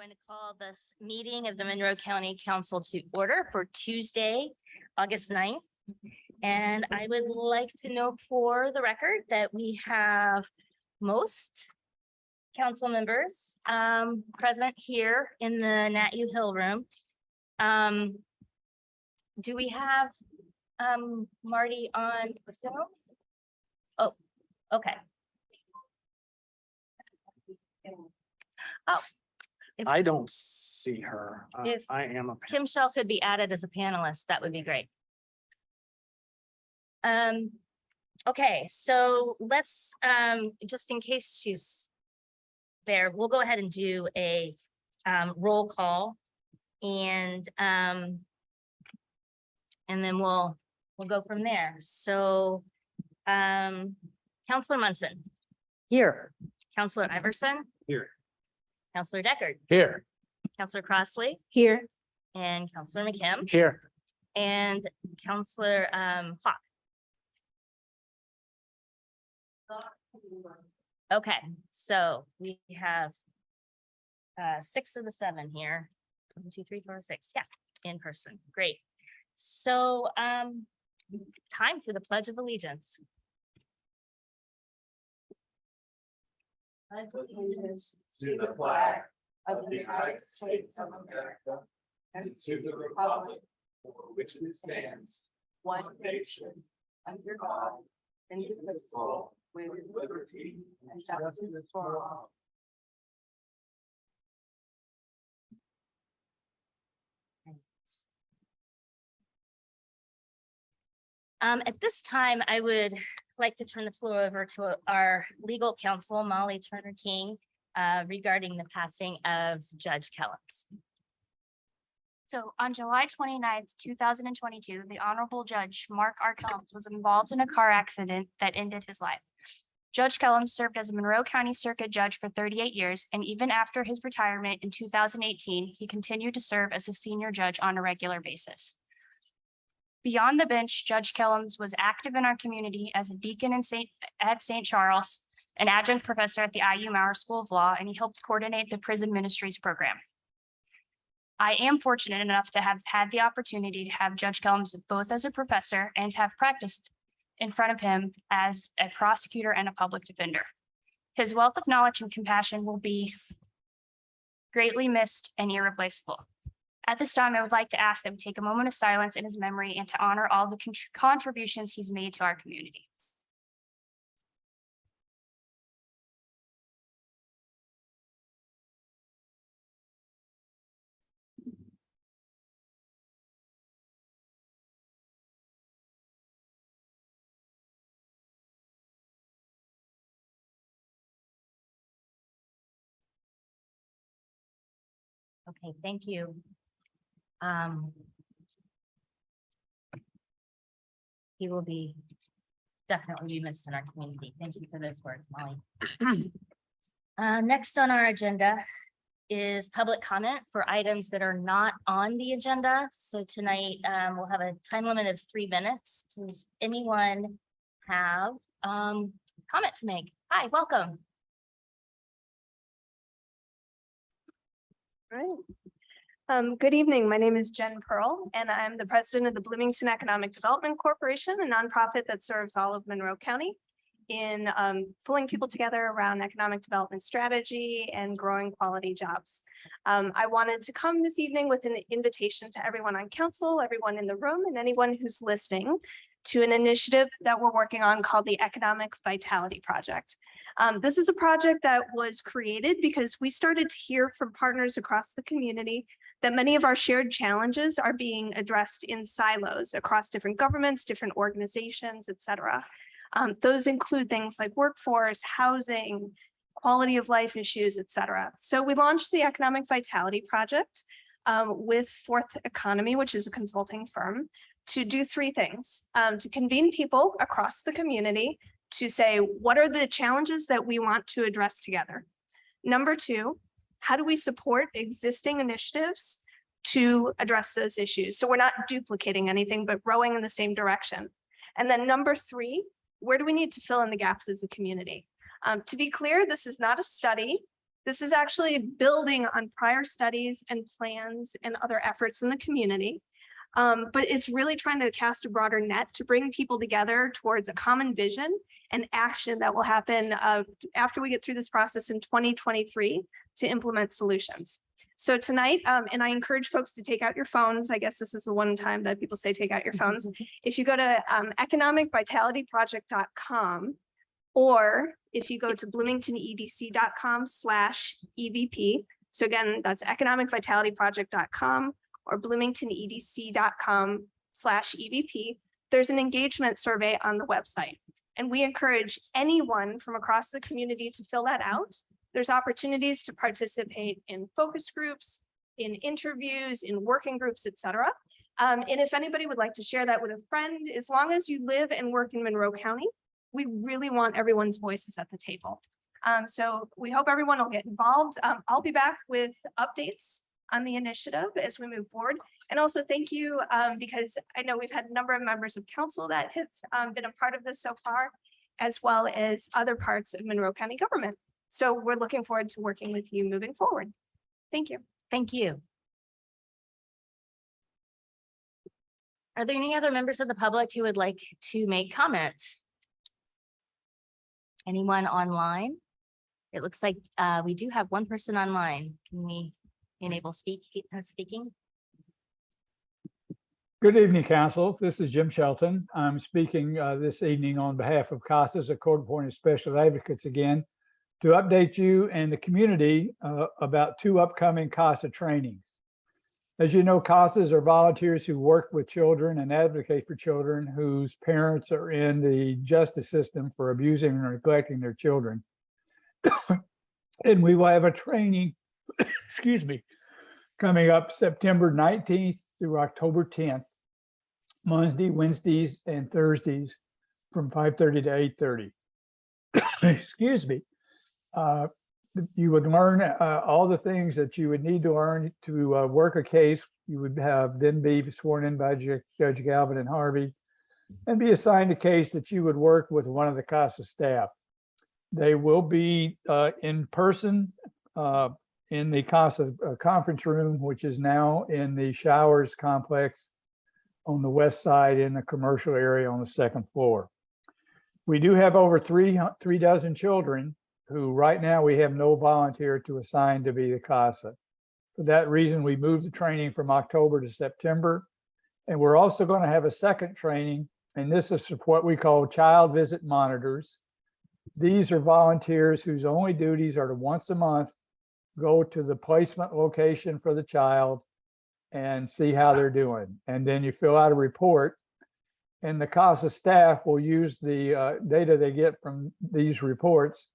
going to call this meeting of the Monroe County Council to order for Tuesday, August 9th. And I would like to note for the record that we have most council members present here in the Nat U Hill room. Do we have Marty on Zoom? Oh, okay. Oh. I don't see her. If I am a. Kim Shell could be added as a panelist, that would be great. Okay, so let's, just in case she's there, we'll go ahead and do a roll call and then we'll go from there. So Counselor Munson, Here. Counselor Iverson, Here. Counselor Deckard, Here. Counselor Crossley, Here. and Counselor McKim, Here. and Counselor Hawk. Okay, so we have 6 of the 7 here. 1, 2, 3, 4, 6. Yeah, in person. Great. So time for the Pledge of Allegiance. Pledge allegiance to the flag of the United States of America and to the republic for which it stands, one nation, under God, indivisible, with liberty and justice for all. At this time, I would like to turn the floor over to our legal counsel, Molly Turner King, regarding the passing of Judge Kellums. So on July 29th, 2022, the Honorable Judge Mark R. Kellums was involved in a car accident that ended his life. Judge Kellums served as a Monroe County Circuit Judge for 38 years, and even after his retirement in 2018, he continued to serve as a senior judge on a regular basis. Beyond the bench, Judge Kellums was active in our community as a deacon at St. Charles, an adjunct professor at the IU Maurer School of Law, and he helped coordinate the prison ministries program. I am fortunate enough to have had the opportunity to have Judge Kellums both as a professor and to have practiced in front of him as a prosecutor and a public defender. His wealth of knowledge and compassion will be greatly missed and irreplaceable. At this time, I would like to ask that we take a moment of silence in his memory and to honor all the contributions he's made to our community. Okay, thank you. He will be definitely be missed in our community. Thank you for those words, Molly. Next on our agenda is public comment for items that are not on the agenda. So tonight we'll have a time limit of 3 minutes. Does anyone have comment to make? Hi, welcome. Right. Good evening. My name is Jen Pearl, and I'm the president of the Bloomington Economic Development Corporation, a nonprofit that serves all of Monroe County in pulling people together around economic development strategy and growing quality jobs. I wanted to come this evening with an invitation to everyone on council, everyone in the room, and anyone who's listening to an initiative that we're working on called the Economic Vitality Project. This is a project that was created because we started to hear from partners across the community that many of our shared challenges are being addressed in silos across different governments, different organizations, et cetera. Those include things like workforce, housing, quality of life issues, et cetera. So we launched the Economic Vitality Project with Fourth Economy, which is a consulting firm, to do 3 things: to convene people across the community to say, what are the challenges that we want to address together? Number 2, how do we support existing initiatives to address those issues? So we're not duplicating anything, but rowing in the same direction. And then number 3, where do we need to fill in the gaps as a community? To be clear, this is not a study. This is actually building on prior studies and plans and other efforts in the community. But it's really trying to cast a broader net to bring people together towards a common vision and action that will happen after we get through this process in 2023 to implement solutions. So tonight, and I encourage folks to take out your phones. I guess this is the one time that people say take out your phones. If you go to economicvitalityproject.com, or if you go to bloomingtonedc.com/EVP. So again, that's economicvitalityproject.com or bloomingtonedc.com/EVP. There's an engagement survey on the website. And we encourage anyone from across the community to fill that out. There's opportunities to participate in focus groups, in interviews, in working groups, etc. And if anybody would like to share that with a friend, as long as you live and work in Monroe County, we really want everyone's voices at the table. So we hope everyone will get involved. I'll be back with updates on the initiative as we move forward. And also thank you, because I know we've had a number of members of council that have been a part of this so far, as well as other parts of Monroe County government. So we're looking forward to working with you moving forward. Thank you. Thank you. Are there any other members of the public who would like to make comments? Anyone online? It looks like we do have one person online. Can we enable speaking? Good evening, Council. This is Jim Shelton. I'm speaking this evening on behalf of CASA's, a court-appointed special advocates again, to update you and the community about 2 upcoming CASA trainings. As you know, CASAs are volunteers who work with children and advocate for children whose parents are in the justice system for abusing or neglecting their children. And we will have a training, excuse me, coming up September 19th through October 10th, Monday, Wednesdays, and Thursdays from 5:30 to 8:30. Excuse me. You would learn all the things that you would need to learn to work a case. You would then be sworn in by Judge Galvin and Harvey and be assigned a case that you would work with one of the CASA staff. They will be in person in the CASA conference room, which is now in the Showers complex on the west side in the commercial area on the 2nd floor. We do have over 3 dozen children who right now we have no volunteer to assign to be the CASA. For that reason, we moved the training from October to September. And we're also going to have a second training, and this is what we call child visit monitors. These are volunteers whose only duties are to once a month go to the placement location for the child and see how they're doing. And then you fill out a report, and the CASA staff will use the data they get from these reports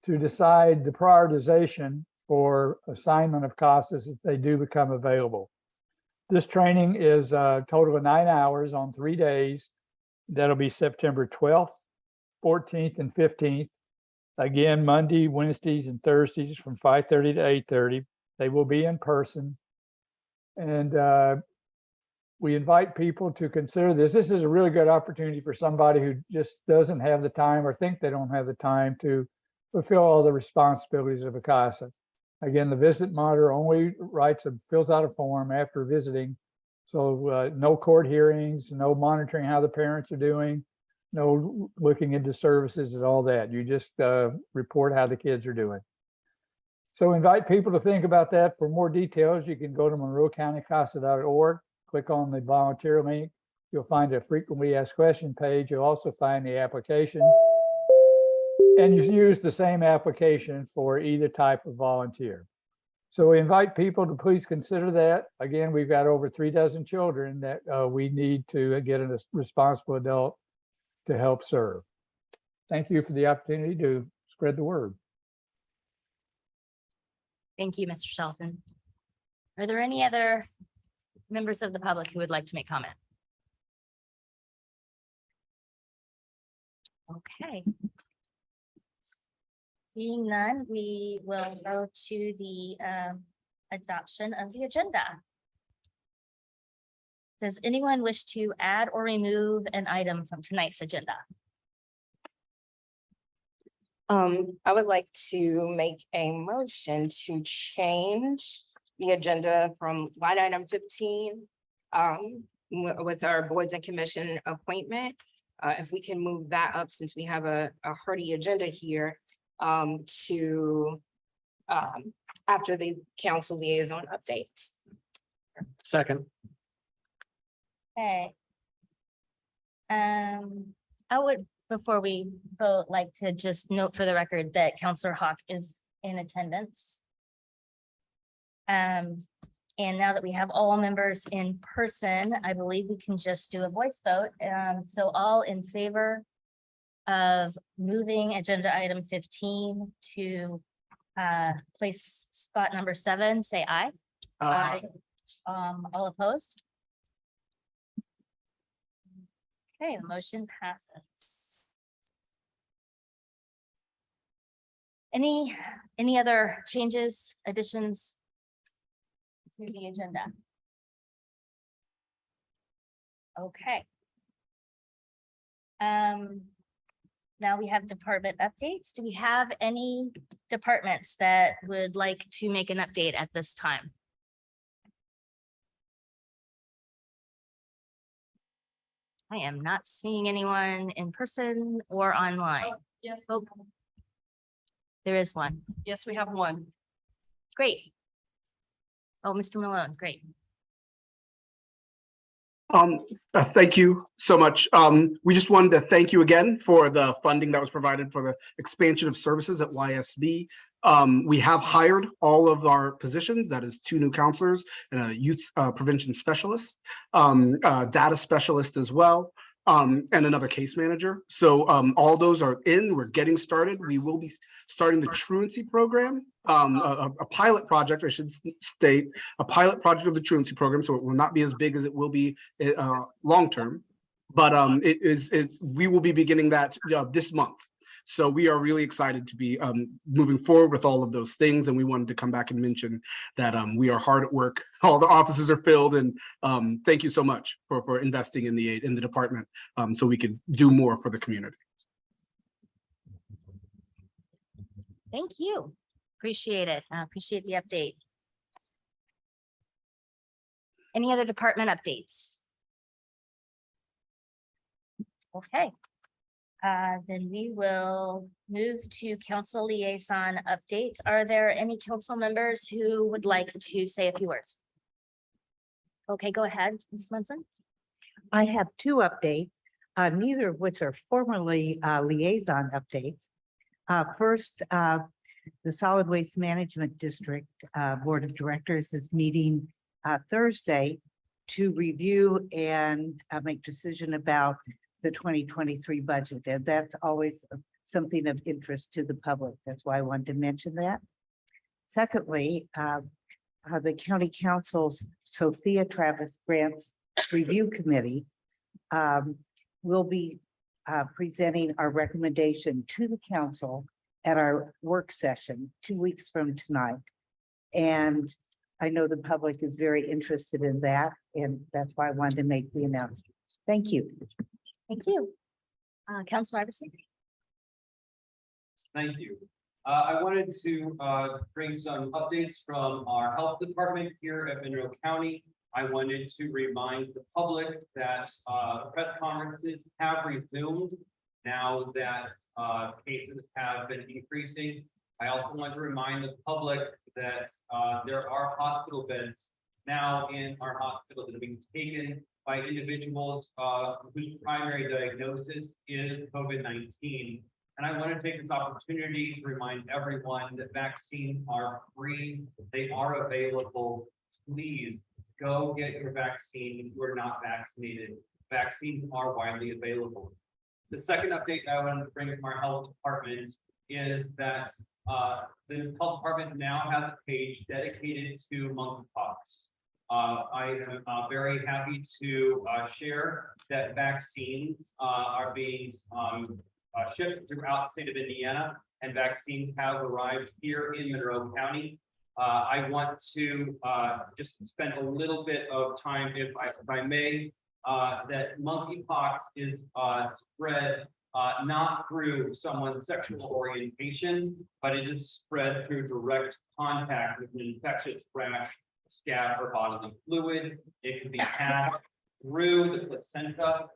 to decide the prioritization for assignment of CASAs if they do become available. This training is a total of 9 hours on 3 days. That'll be September 12th, 14th, and 15th. Again, Monday, Wednesdays, and Thursdays from 5:30 to 8:30. They will be in person. And we invite people to consider this. This is a really good opportunity for somebody who just doesn't have the time or think they don't have the time to fulfill all the responsibilities of a CASA. Again, the visit monitor only fills out a form after visiting. So no court hearings, no monitoring how the parents are doing, no looking into services and all that. You just report how the kids are doing. So invite people to think about that. For more details, you can go to monroecountycasa.org, click on the volunteer link. You'll find a frequently asked question page. You'll also find the application. And you use the same application for either type of volunteer. So we invite people to please consider that. Again, we've got over 3 dozen children that we need to get a responsible adult to help serve. Thank you for the opportunity to spread the word. Thank you, Mr. Shelton. Are there any other members of the public who would like to make comment? Okay. Seeing none, we will go to the adoption of the agenda. Does anyone wish to add or remove an item from tonight's agenda? I would like to make a motion to change the agenda from line item 15 with our boards and commission appointment. If we can move that up, since we have a hearty agenda here, to after the council liaison updates. Second. Okay. I would, before we vote, like to just note for the record that Counselor Hawk is in attendance. And now that we have all members in person, I believe we can just do a voice vote. So all in favor of moving agenda item 15 to place spot number 7, say aye. Aye. All opposed? Okay, the motion passes. Any other changes, additions to the agenda? Okay. Now we have department updates. Do we have any departments that would like to make an update at this time? I am not seeing anyone in person or online. Yes. Oh, there is one. Yes, we have one. Great. Oh, Mr. Malone, great. Thank you so much. We just wanted to thank you again for the funding that was provided for the expansion of services at YSB. We have hired all of our positions, that is 2 new counselors and a youth prevention specialist, data specialist as well, and another case manager. So all those are in, we're getting started. We will be starting the truancy program, a pilot project, I should state, a pilot project of the truancy program. So it will not be as big as it will be long-term, but we will be beginning that this month. So we are really excited to be moving forward with all of those things. And we wanted to come back and mention that we are hard at work. All the offices are filled, and thank you so much for investing in the department so we could do more for the community. Thank you. Appreciate it. Appreciate the update. Any other department updates? Okay. Then we will move to council liaison updates. Are there any council members who would like to say a few words? Okay, go ahead, Ms. Munson. I have 2 updates, neither of which are formally liaison updates. First, the Solid Waste Management District Board of Directors is meeting Thursday to review and make decision about the 2023 budget. And that's always something of interest to the public. That's why I wanted to mention that. Secondly, the County Council's Sophia Travis Grants Review Committee will be presenting our recommendation to the council at our work session 2 weeks from tonight. And I know the public is very interested in that, and that's why I wanted to make the announcement. Thank you. Thank you. Councilor Iverson. Thank you. I wanted to bring some updates from our health department here at Monroe County. I wanted to remind the public that press conferences have resumed now that cases have been increasing. I also want to remind the public that there are hospital beds now in our hospital that are being taken by individuals whose primary diagnosis is COVID-19. And I want to take this opportunity to remind everyone that vaccines are free. They are available. Please go get your vaccine if you are not vaccinated. Vaccines are widely available. The second update that I want to bring from our health department is that the health department now has a page dedicated to monkeypox. I am very happy to share that vaccines are being shipped throughout the state of Indiana, and vaccines have arrived here in Monroe County. I want to just spend a little bit of time, if I may, that monkeypox is spread not through someone's sexual orientation, but it is spread through direct contact with an infectious rash, scab, or bodily fluid. It can be passed through the placenta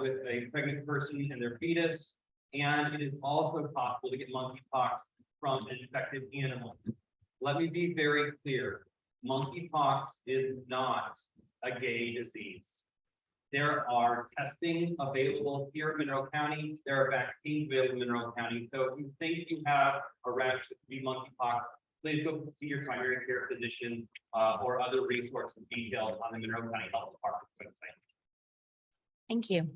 with a pregnant person and their fetus. And it is also possible to get monkeypox from an infected animal. Let me be very clear. Monkeypox is not a gay disease. There are testing available here in Monroe County. There are vaccines available in Monroe County. So if you think you have a rash that could be monkeypox, please go see your primary care physician or other resources detailed on the Monroe County Health Department website. Thank you.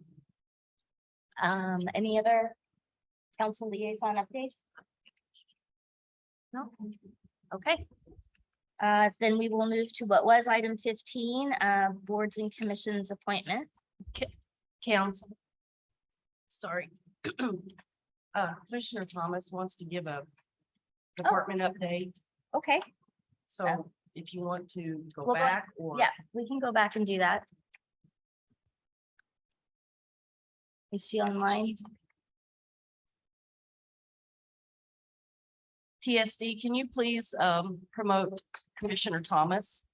Any other council liaison updates? No? Okay. Then we will move to what was item 15, boards and commissions appointment. Council. Sorry. Commissioner Thomas wants to give a department update, Okay, so if you want to go Well, go- back or. yeah, we can go back and do that. Is she online? TSD, can you please promote Commissioner Thomas?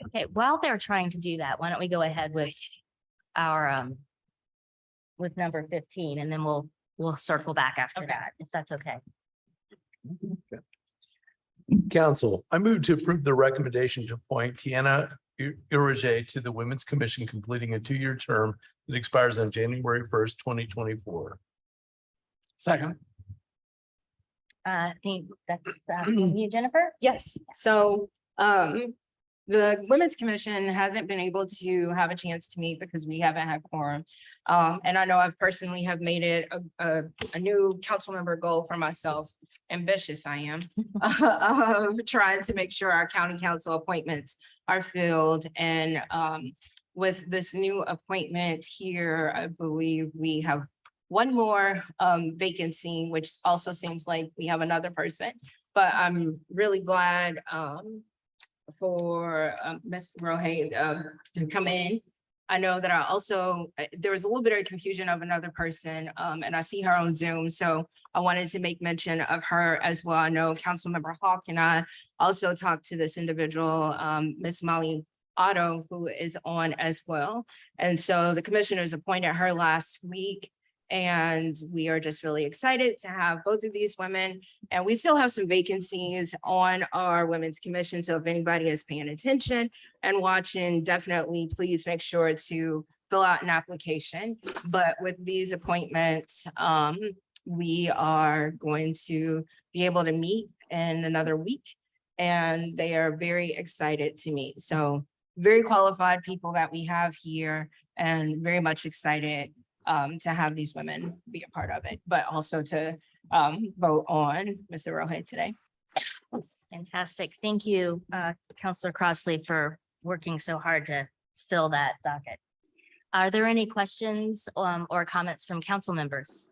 Okay, while they're trying to do that, why don't we go ahead with our with number 15, and then we'll circle back after that, if that's okay. Council, I move to approve the recommendation to appoint Tiana Uribe to the Women's Commission, completing a 2-year term that expires on January 1st, 2024. Second. I think that's from you, Jennifer. Yes, so the Women's Commission hasn't been able to have a chance to meet because we haven't had quorum. And I know I've personally have made it a new council member goal for myself, ambitious I am, of trying to make sure our county council appointments are filled. And with this new appointment here, I believe we have one more vacancy, which also seems like we have another person. But I'm really glad for Ms. Rohay to come in. I know that I also, there was a little bit of confusion of another person, and I see her on Zoom, so I wanted to make mention of her as well. I know Councilmember Hawk and I also talked to this individual, Ms. Molly Otto, who is on as well. And so the commissioners appointed her last week. And we are just really excited to have both of these women. And we still have some vacancies on our Women's Commission. So if anybody is paying attention and watching, definitely please make sure to fill out an application. But with these appointments, we are going to be able to meet in another week. And they are very excited to meet. So very qualified people that we have here and very much excited to have these women be a part of it, but also to vote on Mr. Rohay today. Fantastic. Thank you, Counselor Crossley, for working so hard to fill that docket. Are there any questions or comments from council members?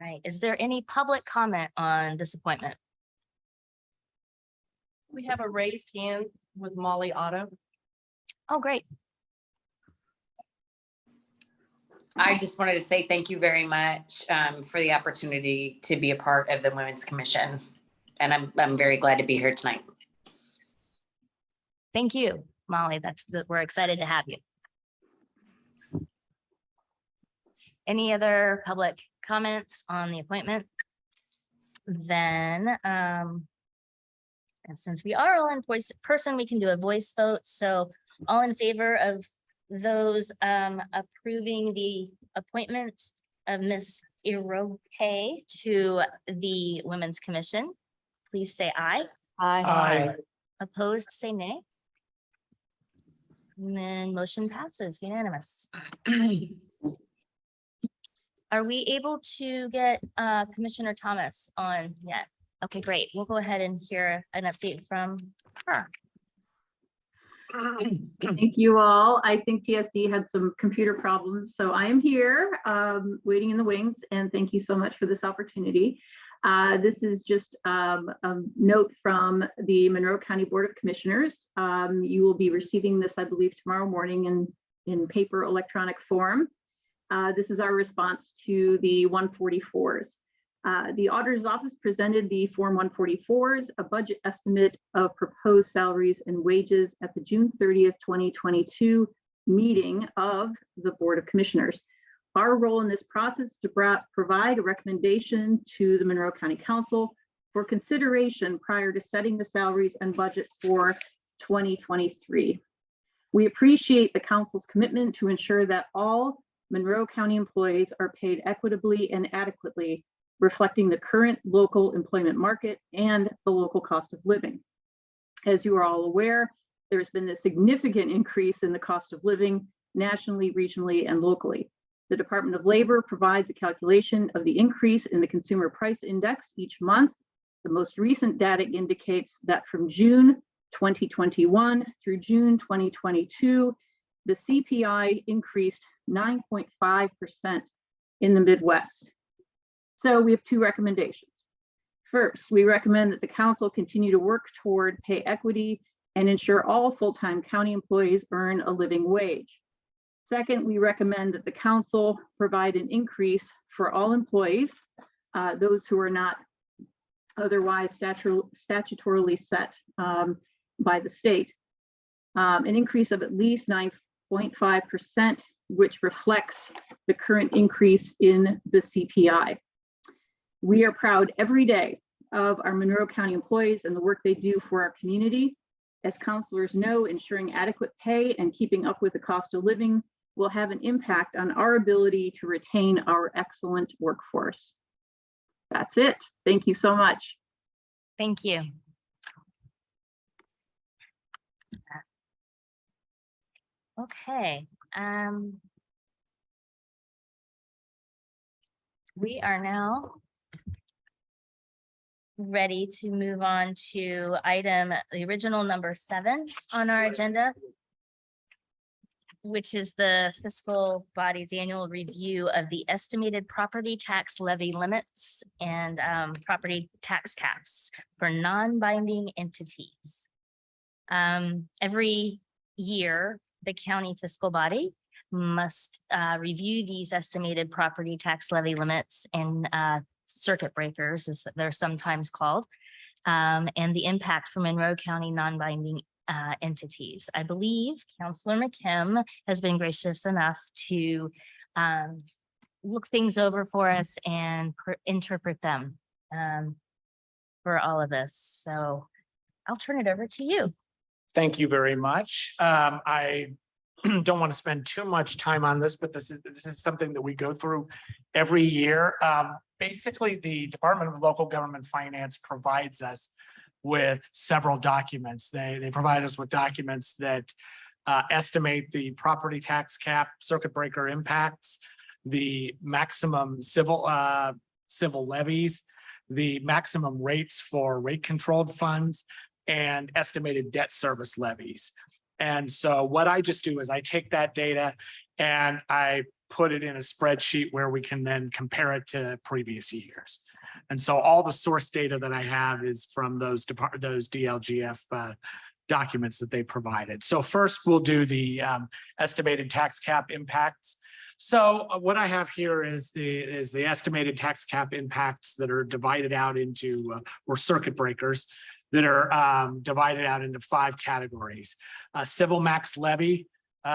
Right. Is there any public comment on this appointment? We have a raised hand with Molly Otto. Oh, great. I just wanted to say thank you very much for the opportunity to be a part of the Women's Commission. And I'm very glad to be here tonight. Thank you, Molly. We're excited to have you. Any other public comments on the appointment? Then, and since we are all in person, we can do a voice vote. So All in favor of those approving the appointment of Ms. Iroke to the Women's Commission, please say aye. Aye. Opposed, say nay. And then motion passes unanimous. Are we able to get Commissioner Thomas on yet? Okay, great. We'll go ahead and hear an update from her. Thank you all. I think TSD had some computer problems, so I am here waiting in the wings, and thank you so much for this opportunity. This is just a note from the Monroe County Board of Commissioners. You will be receiving this, I believe, tomorrow morning in paper electronic form. This is our response to the 144s. The auditor's office presented the Form 144s, a budget estimate of proposed salaries and wages at the June 30th, 2022 meeting of the Board of Commissioners. Our role in this process is to provide a recommendation to the Monroe County Council for consideration prior to setting the salaries and budget for 2023. We appreciate the council's commitment to ensure that all Monroe County employees are paid equitably and adequately, reflecting the current local employment market and the local cost of living. As you are all aware, there's been a significant increase in the cost of living nationally, regionally, and locally. The Department of Labor provides a calculation of the increase in the Consumer Price Index each month. The most recent data indicates that from June 2021 through June 2022, the CPI increased 9.5% in the Midwest. So we have two recommendations. First, we recommend that the council continue to work toward pay equity and ensure all full-time county employees earn a living wage. Second, we recommend that the council provide an increase for all employees, those who are not otherwise statutorily set by the state, an increase of at least 9.5%, which reflects the current increase in the CPI. We are proud every day of our Monroe County employees and the work they do for our community. As counselors know, ensuring adequate pay and keeping up with the cost of living will have an impact on our ability to retain our excellent workforce. That's it. Thank you so much. Thank you. Okay. We are now ready to move on to the original number 7 on our agenda, which is the fiscal body's annual review of the estimated property tax levy limits and property tax caps for non-binding entities. Every year, the county fiscal body must review these estimated property tax levy limits and circuit breakers, as they're sometimes called, and the impact for Monroe County non-binding entities. I believe Councilor McKim has been gracious enough to look things over for us and interpret them for all of us. So I'll turn it over to you. Thank you very much. I don't want to spend too much time on this, but this is something that we go through every year. Basically, the Department of Local Government Finance provides us with several documents. They provide us with documents that estimate the property tax cap circuit breaker impacts, the maximum civil levies, the maximum rates for rate controlled funds, and estimated debt service levies. And so what I just do is I take that data and I put it in a spreadsheet where we can then compare it to previous years. And so all the source data that I have is from those DLGF documents that they provided. So first we'll do the estimated tax cap impacts. So what I have here is the estimated tax cap impacts that are divided out into, or circuit breakers that are divided out into 5 categories. Civil max levy,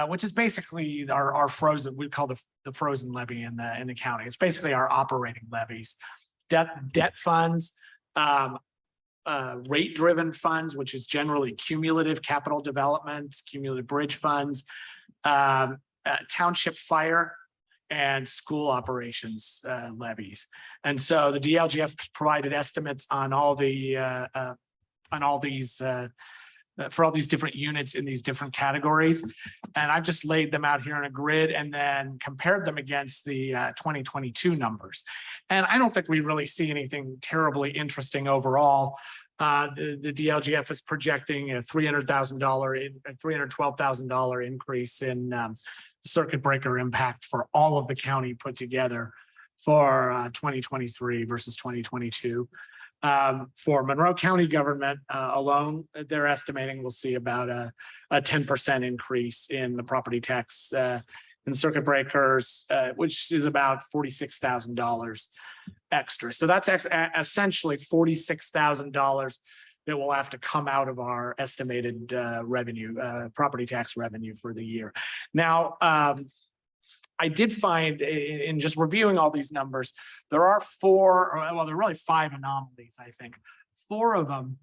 which is basically our frozen, we call the frozen levy in the county. It's basically our operating levies. Debt funds, rate-driven funds, which is generally cumulative capital development, cumulative bridge funds, township fire, and school operations levies. And so the DLGF provided estimates on all the for all these different units in these different categories. And I've just laid them out here on a grid and then compared them against the 2022 numbers. And I don't think we really see anything terribly interesting overall. The DLGF is projecting a $312,000 increase in circuit breaker impact for all of the county put together for 2023 versus 2022. For Monroe County government alone, they're estimating we'll see about a 10% increase in the property tax in circuit breakers, which is about $46,000 extra. So that's essentially $46,000 that will have to come out of our estimated revenue, property tax revenue for the year. Now, I did find in just reviewing all these numbers, there are there are really 5 anomalies, I think. 4 of them,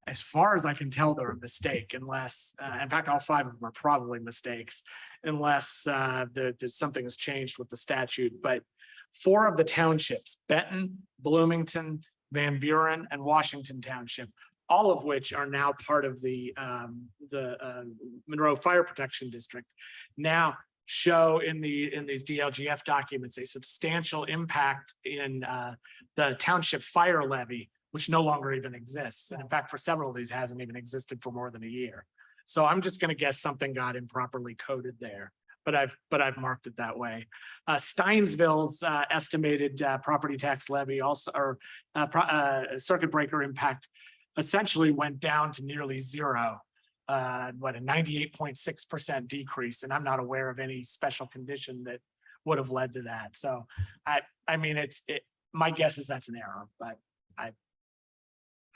as far as I can tell, they're a mistake unless, in fact, all 5 of them are probably mistakes unless something has changed with the statute. But 4 of the townships, Benton, Bloomington, Van Buren, and Washington Township, all of which are now part of the Monroe Fire Protection District, now show in these DLGF documents a substantial impact in the township fire levy, which no longer even exists. And in fact, for several of these hasn't even existed for more than a year. So I'm just going to guess something got improperly coded there, but I've marked it that way. Steinsville's estimated property tax levy also, or circuit breaker impact, essentially went down to nearly zero. A 98.6% decrease, and I'm not aware of any special condition that would have led to that. So I mean, my guess is that's an error, but I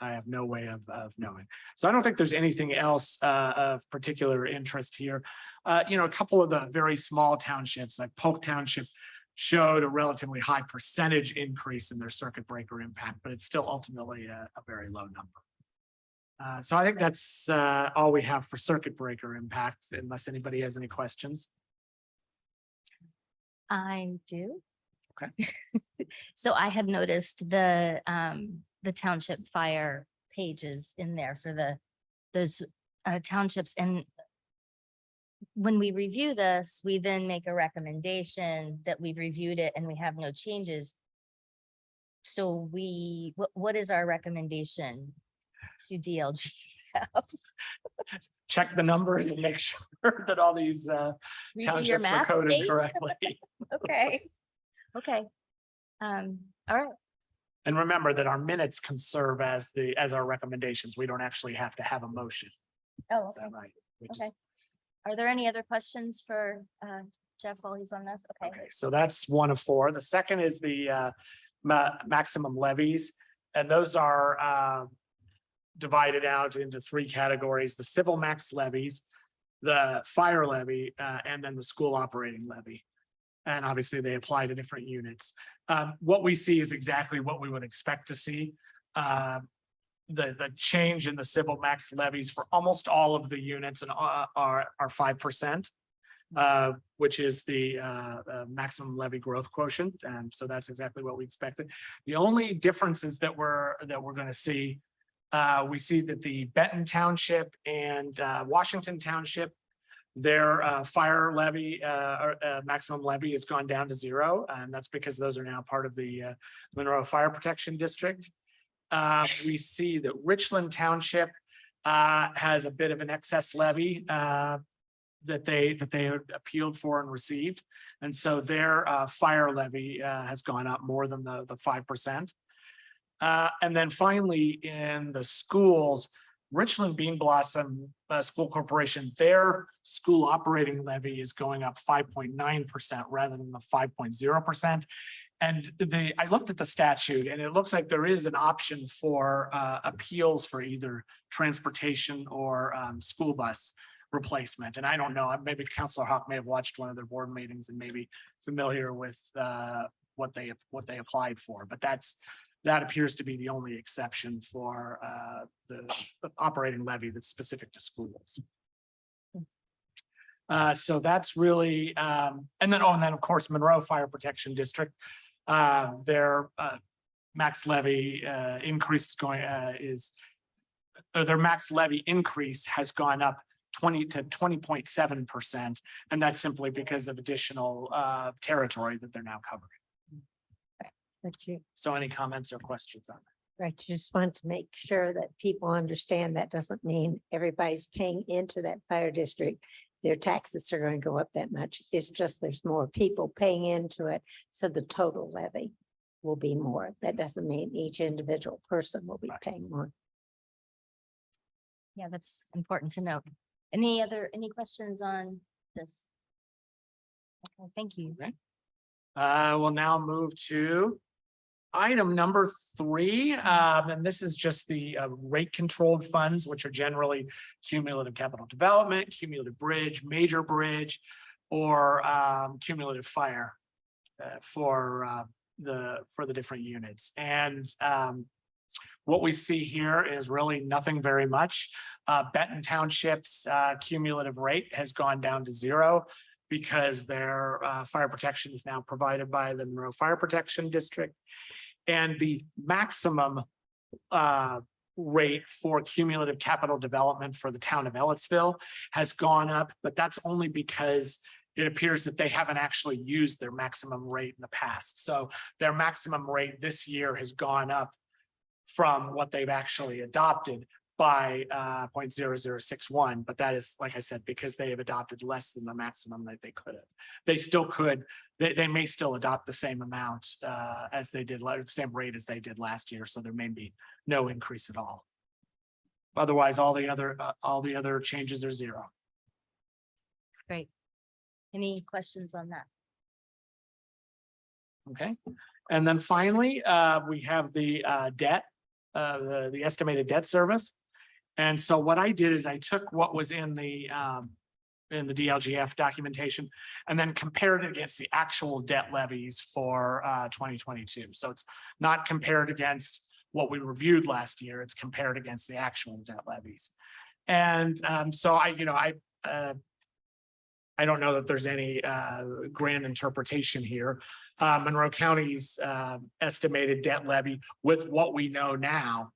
have no way of knowing. So I don't think there's anything else of particular interest here. You know, a couple of the very small townships like Polk Township showed a relatively high percentage increase in their circuit breaker impact, but it's still ultimately a very low number. So I think that's all we have for circuit breaker impacts, unless anybody has any questions. I do. Okay. So I had noticed the township fire pages in there for those townships. And when we review this, we then make a recommendation that we've reviewed it and we have no changes. So what is our recommendation to DLGF? Check the numbers and make sure that all these Review your townships are math, coded Dave? correctly. Okay. Okay. All right. And remember that our minutes can serve as our recommendations. We don't actually have to have a motion. Oh, Is okay. that right? Okay. Are there any other questions for Jeff while he's on this? Okay. Okay, so that's 1 of 4. The second is the maximum levies, and those are divided out into 3 categories: the civil max levies, the fire levy, and then the school operating levy. And obviously they apply to different units. What we see is exactly what we would expect to see. The change in the civil max levies for almost all of the units and are 5%, which is the maximum levy growth quotient. And so that's exactly what we expected. The only differences that we're going to see, we see that the Benton Township and Washington Township, their fire levy, maximum levy has gone down to 0. And that's because those are now part of the Monroe Fire Protection District. We see that Richland Township has a bit of an excess levy that they appealed for and received. And so their fire levy has gone up more than the 5%. And then finally, in the schools, Richland Bean Blossom School Corporation, their school operating levy is going up 5.9% rather than the 5.0%. And I looked at the statute and it looks like there is an option for appeals for either transportation or school bus replacement. And I don't know, maybe Councilor Hawk may have watched one of their board meetings and maybe familiar with what they applied for, but that's that appears to be the only exception for the operating levy that's specific to schools. So that's really, and then of course, Monroe Fire Protection District, their max levy increase is going their max levy increase has gone up 20.7%, and that's simply because of additional territory that they're now covering. But you, So any comments or questions on that? right, you just want to make sure that people understand that doesn't mean everybody's paying into that fire district. Their taxes are going to go up that much. It's just there's more people paying into it, so the total levy will be more. That doesn't mean each individual person will be paying more. Yeah, that's important to note. Any questions on this? Okay, thank you. We'll now move to item number 3, and this is just the rate controlled funds, which are generally cumulative capital development, cumulative bridge, major bridge, or cumulative fire for the different units. And what we see here is really nothing very much. Benton Township's cumulative rate has gone down to 0 because their fire protection is now provided by the Monroe Fire Protection District. And the maximum rate for cumulative capital development for the town of Ellettsville has gone up, but that's only because it appears that they haven't actually used their maximum rate in the past. So their maximum rate this year has gone up from what they've actually adopted by 0.0061, but that is, like I said, because they have adopted less than the maximum that they could have. They still could, they may still adopt the same amount as they did, the same rate as they did last year, so there may be no increase at all. Otherwise, all the other changes are 0. Great. Any questions on that? Okay, and then finally, we have the debt, the estimated debt service. And so what I did is I took what was in the DLGF documentation and then compared it against the actual debt levies for 2022. So it's not compared against what we reviewed last year, it's compared against the actual debt levies. And so I don't know that there's any grand interpretation here. Monroe County's estimated debt levy with what we know now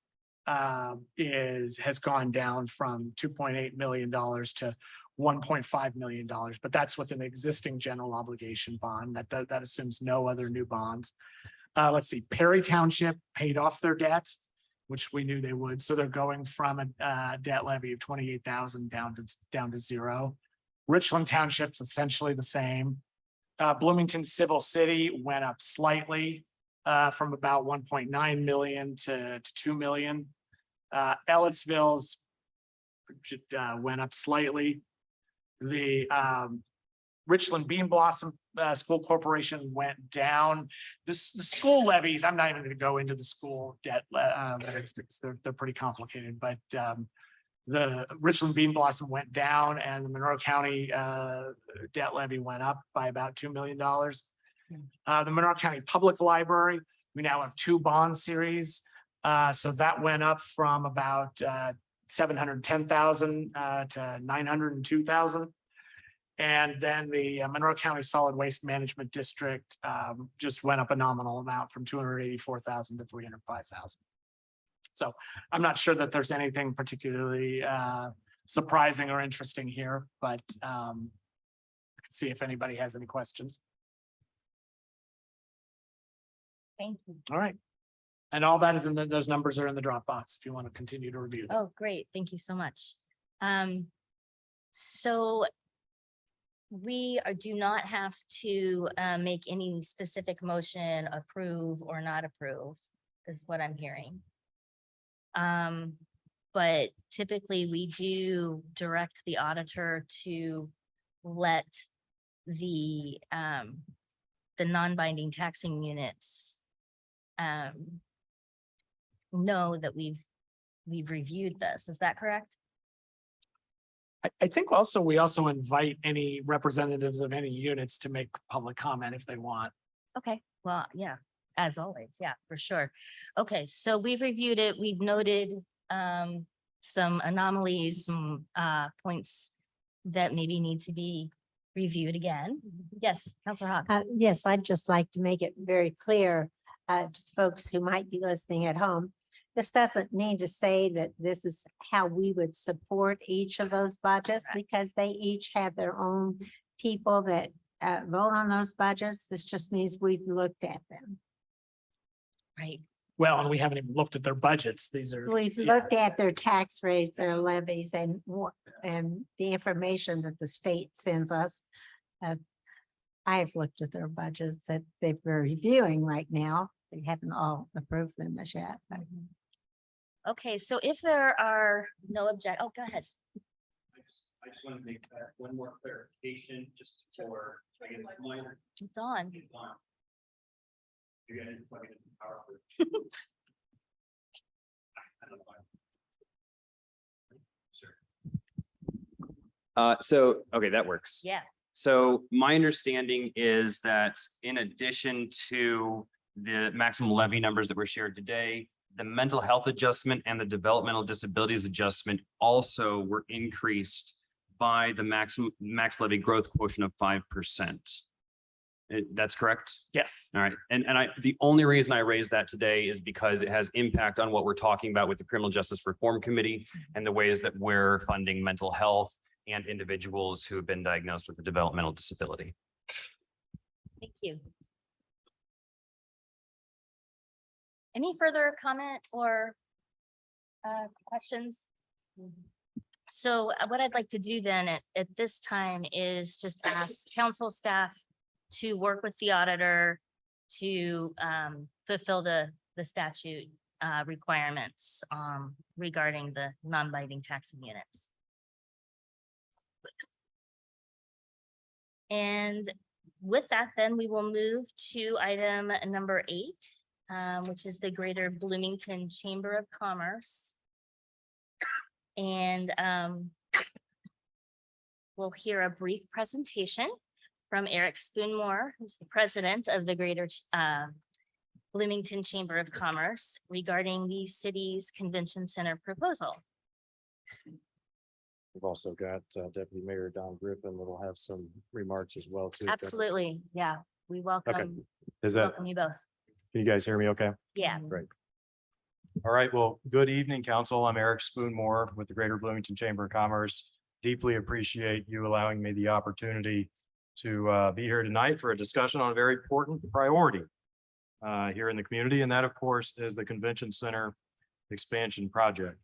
has gone down from $2.8 million to $1.5 million, but that's with an existing general obligation bond that assumes no other new bonds. Let's see, Perry Township paid off their debt, which we knew they would. So they're going from a debt levy of $28,000 down to 0. Richland Township's essentially the same. Bloomington Civil City went up slightly from about 1.9 million to 2 million. Ellettsville's went up slightly. The Richland Bean Blossom School Corporation went down. The school levies, I'm not even going to go into the school debt levies because they're pretty complicated, but the Richland Bean Blossom went down and the Monroe County debt levy went up by about $2 million. The Monroe County Public Library, we now have 2 bond series. So that went up from about 710,000 to 902,000. And then the Monroe County Solid Waste Management District just went up a nominal amount from 284,000 to 305,000. So I'm not sure that there's anything particularly surprising or interesting here, but I can see if anybody has any questions. Thank you. All right. And all that is in those numbers are in the Dropbox if you want to continue to review them. Oh, great. Thank you so much. So we do not have to make any specific motion, approve or not approve, is what I'm hearing. But typically we do direct the auditor to let the non-binding taxing units know that we've reviewed this. Is that correct? I think also we also invite any representatives of any units to make public comment if they want. Okay, well, yeah, As always, yeah, for sure. Okay, so we've reviewed it. We've noted some anomalies, some points that maybe need to be reviewed again. Yes, Counselor Hawk. Yes, I'd just like to make it very clear to folks who might be listening at home. This doesn't mean to say that this is how we would support each of those budgets, because they each have their own people that vote on those budgets. This just means we've looked at them. Right. Well, and we haven't even looked at their budgets. These are. We've yeah. looked at their tax rates, their levies, and the information that the state sends us. I've looked at their budgets that they're reviewing right now. They haven't all approved them as yet. but- Okay, so if there are no oh, go ahead. I just want to make one more clarification, just for, I get a minor. It's on. You're gonna plug it in the power. I don't know why. Sure. So, okay, that works. Yeah. So my understanding is that in addition to the maximum levy numbers that were shared today, the mental health adjustment and the developmental disabilities adjustment also were increased by the max levy growth quotient of 5%. That's correct? Yes. All right. And the only reason I raised that today is because it has impact on what we're talking about with the Criminal Justice Reform Committee and the ways that we're funding mental health and individuals who have been diagnosed with a developmental disability. Thank you. Any further comment or questions? So what I'd like to do then at this time is just ask council staff to work with the auditor to fulfill the statute requirements regarding the non-binding taxing units. And with that, then we will move to item number 8, which is the Greater Bloomington Chamber of Commerce. And we'll hear a brief presentation from Eric Spoonmore, who's the president of the Greater Bloomington Chamber of Commerce, regarding the city's convention center proposal. We've also got Deputy Mayor Don Griffin that'll have some remarks as well too. Absolutely, yeah, we Okay. welcome Is that, welcome you both. can you guys hear me okay? Yeah. Great. All right, well, good evening, council. I'm Eric Spoonmore with the Greater Bloomington Chamber of Commerce. Deeply appreciate you allowing me the opportunity to be here tonight for a discussion on a very important priority here in the community, and that, of course, is the Convention Center expansion project.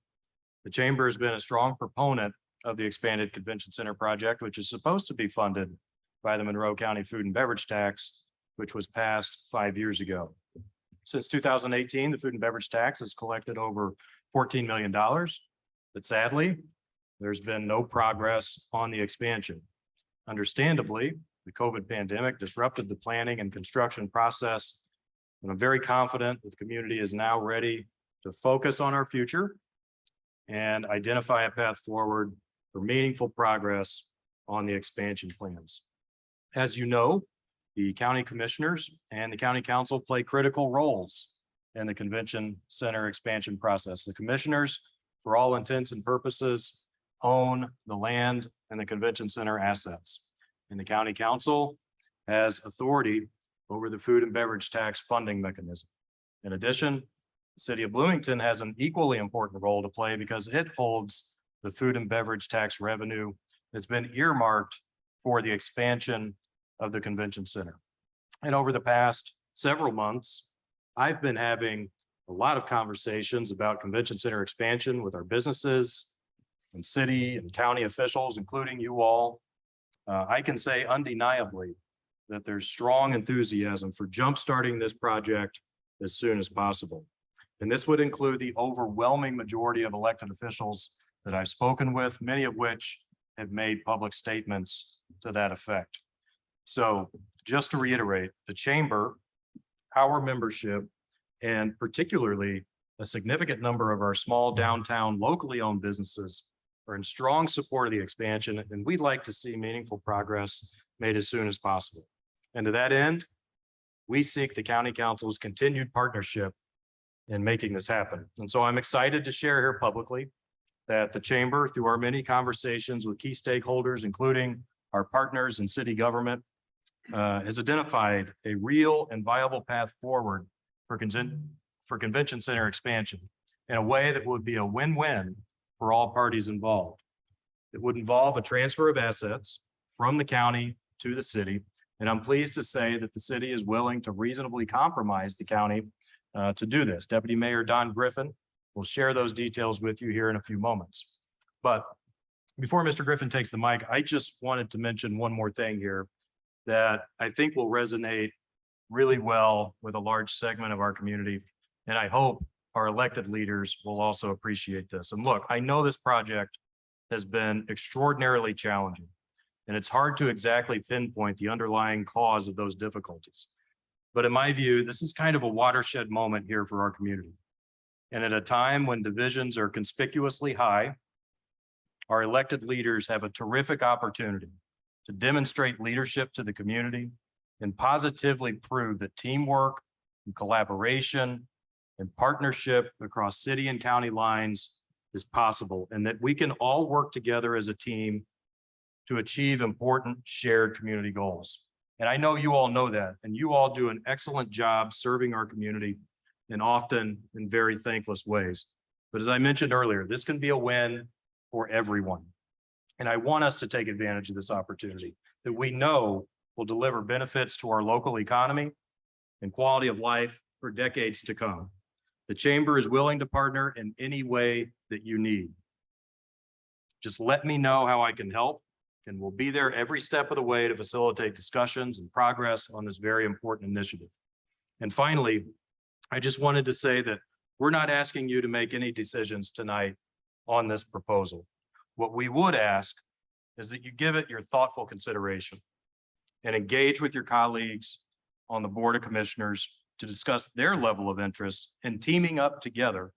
The Chamber has been a strong proponent of the expanded Convention Center project, which is supposed to be funded by the Monroe County Food and Beverage Tax, which was passed 5 years ago. Since 2018, the food and beverage tax has collected over $14 million, but sadly, there's been no progress on the expansion. Understandably, the COVID pandemic disrupted the planning and construction process, and I'm very confident that the community is now ready to focus on our future and identify a path forward for meaningful progress on the expansion plans. As you know, the county commissioners and the county council play critical roles in the convention center expansion process. The commissioners, for all intents and purposes, own the land and the convention center assets. And the county council has authority over the food and beverage tax funding mechanism. In addition, the city of Bloomington has an equally important role to play because it holds the food and beverage tax revenue that's been earmarked for the expansion of the convention center. And over the past several months, I've been having a lot of conversations about convention center expansion with our businesses and city and county officials, including you all. I can say undeniably that there's strong enthusiasm for jumpstarting this project as soon as possible. And this would include the overwhelming majority of elected officials that I've spoken with, many of which have made public statements to that effect. So just to reiterate, the chamber, our membership, and particularly a significant number of our small downtown locally owned businesses are in strong support of the expansion, and we'd like to see meaningful progress made as soon as possible. And to that end, we seek the county council's continued partnership in making this happen. And so I'm excited to share here publicly that the chamber, through our many conversations with key stakeholders, including our partners in city government, has identified a real and viable path forward for convention center expansion in a way that would be a win-win for all parties involved. It would involve a transfer of assets from the county to the city. And I'm pleased to say that the city is willing to reasonably compromise the county to do this. Deputy Mayor Don Griffin will share those details with you here in a few moments. But before Mr. Griffin takes the mic, I just wanted to mention one more thing here that I think will resonate really well with a large segment of our community. And I hope our elected leaders will also appreciate this. And look, I know this project has been extraordinarily challenging, and it's hard to exactly pinpoint the underlying cause of those difficulties. But in my view, this is kind of a watershed moment here for our community. And at a time when divisions are conspicuously high, our elected leaders have a terrific opportunity to demonstrate leadership to the community and positively prove that teamwork and collaboration and partnership across city and county lines is possible, and that we can all work together as a team to achieve important shared community goals. And I know you all know that, and you all do an excellent job serving our community and often in very thankless ways. But as I mentioned earlier, this can be a win for everyone. And I want us to take advantage of this opportunity that we know will deliver benefits to our local economy and quality of life for decades to come. The chamber is willing to partner in any way that you need. Just let me know how I can help, and we'll be there every step of the way to facilitate discussions and progress on this very important initiative. And finally, I just wanted to say that we're not asking you to make any decisions tonight on this proposal. What we would ask is that you give it your thoughtful consideration and engage with your colleagues on the Board of Commissioners to discuss their level of interest in teaming up together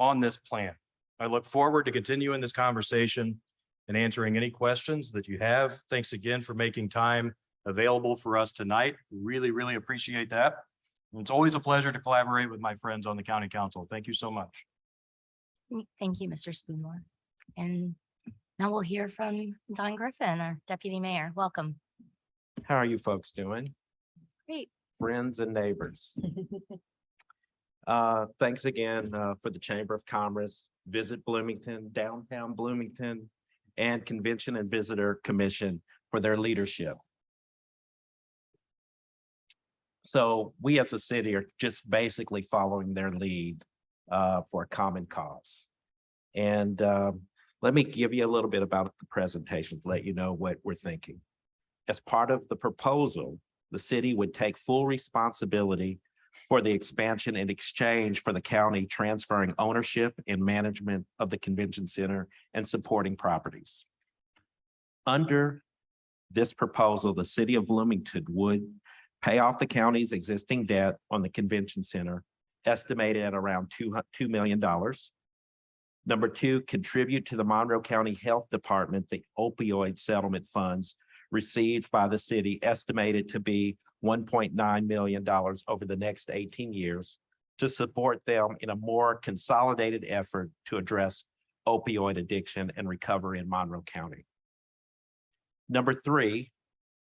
on this plan. I look forward to continuing this conversation and answering any questions that you have. Thanks again for making time available for us tonight. Really, really appreciate that. And it's always a pleasure to collaborate with my friends on the County Council. Thank you so much. Thank you, Mr. Spoonmore. And now we'll hear from Don Griffin, our Deputy Mayor. Welcome. How are you folks doing? Great. Friends and neighbors. Thanks again for the Chamber of Commerce, Visit Bloomington, Downtown Bloomington, and Convention and Visitor Commission for their leadership. So we as a city are just basically following their lead for a common cause. And let me give you a little bit about the presentation to let you know what we're thinking. As part of the proposal, the city would take full responsibility for the expansion in exchange for the county transferring ownership and management of the convention center and supporting properties. Under this proposal, the city of Bloomington would pay off the county's existing debt on the convention center, estimated at around $2 million. Number two, contribute to the Monroe County Health Department the opioid settlement funds received by the city, estimated to be $1.9 million over the next 18 years to support them in a more consolidated effort to address opioid addiction and recovery in Monroe County. Number three,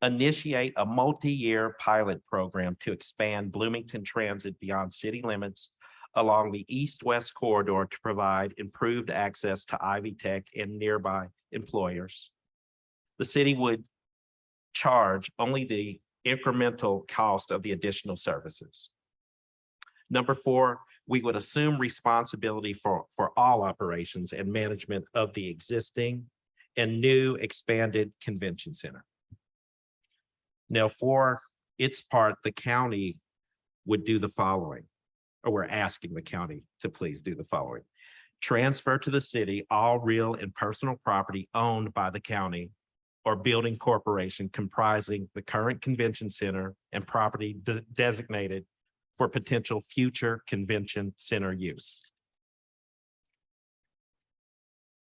initiate a multi-year pilot program to expand Bloomington Transit beyond city limits along the east-west corridor to provide improved access to Ivy Tech and nearby employers. The city would charge only the incremental cost of the additional services. Number four, we would assume responsibility for all operations and management of the existing and new expanded convention center. Now, for its part, the county would do the following, or we're asking the county to please do the following. Transfer to the city all real and personal property owned by the county or building corporation comprising the current convention center and property designated for potential future convention center use.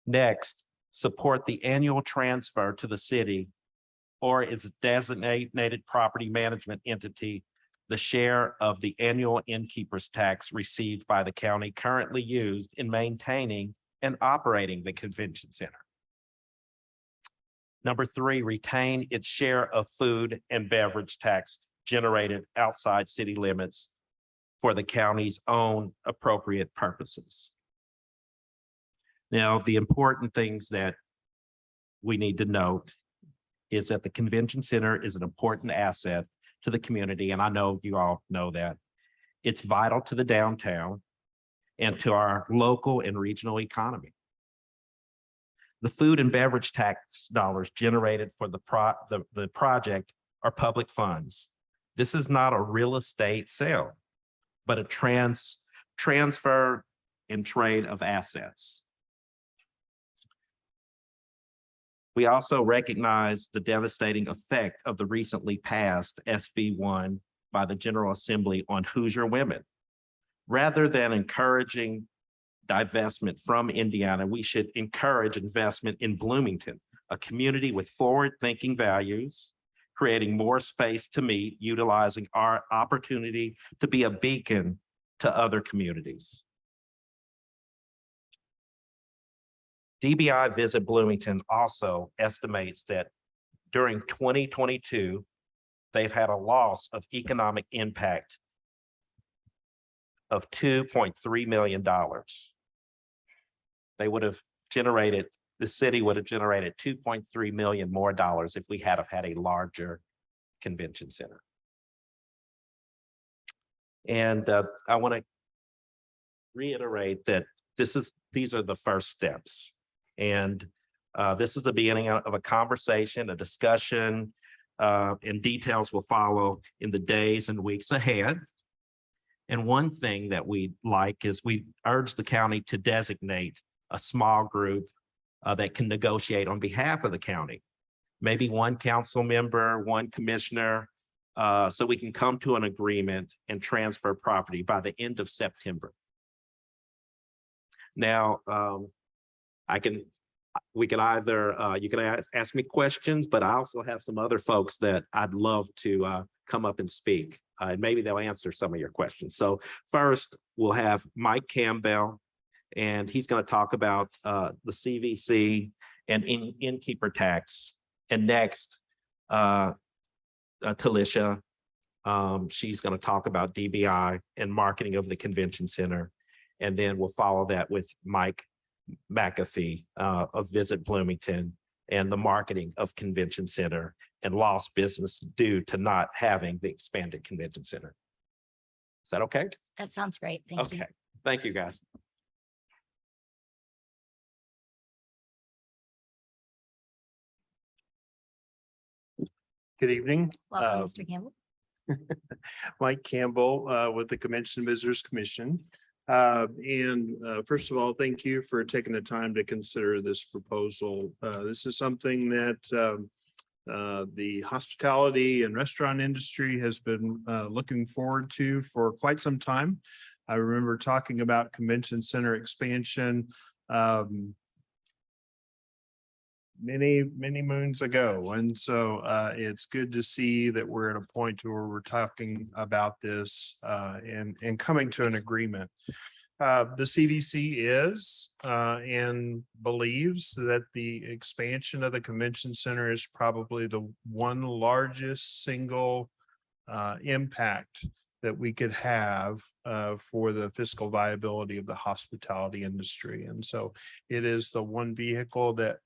Next, support the annual transfer to the city or its designated property management entity the share of the annual innkeeper's tax received by the county currently used in maintaining and operating the convention center. Number 3, retain its share of food and beverage tax generated outside city limits for the county's own appropriate purposes. Now, the important things that we need to note is that the convention center is an important asset to the community, and I know you all know that. It's vital to the downtown and to our local and regional economy. The food and beverage tax dollars generated for the project are public funds. This is not a real estate sale, but a transfer and trade of assets. We also recognize the devastating effect of the recently passed SB 1 by the General Assembly on Hoosier women. Rather than encouraging divestment from Indiana, we should encourage investment in Bloomington, a community with forward-thinking values, creating more space to meet, utilizing our opportunity to be a beacon to other communities. DBI Visit Bloomington also estimates that during 2022, they've had a loss of economic impact of $2.3 million. They would have generated, the city would have generated $2.3 million more dollars if we had have had a larger convention center. And I want to reiterate that these are the first steps. And this is the beginning of a conversation, a discussion, and details will follow in the days and weeks ahead. And one thing that we like is we urge the county to designate a small group that can negotiate on behalf of the county. Maybe one council member, one commissioner, so we can come to an agreement and transfer property by the end of September. Now, we can either, you can ask me questions, but I also have some other folks that I'd love to come up and speak. Maybe they'll answer some of your questions. So first, we'll have Mike Campbell, and he's going to talk about the CVC and innkeeper tax. And next, Talisha, she's going to talk about DBI and marketing of the convention center. And then we'll follow that with Mike McAfee of Visit Bloomington and the marketing of convention center and lost business due to not having the expanded convention center. Is that okay? That sounds great. Thank you. Okay, thank you, guys. Good evening. Welcome, Mr. Campbell. Mike Campbell with the Convention Visitors Commission. First of all, thank you for taking the time to consider this proposal. This is something that the hospitality and restaurant industry has been looking forward to for quite some time. I remember talking about convention center expansion many moons ago. And so it's good to see that we're at a point where we're talking about this and coming to an agreement. The CVC is and believes that the expansion of the convention center is probably the one largest single impact that we could have for the fiscal viability of the hospitality industry. And so it is the one vehicle that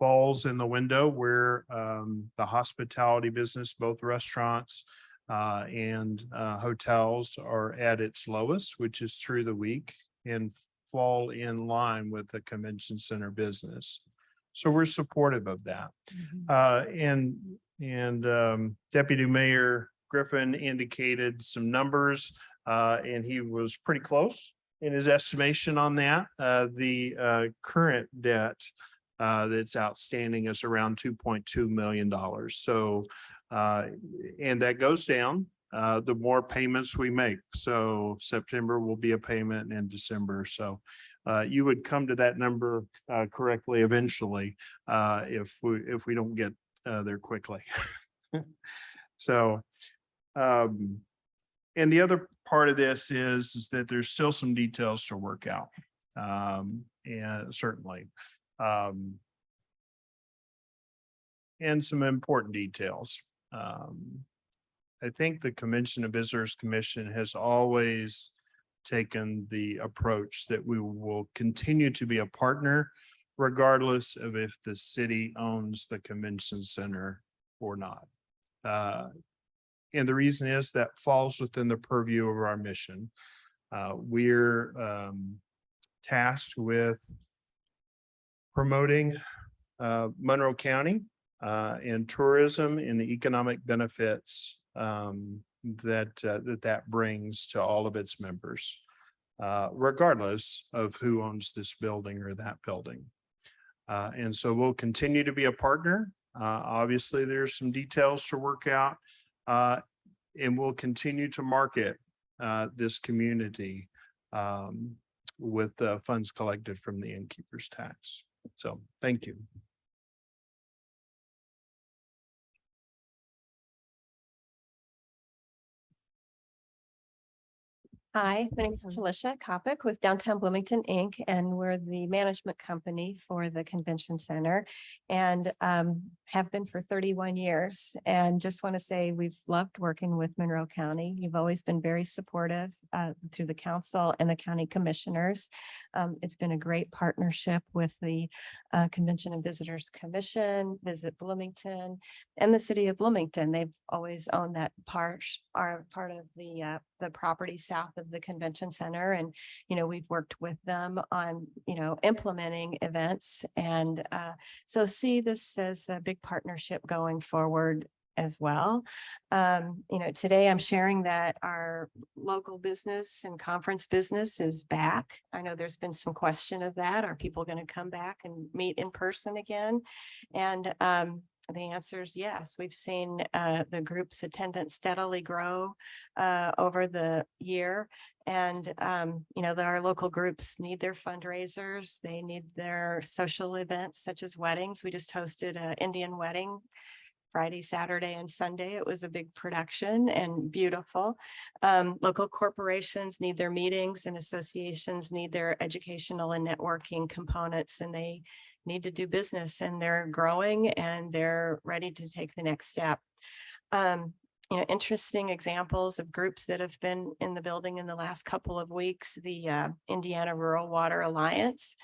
falls in the window where the hospitality business, both restaurants and hotels, are at its lowest, which is through the week, and fall in line with the convention center business. So we're supportive of that. Deputy Mayor Griffin indicated some numbers, and he was pretty close in his estimation on that. The current debt that's outstanding is around $2.2 million. So, and that goes down the more payments we make. So September will be a payment in December. So you would come to that number correctly eventually if we don't get there quickly. So And the other part of this is that there's still some details to work out. And certainly. And some important details. I think the Convention and Visitors Commission has always taken the approach that we will continue to be a partner regardless of if the city owns the convention center or not. And the reason is that falls within the purview of our mission. We're tasked with promoting Monroe County and tourism and the economic benefits that brings to all of its members, regardless of who owns this building or that building. And so we'll continue to be a partner. Obviously, there's some details to work out, and we'll continue to market this community with funds collected from the innkeeper's tax. So thank you. Hi, my name is Talisha Kopic with Downtown Bloomington, Inc., and we're the management company for the convention center and have been for 31 years. And just want to say we've loved working with Monroe County. You've always been very supportive through the council and the county commissioners. It's been a great partnership with the Convention and Visitors Commission, Visit Bloomington, and the city of Bloomington. They've always owned that part of the property south of the convention center. And, we've worked with them on, implementing events. And so see this as a big partnership going forward as well. Today I'm sharing that our local business and conference business is back. I know there's been some question of that. Are people going to come back and meet in person again? And the answer is yes. We've seen the group's attendance steadily grow over the year. And, our local groups need their fundraisers. They need their social events such as weddings. We just hosted an Indian wedding Friday, Saturday, and Sunday. It was a big production and beautiful. Local corporations need their meetings and associations need their educational and networking components, and they need to do business, and they're growing and they're ready to take the next step. Interesting examples of groups that have been in the building in the last couple of weeks, the Indiana Rural Water Alliance,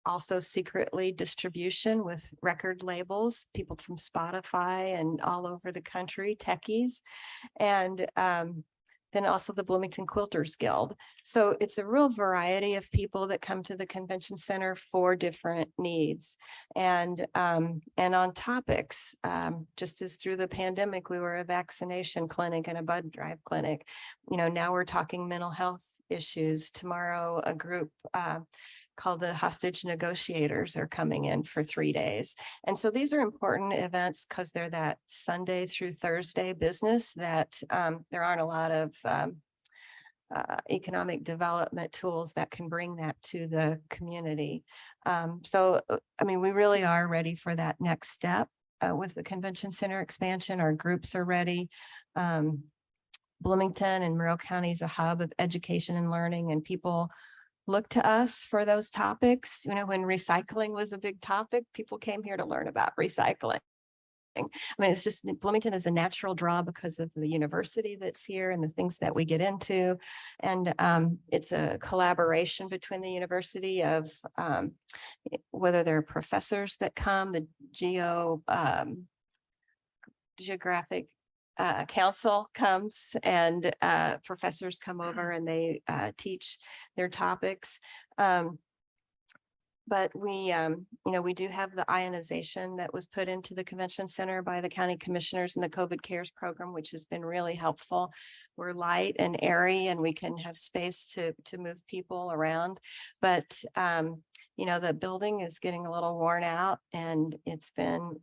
also secretly distribution with record labels, people from Spotify and all over the country, techies, and then also the Bloomington Quilters Guild. So it's a real variety of people that come to the convention center for different needs. And on topics, just as through the pandemic, we were a vaccination clinic and a blood drive clinic. Now we're talking mental health issues. Tomorrow, a group called the Hostage Negotiators are coming in for 3 days. And so these are important events because they're that Sunday through Thursday business that there aren't a lot of economic development tools that can bring that to the community. We really are ready for that next step with the convention center expansion. Our groups are ready. Bloomington and Monroe County is a hub of education and learning, and people look to us for those topics. When recycling was a big topic, people came here to learn about recycling. It's just Bloomington is a natural draw because of the university that's here and the things that we get into. And it's a collaboration between the university of whether they're professors that come, the geographic council comes, and professors come over and they teach their topics. But we do have the ionization that was put into the convention center by the county commissioners in the COVID CARES program, which has been really helpful. We're light and airy, and we can have space to move people around. But the building is getting a little worn out, and it's been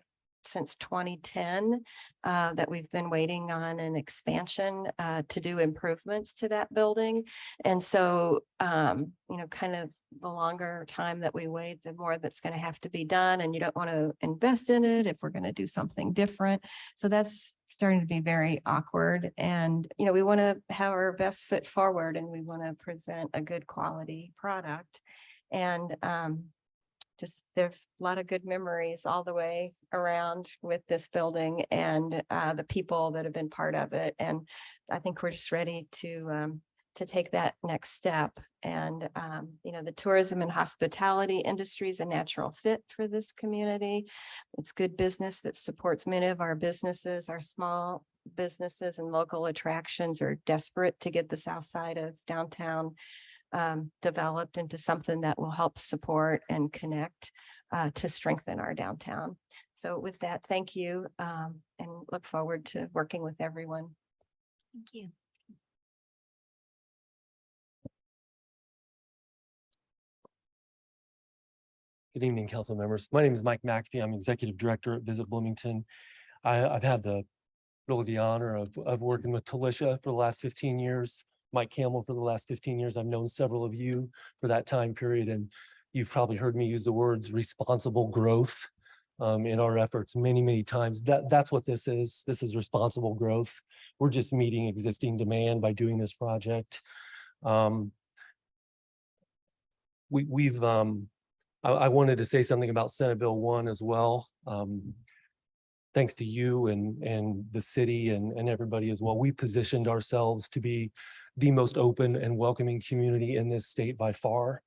since 2010 that we've been waiting on an expansion to do improvements to that building. And so, kind of the longer time that we wait, the more that's going to have to be done. And you don't want to invest in it if we're going to do something different. So that's starting to be very awkward. And, we want to have our best foot forward and we want to present a good quality product. And just there's a lot of good memories all the way around with this building and the people that have been part of it. And I think we're just ready to take that next step. And, the tourism and hospitality industry is a natural fit for this community. It's good business that supports many of our businesses. Our small businesses and local attractions are desperate to get the south side of downtown developed into something that will help support and connect to strengthen our downtown. So with that, thank you, and look forward to working with everyone. Thank you. Good evening, council members. My name is Mike McAfee. I'm Executive Director at Visit Bloomington. I've had the honor of working with Talisha for the last 15 years, Mike Campbell for the last 15 years. I've known several of you for that time period, and you've probably heard me use the words responsible growth in our efforts many, many times. That's what this is. This is responsible growth. We're just meeting existing demand by doing this project. I wanted to say something about Senate Bill 1 as well. Thanks to you and the city and everybody as well. We positioned ourselves to be the most open and welcoming community in this state by far.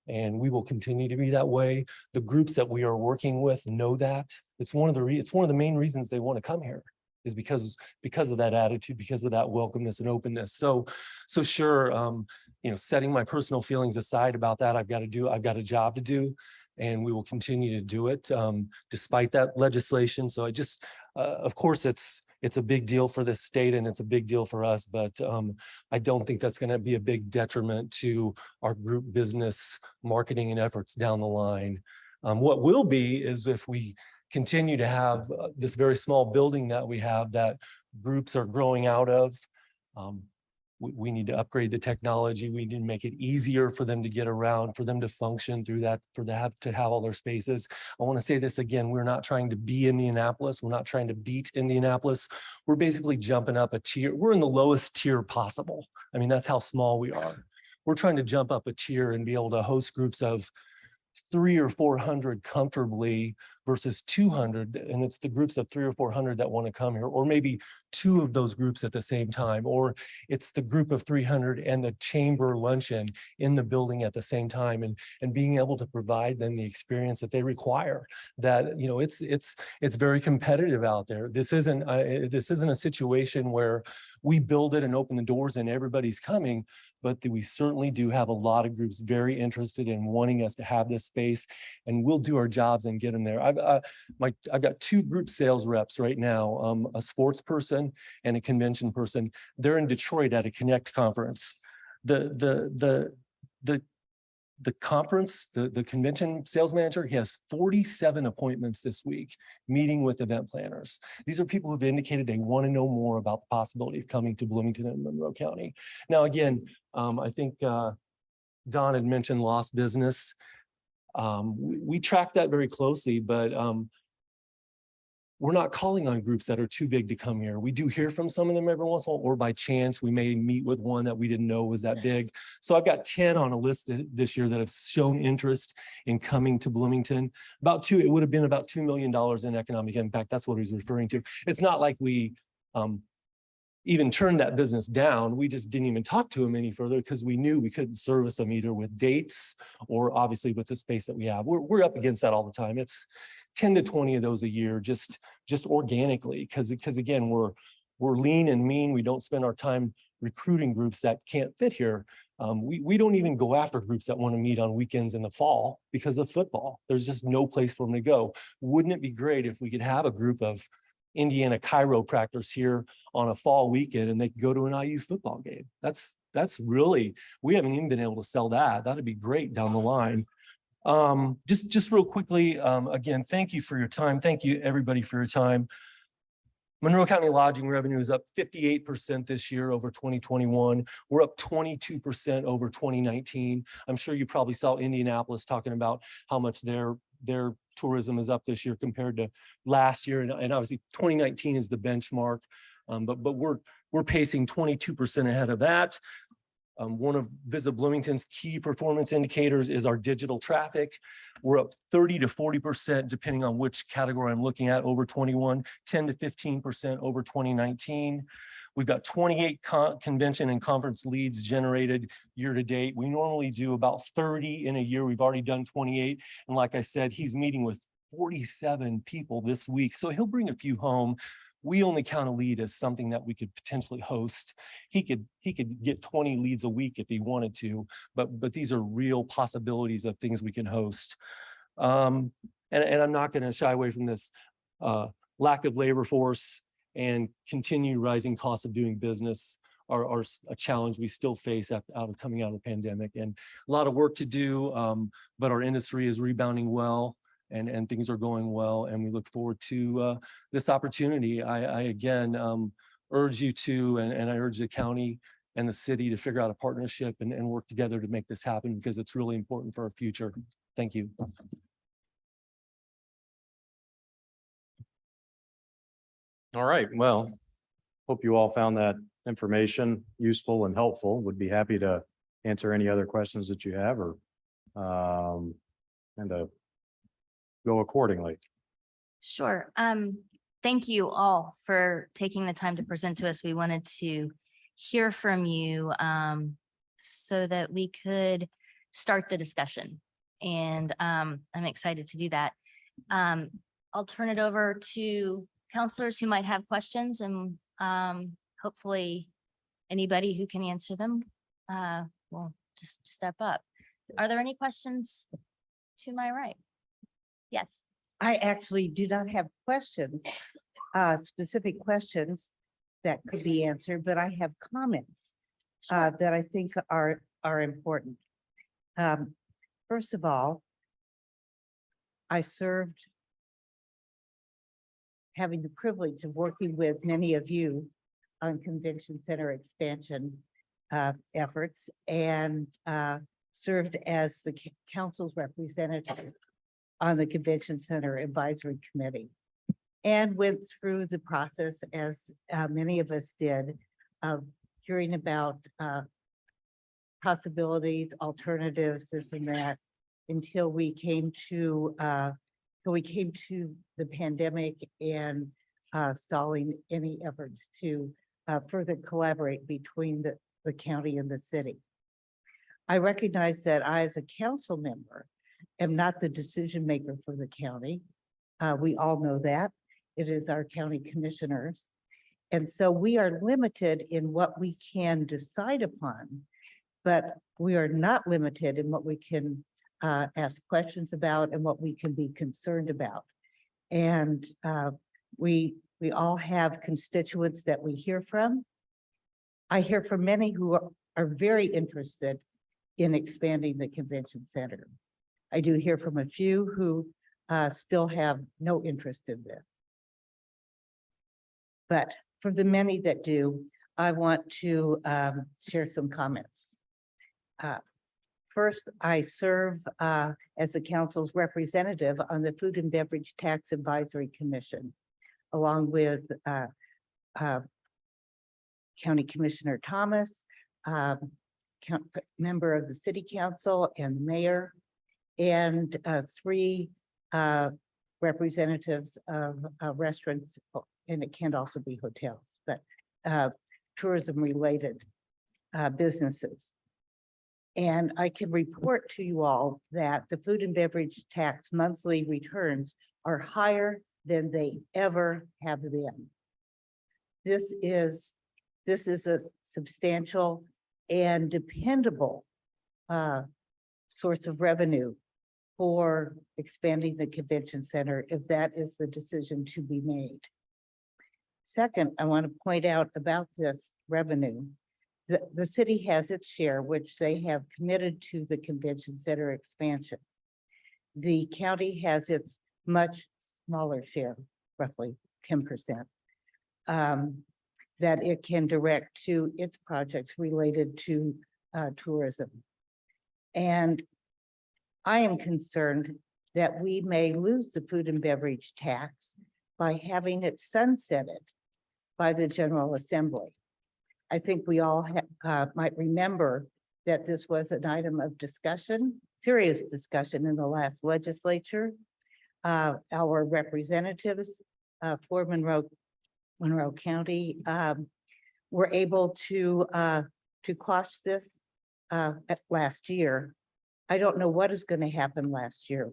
And we will continue to be that way. The groups that we are working with know that. It's one of the main reasons they want to come here, is because of that attitude, because of that welcomeness and openness. So sure, setting my personal feelings aside about that, I've got a job to do, and we will continue to do it despite that legislation. So of course, it's a big deal for this state and it's a big deal for us, but I don't think that's going to be a big detriment to our group business marketing and efforts down the line. What will be is if we continue to have this very small building that we have that groups are growing out of. We need to upgrade the technology. We need to make it easier for them to get around, for them to function through that, to have all their spaces. I want to say this again, we're not trying to be Indianapolis. We're not trying to beat Indianapolis. We're basically jumping up a tier. We're in the lowest tier possible. I mean, that's how small we are. We're trying to jump up a tier and be able to host groups of 300 or 400 comfortably versus 200. And it's the groups of 300 or 400 that want to come here, or maybe two of those groups at the same time, or it's the group of 300 and the chamber luncheon in the building at the same time, and being able to provide them the experience that they require. That, it's very competitive out there. This isn't a situation where we build it and open the doors and everybody's coming, but we certainly do have a lot of groups very interested in wanting us to have this space, and we'll do our jobs and get them there. I've got two group sales reps right now, a sports person and a convention person. They're in Detroit at a Connect conference. The conference, the convention sales manager, he has 47 appointments this week, meeting with event planners. These are people who've indicated they want to know more about the possibility of coming to Bloomington and Monroe County. Now, again, I think Don had mentioned lost business. We track that very closely, but we're not calling on groups that are too big to come here. We do hear from some of them every once in a while, or by chance, we may meet with one that we didn't know was that big. So I've got 10 on a list this year that have shown interest in coming to Bloomington. It would have been about $2 million in economic impact. That's what he's referring to. It's not like we even turned that business down. We just didn't even talk to them any further because we knew we couldn't service them either with dates or obviously with the space that we have. We're up against that all the time. It's 10 to 20 of those a year, just organically, because again, we're lean and mean. We don't spend our time recruiting groups that can't fit here. We don't even go after groups that want to meet on weekends in the fall because of football. There's just no place for them to go. Wouldn't it be great if we could have a group of Indiana chiropractors here on a fall weekend and they could go to an IU football game? That's really, we haven't even been able to sell that. That'd be great down the line. Just real quickly, again, thank you for your time. Thank you, everybody, for your time. Monroe County lodging revenue is up 58% this year over 2021. We're up 22% over 2019. I'm sure you probably saw Indianapolis talking about how much their tourism is up this year compared to last year. And obviously 2019 is the benchmark. But we're pacing 22% ahead of that. One of Visit Bloomington's key performance indicators is our digital traffic. We're up 30 to 40%, depending on which category I'm looking at, over 21, 10 to 15% over 2019. We've got 28 convention and conference leads generated year to date. We normally do about 30 in a year. We've already done 28. And like I said, he's meeting with 47 people this week. So he'll bring a few home. We only count a lead as something that we could potentially host. He could get 20 leads a week if he wanted to, but these are real possibilities of things we can host. And I'm not going to shy away from this lack of labor force and continued rising costs of doing business are a challenge we still face coming out of the pandemic, and a lot of work to do, but our industry is rebounding well. And things are going well, and we look forward to this opportunity. I again urge you to, and I urge the county and the city to figure out a partnership and work together to make this happen, because it's really important for our future. Thank you. All right, well, hope you all found that information useful and helpful. Would be happy to answer any other questions that you have, or and go accordingly. Sure. Thank you all for taking the time to present to us. We wanted to hear from you so that we could start the discussion. And I'm excited to do that. I'll turn it over to counselors who might have questions, and hopefully anybody who can answer them will just step up. Are there any questions to my right? Yes. I actually do not have questions, specific questions that could be answered, but I have comments that I think are important. First of all, I served, having the privilege of working with many of you on convention center expansion efforts, and served as the council's representative on the Convention Center Advisory Committee, and went through the process, as many of us did, of hearing about possibilities, alternatives, this and that, until we came to the pandemic and stalling any efforts to further collaborate between the county and the city. I recognize that I, as a council member, am not the decision maker for the county. We all know that. It is our county commissioners. And so we are limited in what we can decide upon, but we are not limited in what we can ask questions about and what we can be concerned about. And we all have constituents that we hear from. I hear from many who are very interested in expanding the convention center. I do hear from a few who still have no interest in this. But for the many that do, I want to share some comments. First, I serve as the council's representative on the Food and Beverage Tax Advisory Commission, along with County Commissioner Thomas, member of the City Council and the mayor, and three representatives of restaurants, and it can also be hotels, but tourism-related businesses. And I can report to you all that the food and beverage tax monthly returns are higher than they ever have been. This is a substantial and dependable source of revenue for expanding the convention center, if that is the decision to be made. Second, I want to point out about this revenue, the city has its share, which they have committed to the convention center expansion. the county has its much smaller share, roughly 10%. That it can direct to its projects related to tourism. And I am concerned that we may lose the food and beverage tax by having it sunsetted by the General Assembly. I think we all might remember that this was an item of discussion, serious discussion in the last legislature. Our representatives for Monroe County were able to quash this last year. I don't know what is going to happen last year,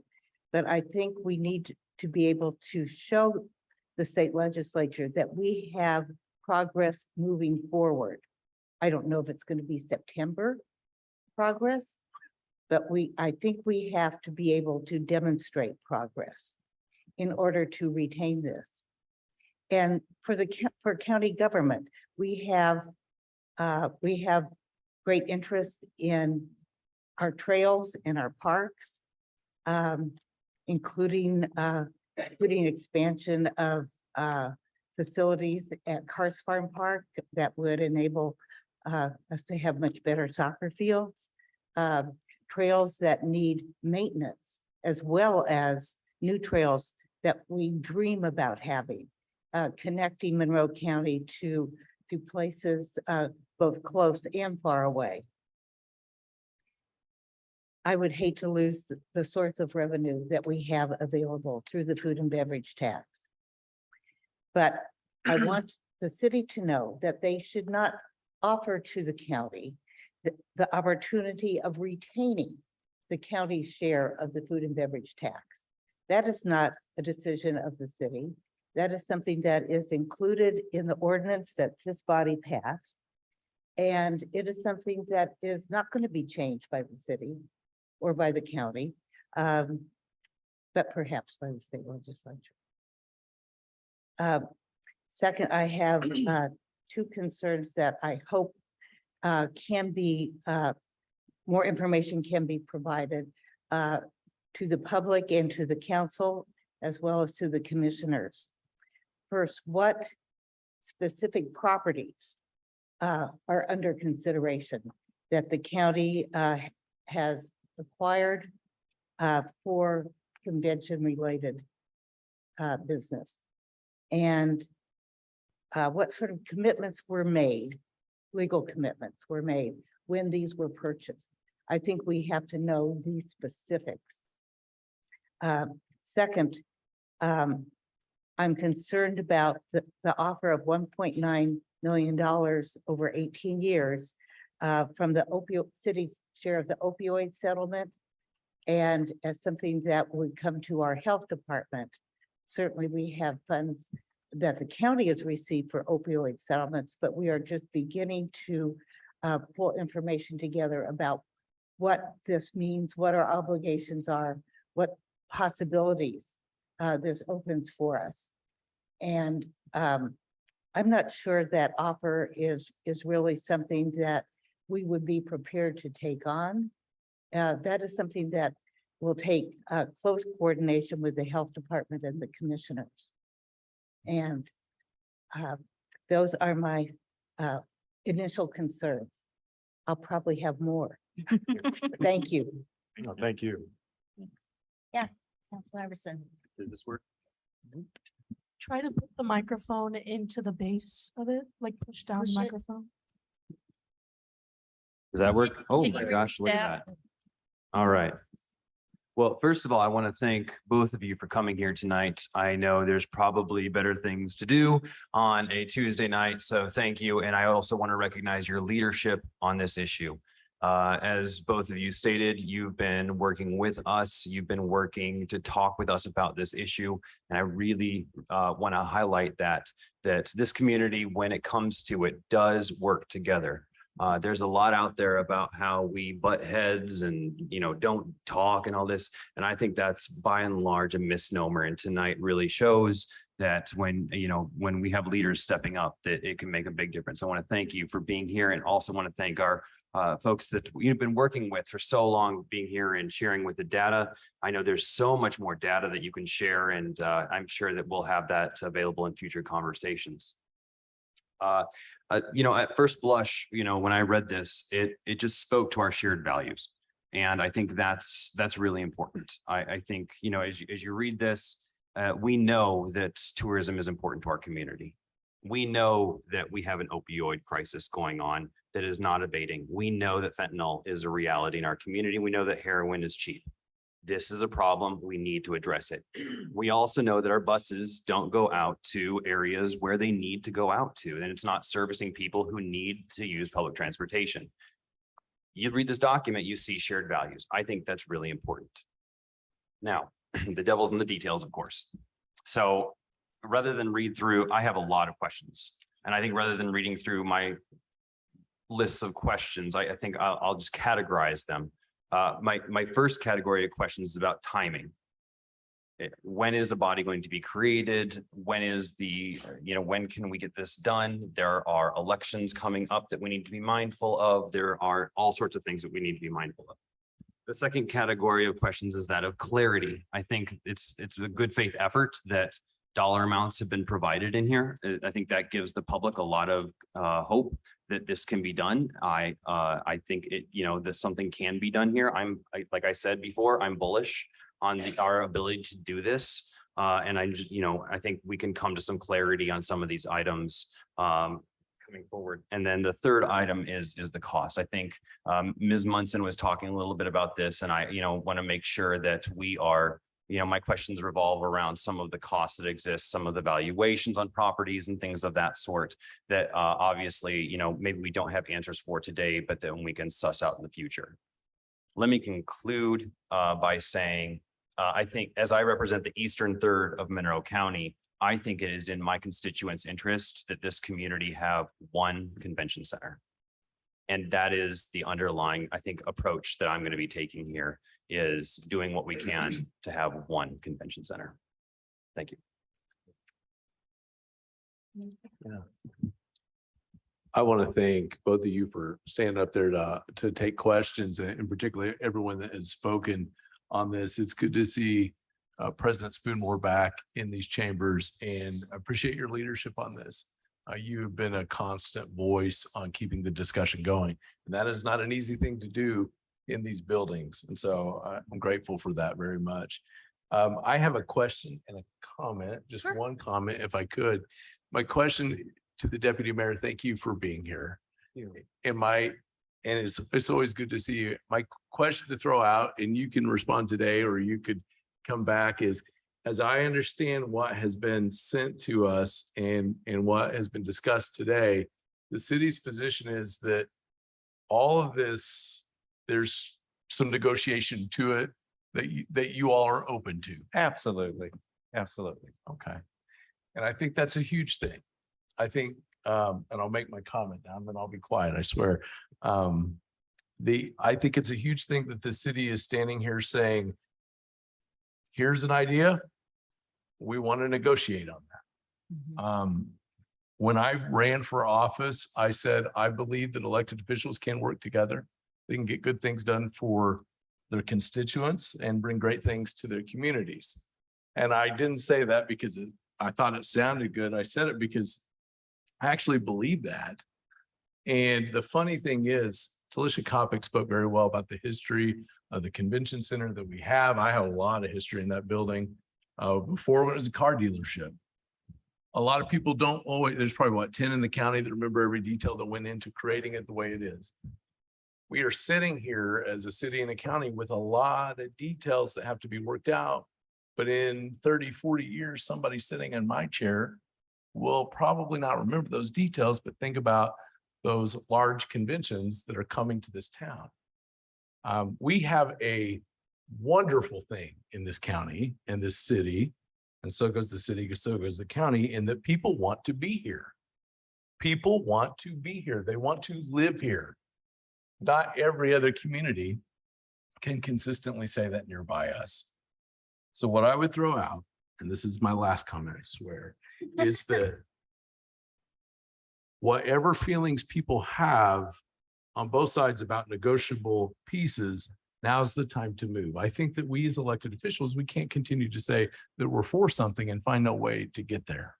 but I think we need to be able to show the state legislature that we have progress moving forward. I don't know if it's going to be September progress, but I think we have to be able to demonstrate progress in order to retain this. And for county government, we have great interest in our trails and our parks, including expansion of facilities at Cars Farm Park that would enable us to have much better soccer fields, trails that need maintenance, as well as new trails that we dream about having, connecting Monroe County to places both close and far away. I would hate to lose the source of revenue that we have available through the food and beverage tax. But I want the city to know that they should not offer to the county the opportunity of retaining the county's share of the food and beverage tax. That is not a decision of the city. That is something that is included in the ordinance that this body passed. And it is something that is not going to be changed by the city or by the county, but perhaps by the state legislature. Second, I have two concerns that I hope can be, more information can be provided to the public and to the council, as well as to the commissioners. First, what specific properties are under consideration that the county has acquired for convention-related business? And what sort of commitments were made, legal commitments were made when these were purchased? I think we have to know these specifics. Second, I'm concerned about the offer of $1.9 million over 18 years from the city's share of the opioid settlement, and as something that would come to our health department. Certainly we have funds that the county has received for opioid settlements, but we are just beginning to pull information together about what this means, what our obligations are, what possibilities this opens for us. And I'm not sure that offer is really something that we would be prepared to take on. That is something that will take close coordination with the health department and the commissioners. And those are my initial concerns. I'll probably have more. Thank you. No, thank you. Yeah, Councilor Iverson. Does this work? Try to put the microphone into the base of it, like push down the Push it. microphone. Does that work? Oh my you gosh, look reach at that. All right. Well, first of all, I want to thank both of you for coming here tonight. I know there's probably better things to do on a Tuesday night, so thank you. And I also want to recognize your leadership on this issue. As both of you stated, you've been working with us. You've been working to talk with us about this issue. And I really want to highlight that this community, when it comes to it, does work together. There's a lot out there about how we butt heads and, don't talk and all this. And I think that's by and large a misnomer. And tonight really shows that when, when we have leaders stepping up, that it can make a big difference. I want to thank you for being here, and also want to thank our folks that you've been working with for so long, being here and sharing with the data. I know there's so much more data that you can share, and I'm sure that we'll have that available in future conversations. At first blush, when I read this, it just spoke to our shared values. And I think that's really important. I think, as you read this, we know that tourism is important to our community. We know that we have an opioid crisis going on that is not abating. We know that fentanyl is a reality in our community. We know that heroin is cheap. This is a problem. We need to address it. We also know that our buses don't go out to areas where they need to go out to, and it's not servicing people who need to use public transportation. You read this document, you see shared values. I think that's really important. Now, the devil's in the details, of course. So rather than read through, I have a lot of questions. And I think rather than reading through my lists of questions, I think I'll just categorize them. My first category of questions is about timing. When is a body going to be created? When is when can we get this done? There are elections coming up that we need to be mindful of. There are all sorts of things that we need to be mindful of. The second category of questions is that of clarity. I think it's a good faith effort that dollar amounts have been provided in here. I think that gives the public a lot of hope that this can be done. I think that something can be done here. Like I said before, I'm bullish on our ability to do this. And I think we can come to some clarity on some of these items coming forward. And then the third item is the cost. I think Ms. Munson was talking a little bit about this, and I want to make sure that we are, my questions revolve around some of the costs that exist, some of the valuations on properties and things of that sort that obviously, maybe we don't have answers for today, but then we can suss out in the future. Let me conclude by saying, I think as I represent the eastern third of Monroe County, I think it is in my constituents' interest that this community have one convention center. And that is the underlying, I think, approach that I'm going to be taking here, is doing what we can to have one convention center. Thank you. I want to thank both of you for standing up there to take questions, and particularly everyone that has spoken on this. It's good to see President Spoonmore back in these chambers, and I appreciate your leadership on this. You've been a constant voice on keeping the discussion going, and that is not an easy thing to do in these buildings. And so I'm grateful for that very much. I have a question and a comment, just one comment if I could. My question to the deputy mayor, thank you for being here. And it's always good to see you. My question to throw out, and you can respond today or you could come back, is, as I understand what has been sent to us and what has been discussed today, the city's position is that all of this, there's some negotiation to it that you all are open to. Absolutely. Absolutely. Okay. And I think that's a huge thing. I think, and I'll make my comment now, and then I'll be quiet, I swear. I think it's a huge thing that the city is standing here saying, here's an idea, we want to negotiate on that. When I ran for office, I said, I believe that elected officials can work together. They can get good things done for their constituents and bring great things to their communities. And I didn't say that because I thought it sounded good. I said it because I actually believe that. And the funny thing is, Talisha Kopic spoke very well about the history of the convention center that we have. I have a lot of history in that building before, when it was a car dealership. A lot of people don't always, there's probably 10 in the county that remember every detail that went into creating it the way it is. We are sitting here as a city and a county with a lot of details that have to be worked out. But in 30, 40 years, somebody sitting in my chair will probably not remember those details, but think about those large conventions that are coming to this town. We have a wonderful thing in this county and this city, and so goes the city, so goes the county, in that people want to be here. People want to be here. They want to live here. Not every other community can consistently say that nearby us. So what I would throw out and this is my last comment, I swear, is that whatever feelings people have on both sides about negotiable pieces, now's the time to move. I think that we as elected officials, we can't continue to say that we're for something and find no way to get there.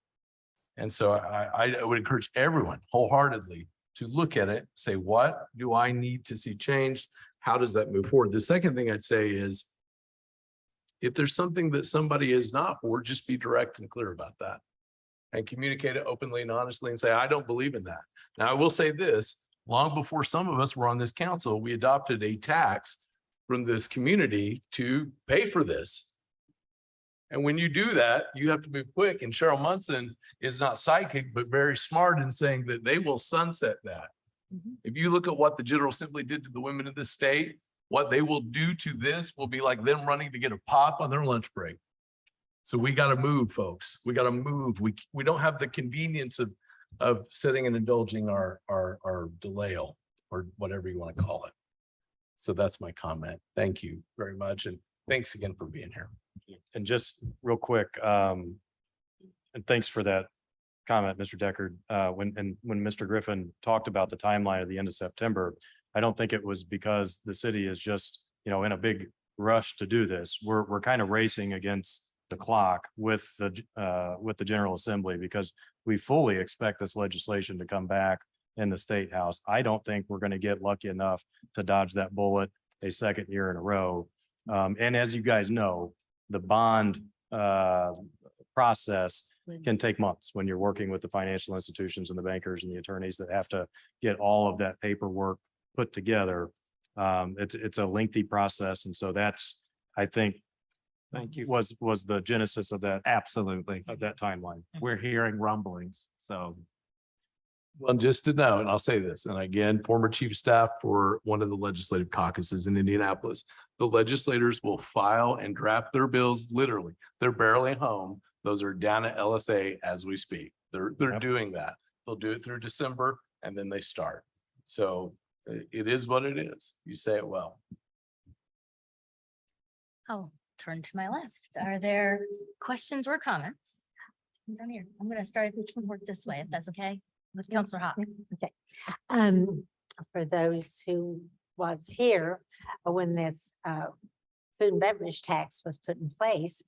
And so I would encourage everyone wholeheartedly to look at it, say, what do I need to see changed? How does that move forward? The second thing I'd say is, if there's something that somebody is not for, just be direct and clear about that. And communicate it openly and honestly and say, I don't believe in that. Now, I will say this, long before some of us were on this council, we adopted a tax from this community to pay for this. And when you do that, you have to move quick. And Cheryl Munson is not psychic, but very smart in saying that they will sunset that. If you look at what the General Assembly did to the women of this state, what they will do to this will be like them running to get a pop on their lunch break. So we got to move, folks. We got to move. We don't have the convenience of sitting and indulging our delay or whatever you want to call it. So that's my comment. Thank you very much. And thanks again for being here. And just real quick, and thanks for that comment, Mr. Deckard. When Mr. Griffin talked about the timeline at the end of September, I don't think it was because the city is just, in a big rush to do this. We're kind of racing against the clock with the General Assembly, because we fully expect this legislation to come back in the State House. I don't think we're going to get lucky enough to dodge that bullet a second year in a row. And as you guys know, the bond process can take months when you're working with the financial institutions and the bankers and the attorneys that have to get all of that paperwork put together. It's a lengthy process. And so that's, I think, Thank you. was the genesis of that, Absolutely. of that timeline. We're hearing rumblings, so. Well, just to know, and I'll say this, and again, former chief of staff for one of the legislative caucuses in Indianapolis, the legislators will file and draft their bills, literally. They're barely home. Those are down at LSA as we speak. They're doing that. They'll do it through December and then they start. So it is what it is. You say it well. I'll turn to my left. Are there questions or comments? Down here. I'm going to start work this way, if that's okay, with Councilor Hawk. Okay. For those who was here when this food and beverage tax was put in place,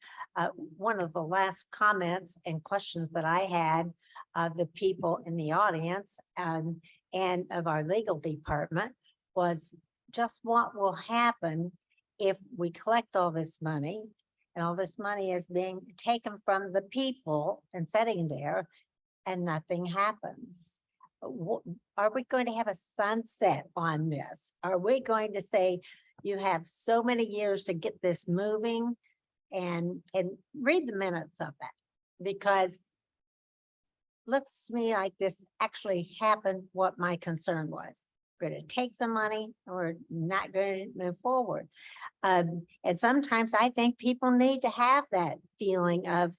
one of the last comments and questions that I had of the people in the audience and of our legal department was just what will happen if we collect all this money and all this money is being taken from the people and sitting there and nothing happens. Are we going to have a sunset on this? Are we going to say, you have so many years to get this moving and read the minutes of that? Because looks to me like this actually happened what my concern was. We're going to take the money or not going to move forward. And sometimes I think people need to have that feeling of,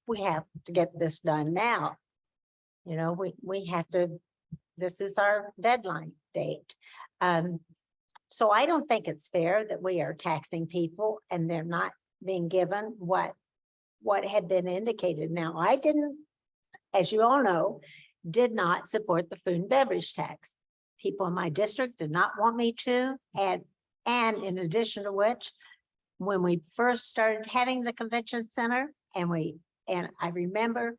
we have to get this done now. We have to, this is our deadline date. So I don't think it's fair that we are taxing people and they're not being given what had been indicated. Now, I didn't, as you all know, did not support the food and beverage tax. People in my district did not want me to. And in addition to which, when we first started having the convention center and I remember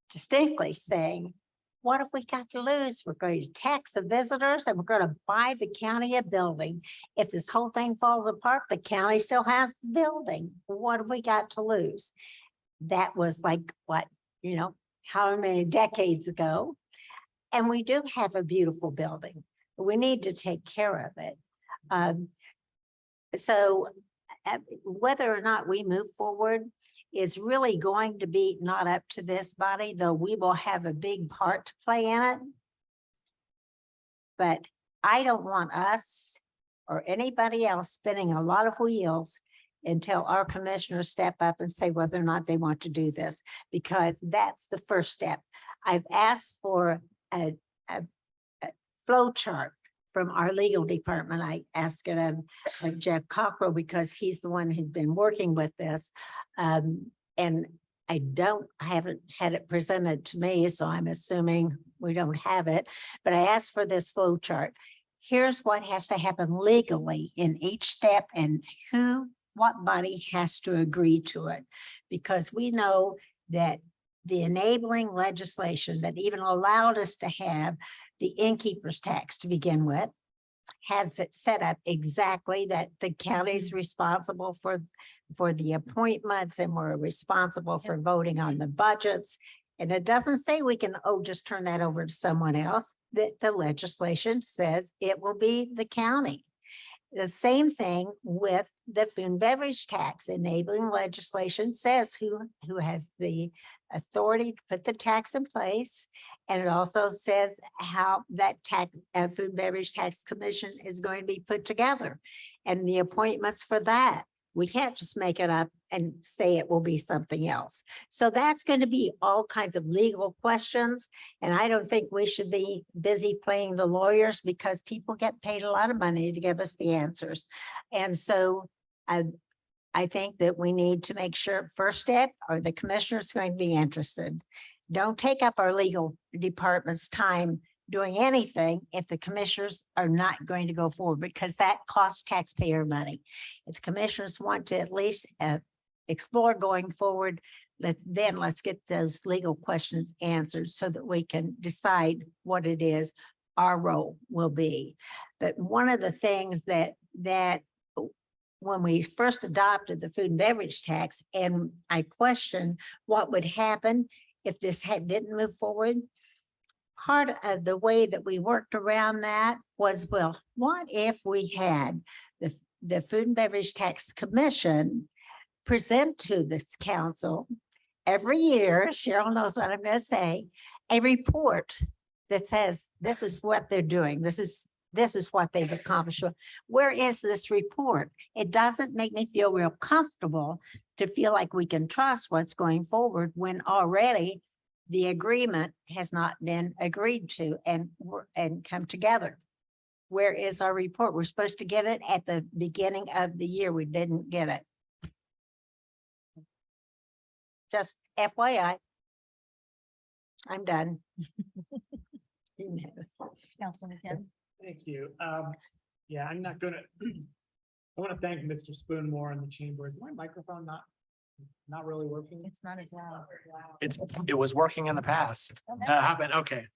distinctly saying, what if we got to lose? We're going to tax the visitors and we're going to buy the county a building. If this whole thing falls apart, the county still has the building. What have we got to lose? That was like, what, however many decades ago. And we do have a beautiful building. We need to take care of it. So whether or not we move forward is really going to be not up to this body, though we will have a big part to play in it. But I don't want us or anybody else spinning a lot of wheels until our commissioners step up and say whether or not they want to do this, because that's the first step. I've asked for a flow chart from our legal department. I asked it of Jeff Cockrell because he's the one who'd been working with this. And I haven't had it presented to me, so I'm assuming we don't have it, but I asked for this flow chart. Here's what has to happen legally in each step and what body has to agree to it. Because we know that the enabling legislation that even allowed us to have the innkeeper's tax to begin with has it set up exactly that the county is responsible for the appointments and we're responsible for voting on the budgets. And it doesn't say we can, just turn that over to someone else. That the legislation says it will be the county. The same thing with the food and beverage tax. Enabling legislation says who has the authority to put the tax in place. And it also says how that food and beverage tax commission is going to be put together and the appointments for that. We can't just make it up and say it will be something else. So that's going to be all kinds of legal questions. And I don't think we should be busy playing the lawyers because people get paid a lot of money to give us the answers. And so I think that we need to make sure first step, are the commissioners going to be interested? Don't take up our legal department's time doing anything if the commissioners are not going to go forward, because that costs taxpayer money. If commissioners want to at least explore going forward, let's get those legal questions answered so that we can decide what it is our role will be. But one of the things that when we first adopted the food and beverage tax, and I questioned what would happen if this didn't move forward. Part of the way that we worked around that was, well, what if we had the Food and Beverage Tax Commission present to this council every year, Cheryl knows what I'm going to say, a report that says, this is what they're doing. This is what they've accomplished. Where is this report? It doesn't make me feel real comfortable to feel like we can trust what's going forward when already the agreement has not been agreed to and come together. Where is our report? We're supposed to get it at the beginning of the year. We didn't get it. Just FYI. I'm done. Councilman Kim. Thank you. Yeah, I'm not gonna, I want to thank Mr. Spoonmore and the chamber. Is my microphone not really working? It's not as loud. It was working in the past. Okay.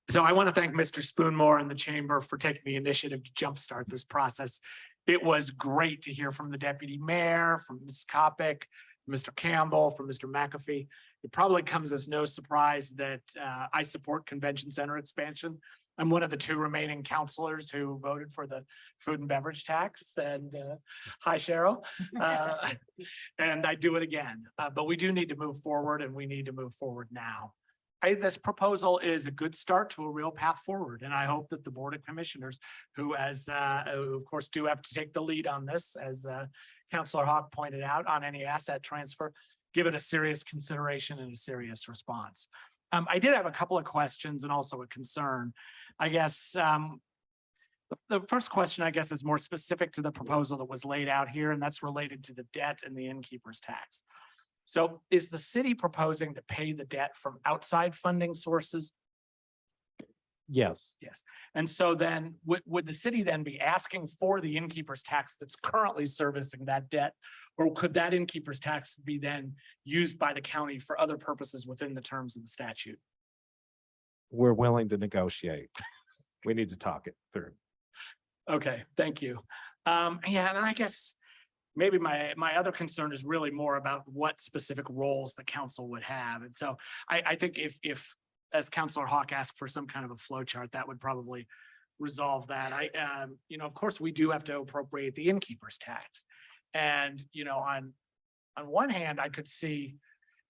So I want to thank Mr. Spoonmore and the chamber for taking the initiative to jumpstart this process. It was great to hear from the deputy mayor, from Ms. Kopic, Mr. Campbell, from Mr. McAfee. It probably comes as no surprise that I support convention center expansion. I'm one of the 2 remaining counselors who voted for the food and beverage tax, and hi, Cheryl. And I do it again, but we do need to move forward, and we need to move forward now. This proposal is a good start to a real path forward, and I hope that the Board of Commissioners, who of course do have to take the lead on this, as Councilor Hawk pointed out, on any asset transfer, give it a serious consideration and a serious response. I did have a couple of questions and also a concern. I guess the first question, I guess, is more specific to the proposal that was laid out here, and that's related to the debt and the innkeeper's tax. So is the city proposing to pay the debt from outside funding sources? Yes. Yes. And so then would the city then be asking for the innkeeper's tax that's currently servicing that debt? Or could that innkeeper's tax be then used by the county for other purposes within the terms of the statute? We're willing to negotiate. We need to talk it through. Okay, thank you. Yeah, and I guess maybe my other concern is really more about what specific roles the council would have. And so I think if as Councilor Hawk asked for some kind of a flow chart, that would probably resolve that. Of course, we do have to appropriate the innkeeper's tax. And, on one hand, I could see,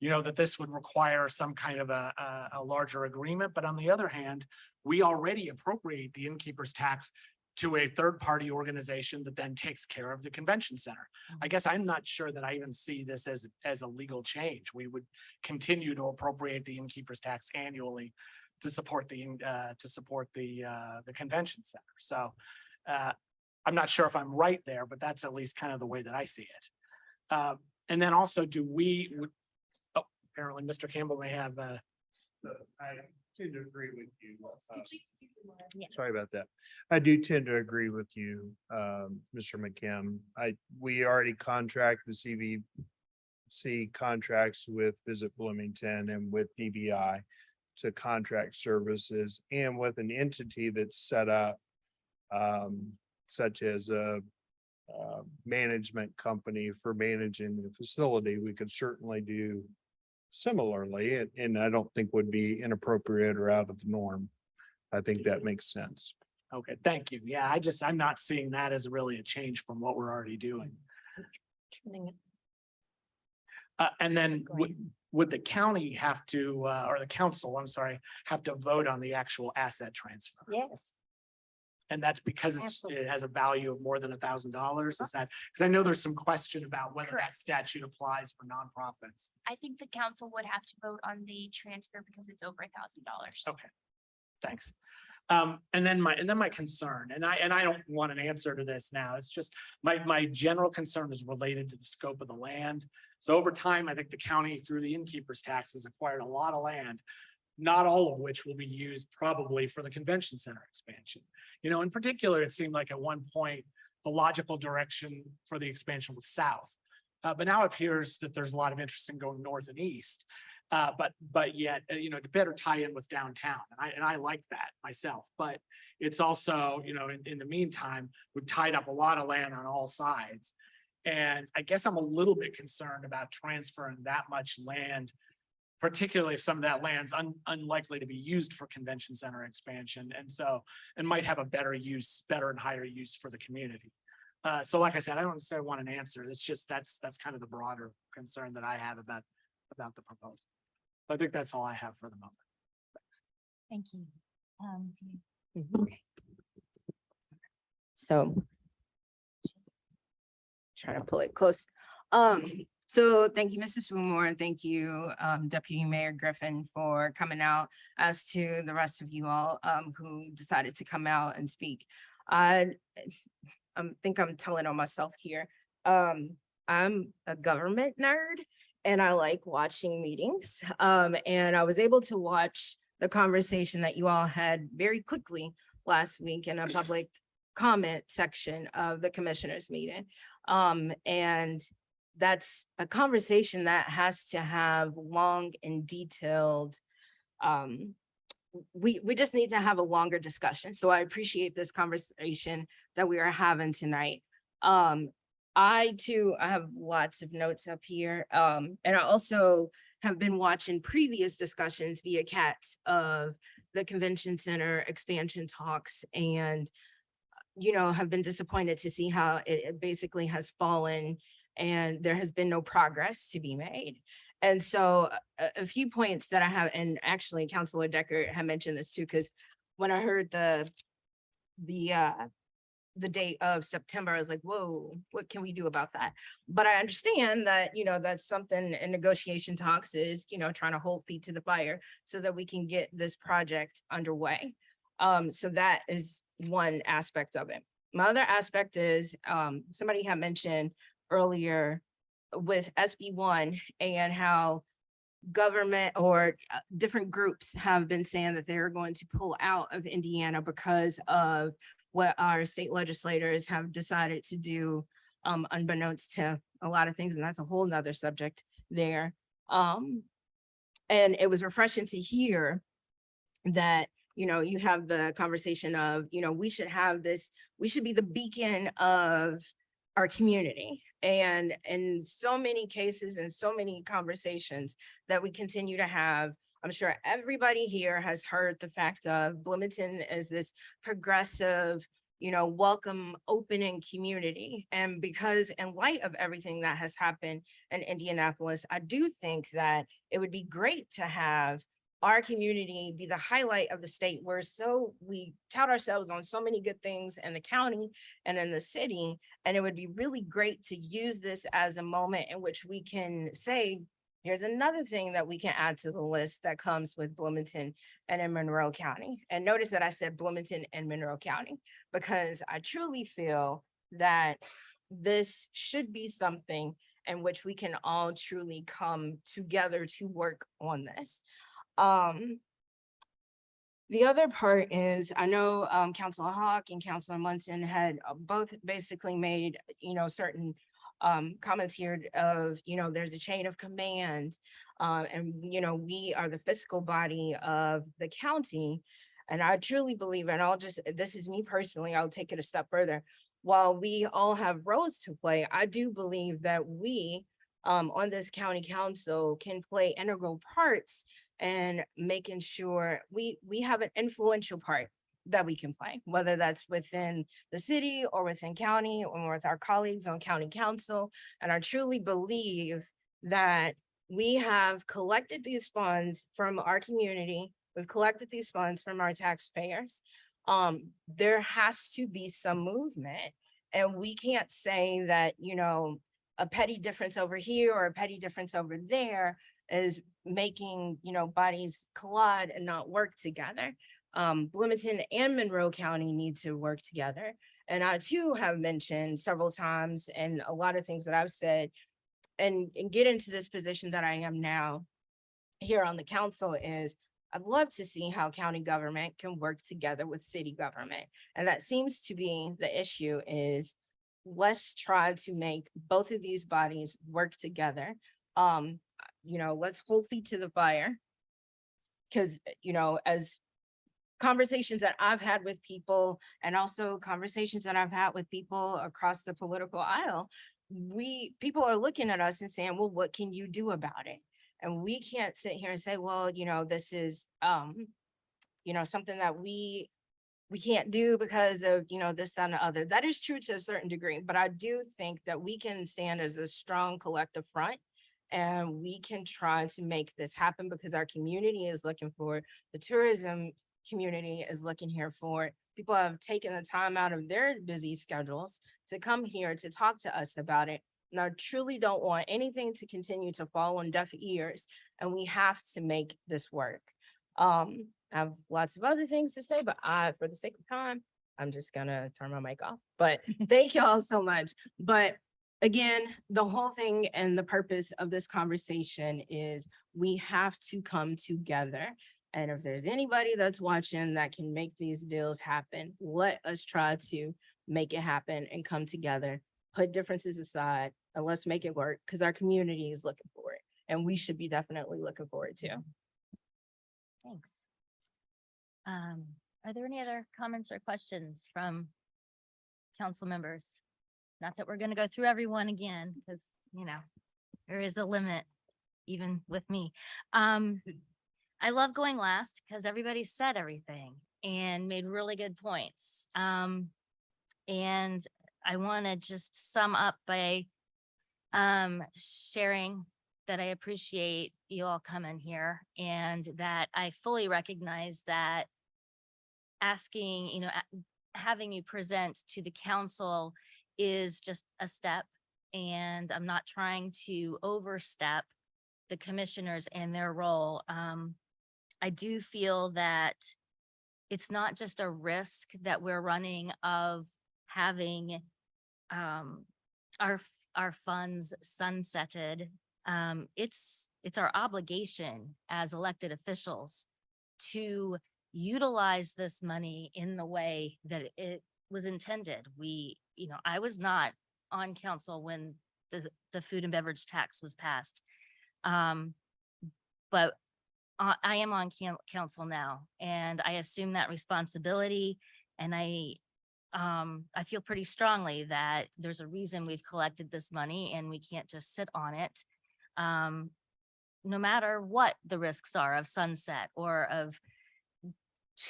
that this would require some kind of a larger agreement. But on the other hand, we already appropriate the innkeeper's tax to a third-party organization that then takes care of the convention center. I guess I'm not sure that I even see this as a legal change. We would continue to appropriate the innkeeper's tax annually to support the convention center. So I'm not sure if I'm right there, but that's at least kind of the way that I see it. And then also, apparently Mr. Campbell may have, I tend to agree with you. Yeah. Sorry about that. I do tend to agree with you, Mr. McKim. We already contract the CVC contracts with Visit Bloomington and with DBI to contract services and with an entity that's set up such as a management company for managing the facility, we could certainly do similarly, and I don't think would be inappropriate or out of the norm. I think that makes sense. okay, thank you. Yeah, I'm not seeing that as really a change from what we're already doing. And then would the county have to, or the council, I'm sorry, have to vote on the actual asset transfer? Yes. And that's because it has a value of more than $1,000? Is that, because I know there's some question about whether that statute applies for nonprofits. I think the council would have to vote on the transfer because it's over $1,000. Okay, thanks. And then my concern, and I don't want an answer to this now, it's just my general concern is related to the scope of the land. So over time, I think the county through the innkeeper's taxes acquired a lot of land, not all of which will be used probably for the convention center expansion. You know, in particular, it seemed like at one point, the logical direction for the expansion was south. But now it appears that there's a lot of interest in going north and east. But yet, you know, to better tie in with downtown. And I like that myself, but it's also, you know, in the meantime, we've tied up a lot of land on all sides. And I guess I'm a little bit concerned about transferring that much land, particularly if some of that land's unlikely to be used for convention center expansion. And might have a better and higher use for the community. So like I said, I don't necessarily want an answer. It's just, that's kind of the broader concern that I have about the proposal. I think that's all I have for the moment. Thank you. So. Trying to pull it close. So thank you, Mrs. Spoonmore, and thank you, Deputy Mayor Griffin, for coming out, as to the rest of you all who decided to come out and speak. I think I'm telling on myself here. I'm a government nerd and I like watching meetings. And I was able to watch the conversation that you all had very quickly last week in a public comment section of the commissioners meeting. And that's a conversation that has to have long and detailed, we just need to have a longer discussion. So I appreciate this conversation that we are having tonight. I have lots of notes up here. And I also have been watching previous discussions via CATS of the convention center expansion talks, and you know, have been disappointed to see how it basically has fallen and there has been no progress to be made. And so a few points that I have, and actually Councilor Decker had mentioned this too, because when I heard the date of September, I was like, whoa, what can we do about that? But I understand that, you know, that's something in negotiation talks is, you know, trying to hold feet to the fire so that we can get this project underway. So that is one aspect of it. My other aspect is, somebody had mentioned earlier with SB1 and how government or different groups have been saying that they're going to pull out of Indiana because of what our state legislators have decided to do, unbeknownst to a lot of things. And that's a whole nother subject there. And it was refreshing to hear that, you know, you have the conversation of, you know, we should be the beacon of our community. And in so many cases and so many conversations that we continue to have, I'm sure everybody here has heard the fact of Bloomington as this progressive, you know, welcome, opening community. And because in light of everything that has happened in Indianapolis, I do think that it would be great to have our community be the highlight of the state. We tout ourselves on so many good things in the county and in the city. And it would be really great to use this as a moment in which we can say, here's another thing that we can add to the list that comes with Bloomington and in Monroe County. And notice that I said Bloomington and Monroe County, because I truly feel that this should be something in which we can all truly come together to work on this. The other part is, I know Councilor Hawk and Councilor Munson had both basically made, certain comments here of, there's a chain of command. And, we are the fiscal body of the county. And I truly believe, and this is me personally, I'll take it a step further. While we all have roles to play, I do believe that we on this county council can play integral parts and making sure we have an influential part that we can play, whether that's within the city or within county or with our colleagues on county council. And I truly believe that we have collected these funds from our community. We've collected these funds from our taxpayers. There has to be some movement, and we can't say that, a petty difference over here or a petty difference over there is making, bodies collide and not work together. Bloomington and Monroe County need to work together. And I too have mentioned several times, and a lot of things that I've said, and get into this position that I am now here on the council is, I'd love to see how county government can work together with city government. And that seems to be the issue is, let's try to make both of these bodies work together. Let's hold feet to the fire. Because, as conversations that I've had with people and also conversations that I've had with people across the political aisle, people are looking at us and saying, well, what can you do about it? And we can't sit here and say, well, this is, something that we can't do because of, this, that, and the other. That is true to a certain degree, but I do think that we can stand as a strong collective front and we can try to make this happen because our community is looking for it. The tourism community is looking here for it. People have taken the time out of their busy schedules to come here to talk to us about it. And I truly don't want anything to continue to fall on deaf ears, and we have to make this work. I have lots of other things to say, but for the sake of time, I'm just gonna turn my mic off. But thank you all so much. But again, the whole thing and the purpose of this conversation is we have to come together. And if there's anybody that's watching that can make these deals happen, let us try to make it happen and come together, put differences aside, and let's make it work because our community is looking for it. And we should be definitely looking for it too. Thanks. Are there any other comments or questions from council members? Not that we're going to go through everyone again, because, there is a limit even with me. I love going last because everybody said everything and made really good points. And I want to just sum up by sharing that I appreciate you all coming here and that I fully recognize that asking, having you present to the council is just a step, and I'm not trying to overstep the commissioners and their role. I do feel that it's not just a risk that we're running of having our funds sunsetted. It's our obligation as elected officials to utilize this money in the way that it was intended. I was not on council when the food and beverage tax was passed. But I am on council now, and I assume that responsibility. And I feel pretty strongly that there's a reason we've collected this money and we can't just sit on it. No matter what the risks are of sunset or of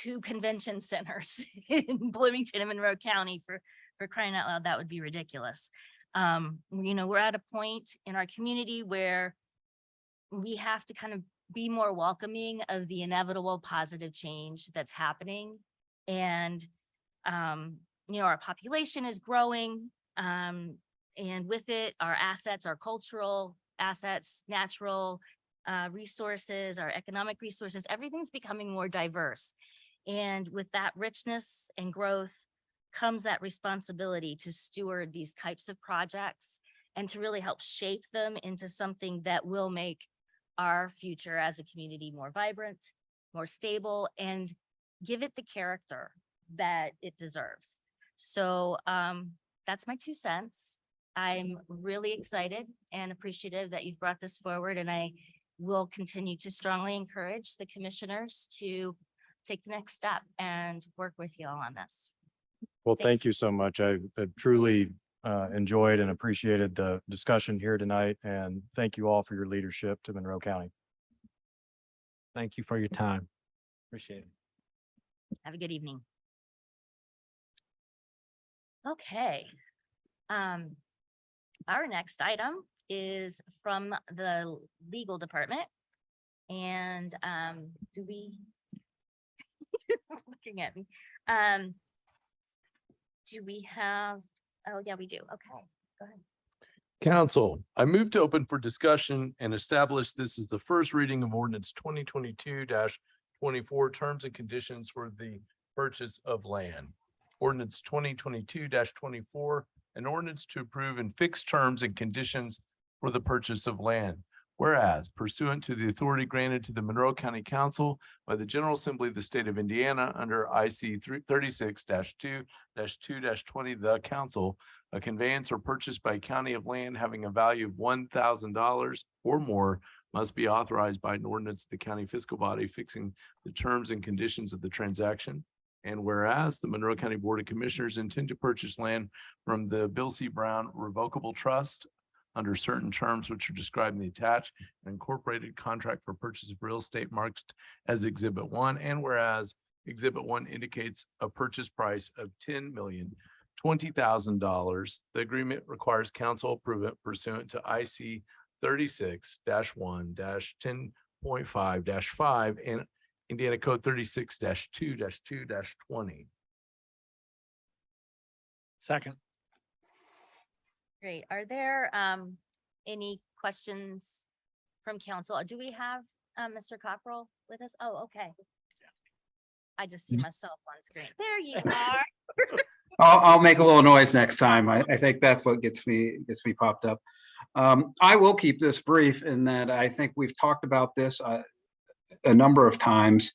2 convention centers in Bloomington and Monroe County for crying out loud, that would be ridiculous. We're at a point in our community where we have to kind of be more welcoming of the inevitable positive change that's happening. And, our population is growing, and with it, our assets, our cultural assets, natural resources, our economic resources, everything's becoming more diverse. And with that richness and growth comes that responsibility to steward these types of projects and to really help shape them into something that will make our future as a community more vibrant, more stable, and give it the character that it deserves. So that's my 2 cents. I'm really excited and appreciative that you've brought this forward, and I will continue to strongly encourage the commissioners to take the next step and work with you all on this. Well, Thanks. thank you so much. I've truly enjoyed and appreciated the discussion here tonight, and thank you all for your leadership to Monroe County. Thank you for your time. Appreciate it. Have a good evening. Okay. Our next item is from the legal department. And do we looking at me? Do we have, oh yeah, we do. Okay, go ahead. Council, I move to open for discussion and establish this is the first reading of ordinance 2022-24 terms and conditions for the purchase of land. Ordinance 2022-24, an ordinance to approve and fix terms and conditions for the purchase of land. Whereas pursuant to the authority granted to the Monroe County Council by the General Assembly of the State of Indiana under IC 36-2-2-20, the council, a conveyance or purchase by county of land having a value of $1,000 or more must be authorized by an ordinance of the county fiscal body fixing the terms and conditions of the transaction. And whereas the Monroe County Board of Commissioners intend to purchase land from the Bill C. Brown Revocable Trust under certain terms which are described in the attached and incorporated contract for purchase of real estate marked as Exhibit 1. And whereas Exhibit 1 indicates a purchase price of $10,020,000, the agreement requires council approval pursuant to IC 36-1-10.5-5 and Indiana Code 36-2-2-20. Second. Great. Are there any questions from council? Do we have Mr. Cockrell with us? Oh, okay. I just see myself on screen. There you are. I'll make a little noise next time. I think that's what gets me popped up. I will keep this brief in that I think we've talked about this a number of times.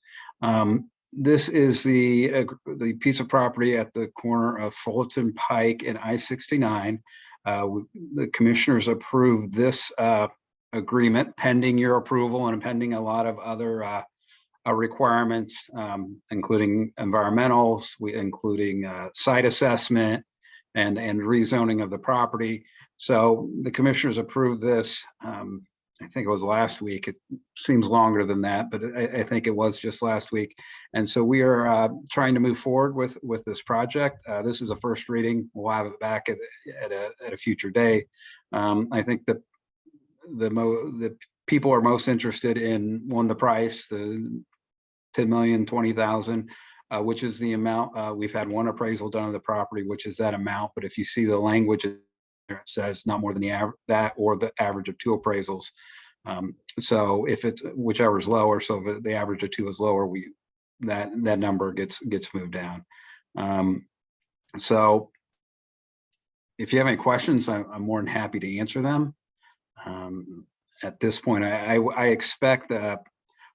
This is the piece of property at the corner of Fullerton Pike and I-69. The commissioners approved this agreement pending your approval and pending a lot of other requirements, including environmentals, including site assessment and rezoning of the property. So the commissioners approved this. I think it was last week. It seems longer than that, but I think it was just last week. And so we are trying to move forward with this project. This is a first reading. We'll have it back at a future day. I think the people are most interested in, one, the price, the $10,020,000, which is the amount. We've had one appraisal done of the property, which is that amount. But if you see the language, it says not more than that or the average of 2 appraisals. So if it's whichever is lower, so if the average of 2 is lower, that number gets moved down. So if you have any questions, I'm more than happy to answer them. At this point, I expect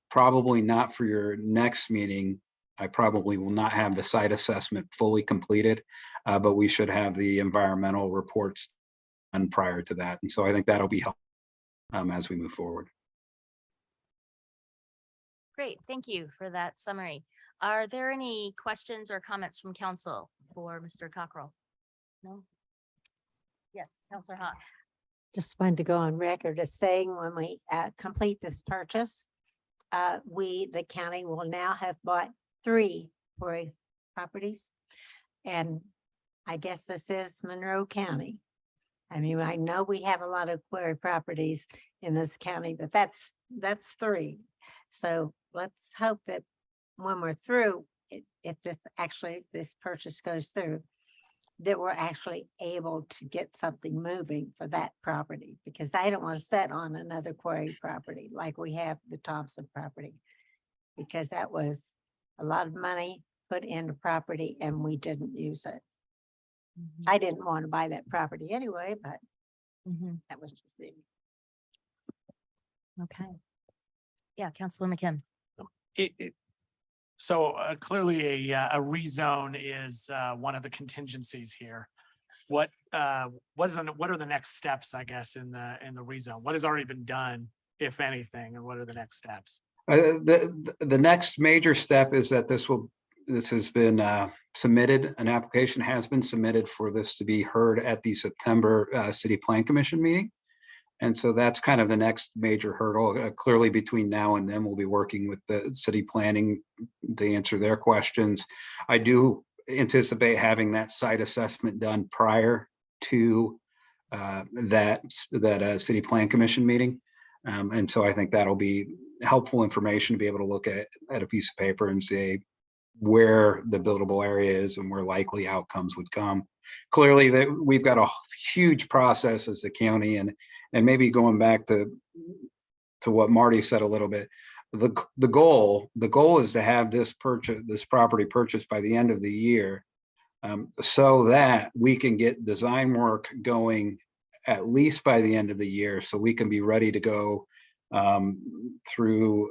probably not for your next meeting. I probably will not have the site assessment fully completed, but we should have the environmental reports done prior to that. And so I think that'll be helpful as we move forward. Great. Thank you for that summary. Are there any questions or comments from council for Mr. Cockrell? No? Yes, Councilor Hawk. Just wanted to go on record as saying when we complete this purchase, the county will now have bought 3 quarry properties. And I guess this is Monroe County. I mean, I know we have a lot of quarry properties in this county, but that's 3. So let's hope that when we're through, if this purchase goes through, that we're actually able to get something moving for that property, because I don't want to sit on another quarry property like we have the Thompson property, because that was a lot of money put into property and we didn't use it. I didn't want to buy that property anyway, but That was just it. Okay. Yeah, Counselor McKim. So clearly a rezone is one of the contingencies here. What are the next steps, I guess, in the rezone? What has already been done, if anything, and what are the next steps? The next major step is that this has been submitted, an application has been submitted for this to be heard at the September City Plan Commission meeting. And so that's kind of the next major hurdle. Clearly between now and then, we'll be working with the city planning to answer their questions. I do anticipate having that site assessment done prior to that City Plan Commission meeting. And so I think that'll be helpful information to be able to look at a piece of paper and say where the buildable area is and where likely outcomes would come. Clearly that we've got a huge process as a county, and maybe going back to what Marty said a little bit, the goal is to have this property purchased by the end of the year, so that we can get design work going at least by the end of the year, so we can be ready to go through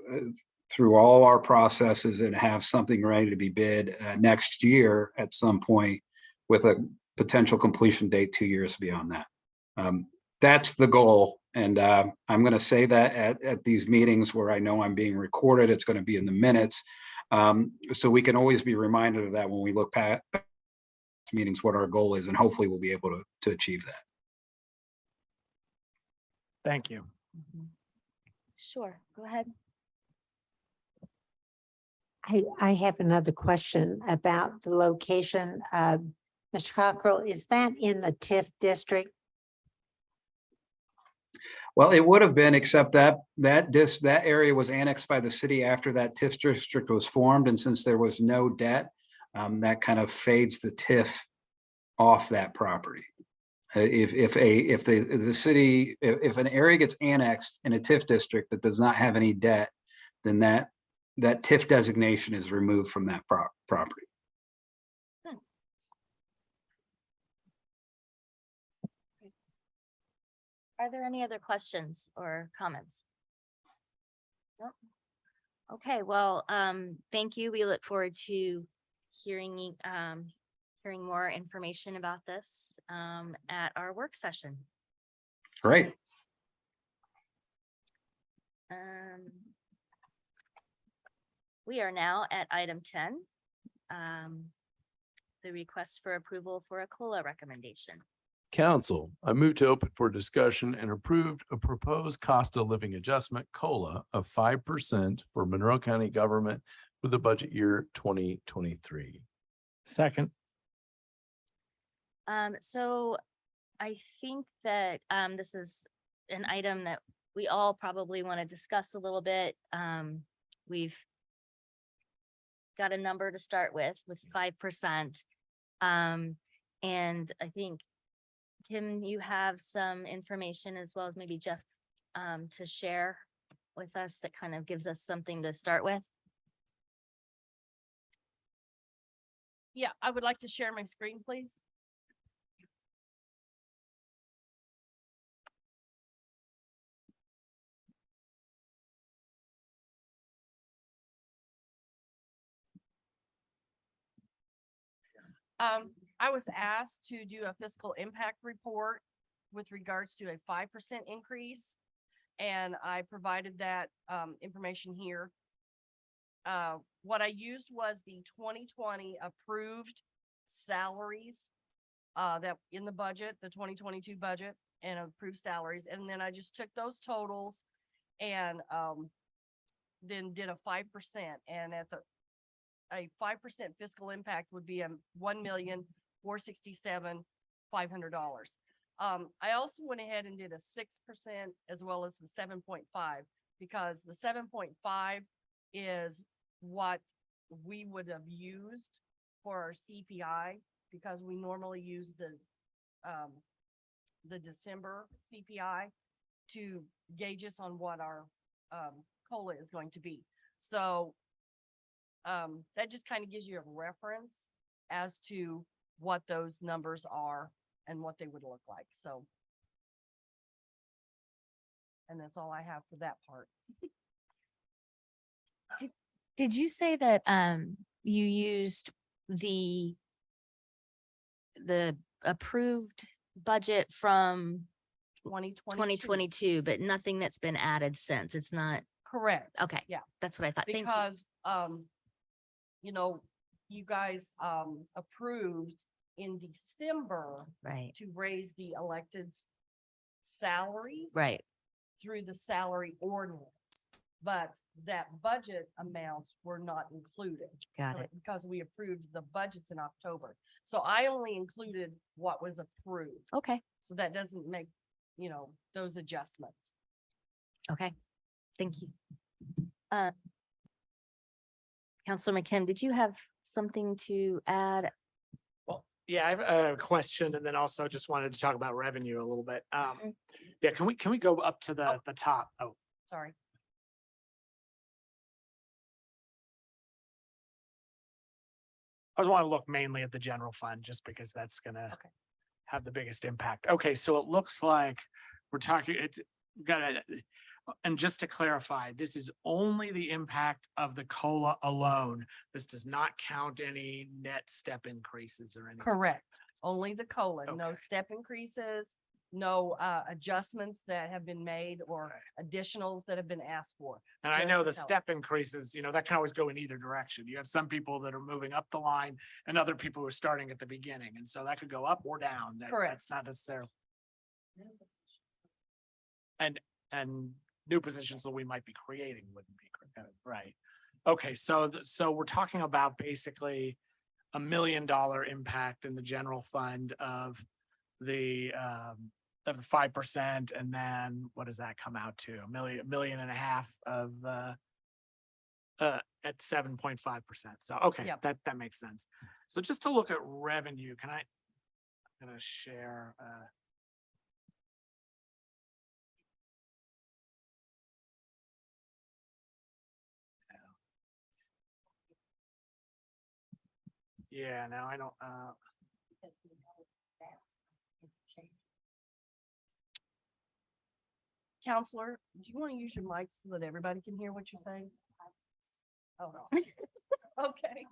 all our processes and have something ready to be bid next year at some point, with a potential completion date 2 years beyond that. That's the goal. And I'm going to say that at these meetings where I know I'm being recorded, it's going to be in the minutes. So we can always be reminded of that when we look past meetings, what our goal is, and hopefully we'll be able to achieve that. Thank you. Sure, go ahead. I have another question about the location. Mr. Cockrell, is that in the TIF district? Well, it would have been, except that area was annexed by the city after that TIF district was formed, and since there was no debt, that kind of fades the TIF off that property. If an area gets annexed in a TIF district that does not have any debt, then that TIF designation is removed from that property. Are there any other questions or comments? Nope. Okay, well, thank you. We look forward to hearing more information about this at our work session. Great. We are now at item 10. The request for approval for a COLA recommendation. Council, I move to open for discussion and approved a proposed cost of living adjustment COLA of 5% for Monroe County government for the budget year 2023. Second. So I think that this is an item that we all probably want to discuss a little bit. We've got a number to start with 5%. And I think, Kim, you have some information as well as maybe Jeff to share with us that kind of gives us something to start with. Yeah, I would like to share my screen, please. I was asked to do a fiscal impact report with regards to a 5% increase. And I provided that information here. What I used was the 2020 approved salaries that in the budget, the 2022 budget, and approved salaries. And then I just took those totals and then did a 5%. And at a 5% fiscal impact would be $1,467,500. I also went ahead and did a 6% as well as the 7.5, because the 7.5 is what we would have used for our CPI, because we normally use the December CPI to gauge us on what our COLA is going to be. So that just kind of gives you a reference as to what those numbers are and what they would look like. So And that's all I have for that part. Did you say that you used the approved budget from 2022, but nothing that's been added since? It's not, Correct. okay, Yeah. that's what I thought. Thank you. Because, you know, you guys, approved in December Right, to raise the electeds' salaries. right. Through the salary ordinance, but that budget amounts were not included. Got it. Because we approved the budgets in October. So I only included what was approved. Okay, So that doesn't make, you know, those adjustments. okay. Thank you. Counselor McKim, did you have something to add? Well, yeah, I have a question and then also just wanted to talk about revenue a little bit. Yeah, can we go up to the top? Oh, Sorry. I just want to look mainly at the general fund just because that's gonna have the biggest impact. Okay, so it looks like we're talking, it's and just to clarify, this is only the impact of the COLA alone. This does not count any net step increases or anything. Correct. Only the COLA, no step increases, no adjustments that have been made or additionals that have been asked for. And I Just know the COLA. step increases, you know, that can always go in either direction. You have some people that are moving up the line and other people who are starting at the beginning. And so that could go up or down. Correct. That's not necessarily. And new positions that we might be creating wouldn't be, right? Okay, so, so we're talking about basically $1 million impact in the general fund of the 5%, and then what does that come out to? $1.5 million of at 7.5%. So, okay, Yep. that makes sense. So just to look at revenue, I'm gonna share yeah, now I don't Counselor, do you want to use your mic so that everybody can hear what you're saying? Oh, no. Okay.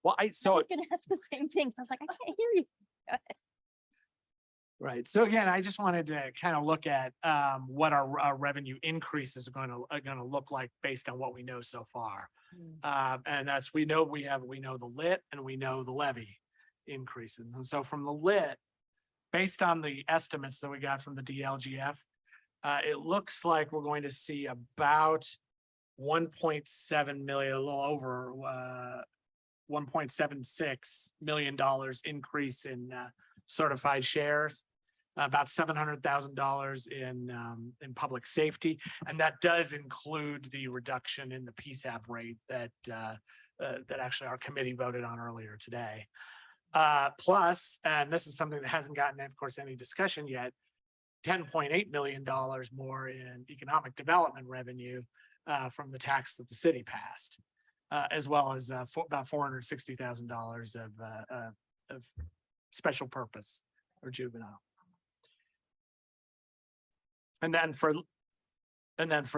well, I so was gonna ask the same thing. So I was like, I can't hear you. right. So again, I just wanted to kind of look at what our revenue increases are going to look like based on what we know so far. And that's, we know the lit and we know the levy increases. And so from the lit, based on the estimates that we got from the DLGF, it looks like we're going to see about 1.7 million, a little over $1.76 million increase in certified shares, about $700,000 in public safety, and that does include the reduction in the PSAP rate that actually our committee voted on earlier today. Plus, and this is something that hasn't gotten, of course, any discussion yet, $10.8 million more in economic development revenue from the tax that the city passed, as well as about $460,000 of special purpose or juvenile. And then for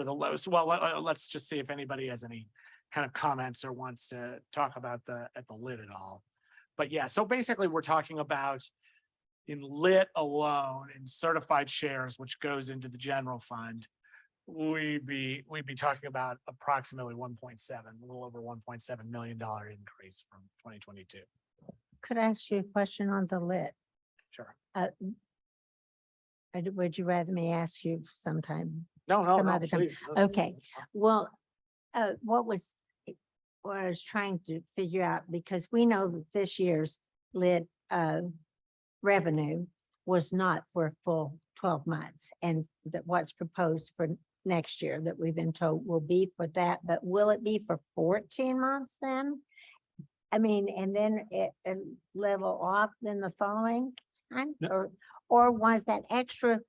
the lows, well, let's just see if anybody has any kind of comments or wants to talk about at the lit at all. But yeah, so basically we're talking about in lit alone, in certified shares, which goes into the general fund, we'd be talking about approximately 1.7, a little over $1.7 million increase from 2022. Could I ask you a question on the lit? Sure. Would you rather me ask you sometime? No, some no, other time? please. That's- Okay, well, what I was trying to figure out, because we know that this year's lit revenue was not for a full 12 months, and that what's proposed for next year that we've been told will be for that, but will it be for 14 months then? I mean, and then it level off in the following time, or was that extra?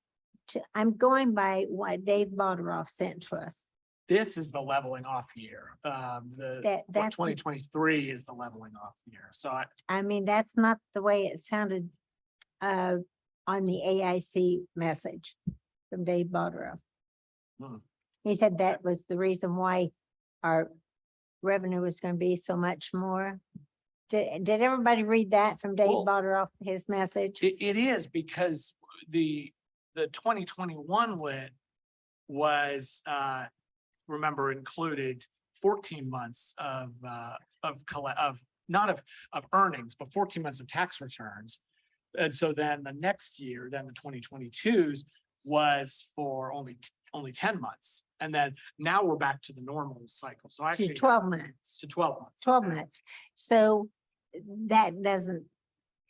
I'm going by what Dave Balderoff sent to us. This is the leveling off year. That's 2023 is the leveling off year. So I mean, that's not the way it sounded on the AIC message. from Dave Botterill. Hmm. He said that was the reason why our revenue was going to be so much more. Did everybody read that from Dave Well- Botterill, his message? It is because the 2021 lit was, remember, included 14 months of not of earnings, but 14 months of tax returns. And so then the next year, then the 2022s was for only 10 months. And then now we're back to the normal cycle. So To actually 12 months. to 12 months. 12 exactly. months. So that doesn't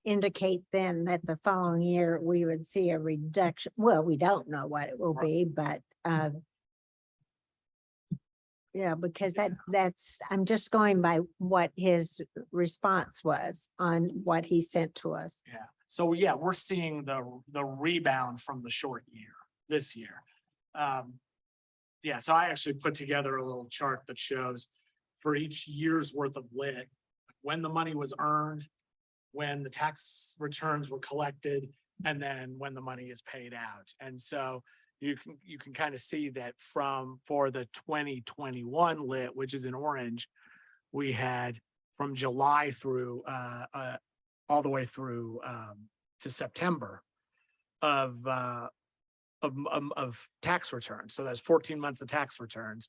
indicate then that the following year we would see a reduction. Well, we don't know what it will be, but yeah, because I'm just going by what his response was on what he sent to us. Yeah, so yeah, we're seeing the rebound from the short year this year. Yeah, so I actually put together a little chart that shows for each year's worth of lit, when the money was earned, when the tax returns were collected, and then when the money is paid out. And so you can kind of see that for the 2021 lit, which is in orange, we had from July through all the way through to September of tax returns. So that's 14 months of tax returns.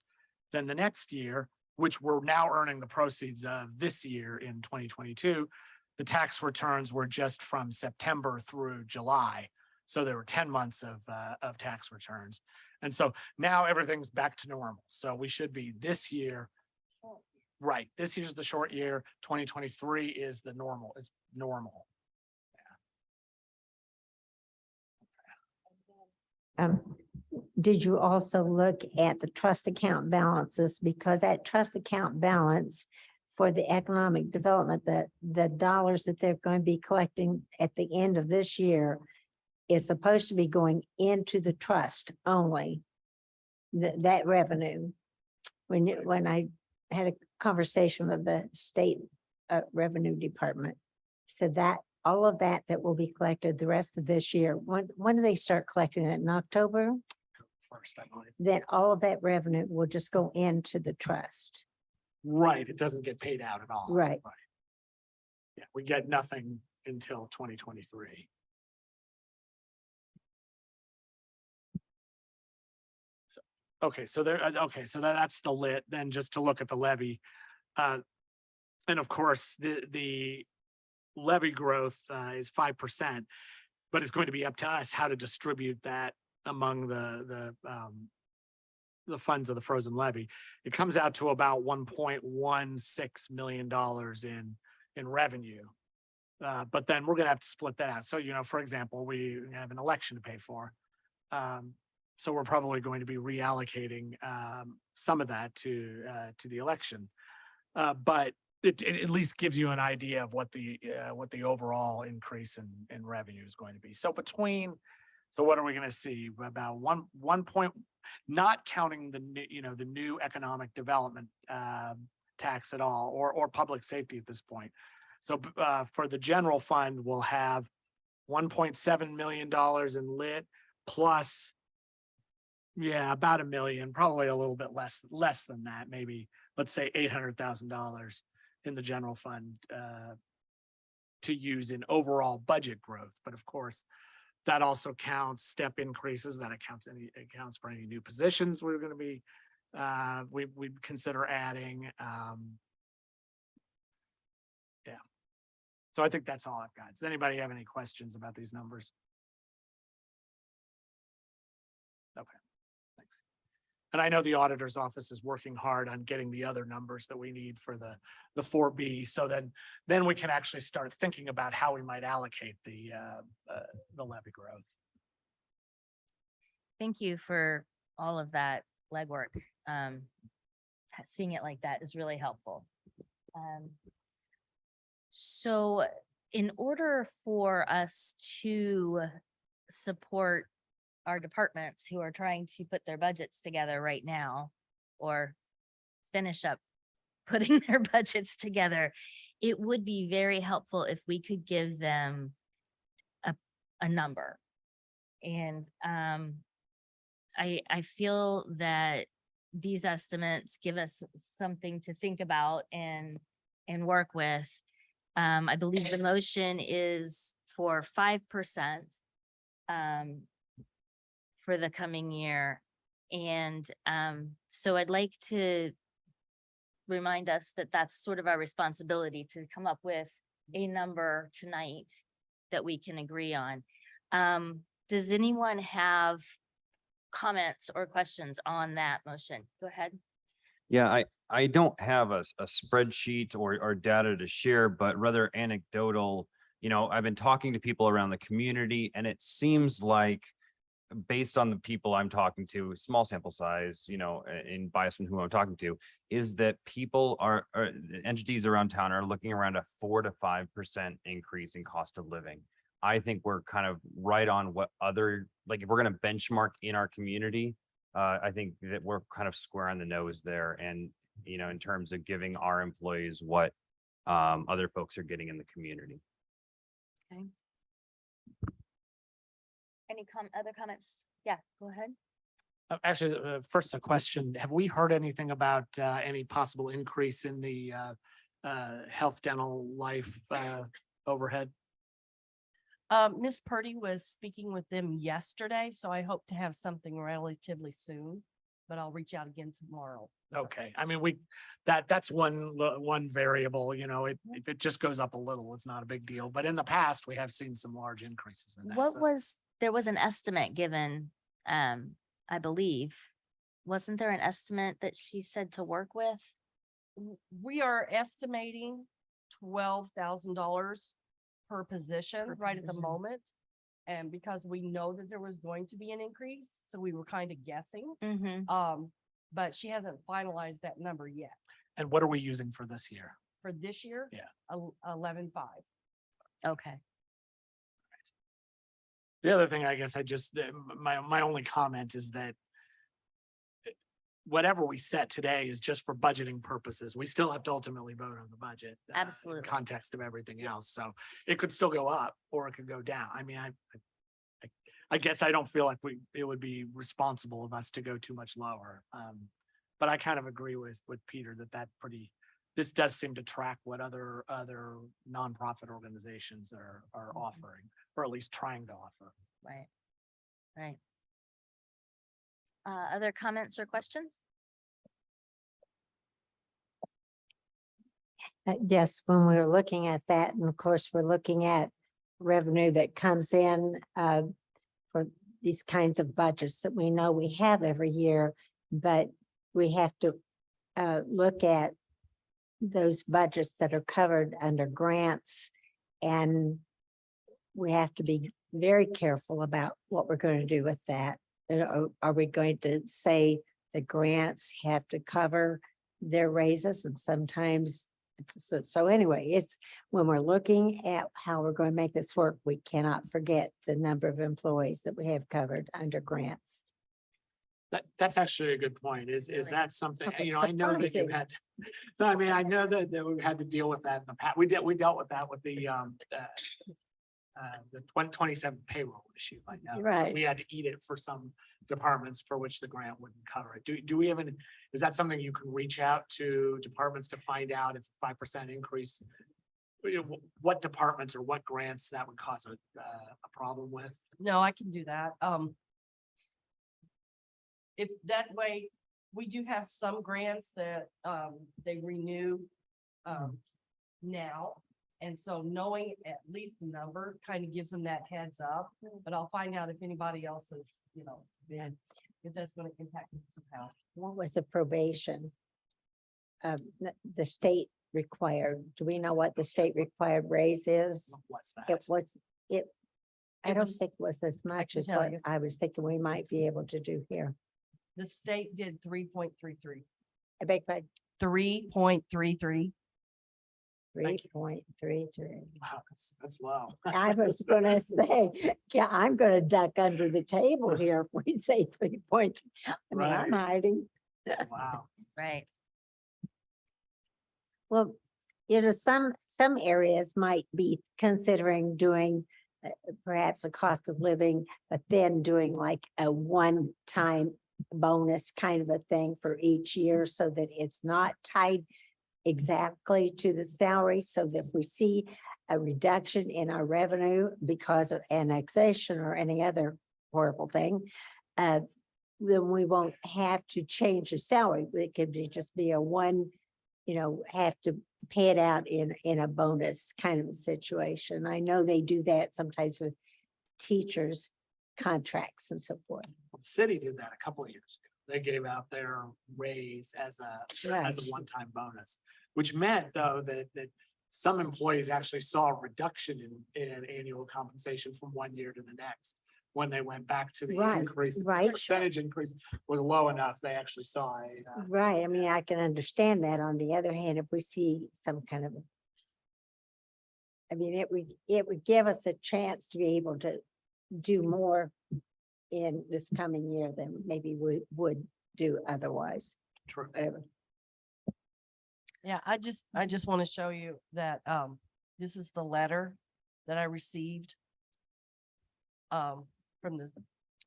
Then the next year, which we're now earning the proceeds of this year in 2022, the tax returns were just from September through July. So there were 10 months of tax returns. And so now everything's back to normal. So we should be this year. Right. This year's the short year. 2023 is the normal, is normal. Did you also look at the trust account balances? Because that trust account balance for the economic development, the dollars that they're going to be collecting at the end of this year is supposed to be going into the trust only. That revenue. When I had a conversation with the state revenue department, said that all of that will be collected the rest of this year. When do they start collecting it? In October? First, I believe. Then all of that revenue will just go into the trust. Right. It doesn't get paid out at all. Right. Yeah, we get nothing until 2023. So, okay, so that's the lit, then just to look at the levy. And of course, the levy growth is 5%, but it's going to be up to us how to distribute that among the funds of the frozen levy. It comes out to about $1.16 million in revenue. But then we're gonna have to split that out. So, for example, we have an election to pay for. So we're probably going to be reallocating some of that to the election. But it at least gives you an idea of what the overall increase in revenue is going to be. So what are we going to see? About one point, not counting the new economic development tax at all, or public safety at this point. So for the general fund, we'll have $1.7 million in lit plus, about $1 million, probably a little bit less than that, maybe let's say $800,000 in the general fund to use in overall budget growth. But of course, that also counts step increases, that accounts for any new positions we're going to be, we consider adding. Yeah. So I think that's all I've got. Does anybody have any questions about these numbers? Okay, thanks. And I know the auditor's office is working hard on getting the other numbers that we need for the 4B. So then we can actually start thinking about how we might allocate the levy growth. Thank you for all of that legwork. Seeing it like that is really helpful. So in order for us to support our departments who are trying to put their budgets together right now, or finish up putting their budgets together, it would be very helpful if we could give them a number. And I feel that these estimates give us something to think about and work with. I believe the motion is for 5% for the coming year. And so I'd like to remind us that that's sort of our responsibility to come up with a number tonight that we can agree on. Does anyone have comments or questions on that motion? Go ahead. Yeah, I don't have a spreadsheet or data to share, but rather anecdotal. You know, I've been talking to people around the community, and it seems like based on the people I'm talking to, small sample size, you know, in bias from who I'm talking to, is that people or entities around town are looking around a 4 to 5% increase in cost of living. I think we're kind of right on what other, like if we're going to benchmark in our community, I think that we're kind of square on the nose there. And, you know, in terms of giving our employees what other folks are getting in the community. Okay. Any other comments? Yeah, go ahead. Actually, first a question. Have we heard anything about any possible increase in the health, dental, life overhead? Ms. Purdy was speaking with them yesterday, so I hope to have something relatively soon, but I'll reach out again tomorrow. Okay, I mean, that's one variable, you know, if it just goes up a little, it's not a big deal. But in the past, we have seen some large increases in that. What so- was, there was an estimate given, I believe. Wasn't there an estimate that she said to work with? We are estimating $12,000 per position right at the position. moment. And because we know that there was going to be an increase, so we were kind of guessing. But she hasn't finalized that number yet. And what are we using for this year? For this year? Yeah. 11.5. Okay. The other thing, I guess I just, my only comment is that whatever we set today is just for budgeting purposes. We still have to ultimately vote on the budget. In Absolutely. context of everything else. So it could still go up or it could go down. I mean, I guess I don't feel like it would be responsible of us to go too much lower. But I kind of agree with Peter that this does seem to track what other nonprofit organizations are offering, or at least trying to offer. Right. Right. Other comments or questions? Yes, when we were looking at that, and of course, we're looking at revenue that comes in for these kinds of budgets that we know we have every year, but we have to look at those budgets that are covered under grants, and we have to be very careful about what we're going to do with that. Are we going to say the grants have to cover their raises? And sometimes, so anyway, it's when we're looking at how we're going to make this work, we cannot forget the number of employees that we have covered under grants. That's actually a good point. Is that something, Okay, you know, I know that you surprising. had, no, I mean, I know that we've had to deal with that in the past. We dealt with that with the 2027 payroll issue. I know. Right. We had to eat it for some departments for which the grant wouldn't cover it. Do we have an, is that something you can reach out to departments to find out if 5% increase? What departments or what grants that would cause a problem with? No, I can do that. If that way, we do have some grants that they renew now. And so knowing at least the number kind of gives them that heads up, but I'll find out if anybody else is, you know, then if that's going to impact them somehow. What was the probation? The state required, do we know what the state required raise is? What's that? I don't think it was as much can as tell what you. I was thinking we might be able to do here. The state did 3.33. I beg my 3.33. 3.33. Wow, that's low. I was gonna say, yeah, I'm gonna duck under the table here if we say 3 point. I mean, I'm Right. hiding. Wow. Right. Well, some areas might be considering doing perhaps a cost of living, but then doing like a one-time bonus kind of a thing for each year so that it's not tied exactly to the salary, so that if we see a reduction in our revenue because of annexation or any other horrible thing, then we won't have to change the salary. It could just be a one, have to pay it out in a bonus kind of a situation. I know they do that sometimes with teachers' contracts and so forth. The city did that a couple of years ago. They gave out their raise as a one-time bonus, which meant though that some employees actually saw a reduction in annual compensation from one year to the next. When they went back to the increase, the percentage increase was low enough, they actually saw a. Right, I mean, I can understand that. On the other hand, if we see some kind of, it would give us a chance to be able to do more in this coming year than maybe we would do otherwise. True. Yeah, I just want to show you that, this is the letter that I received from the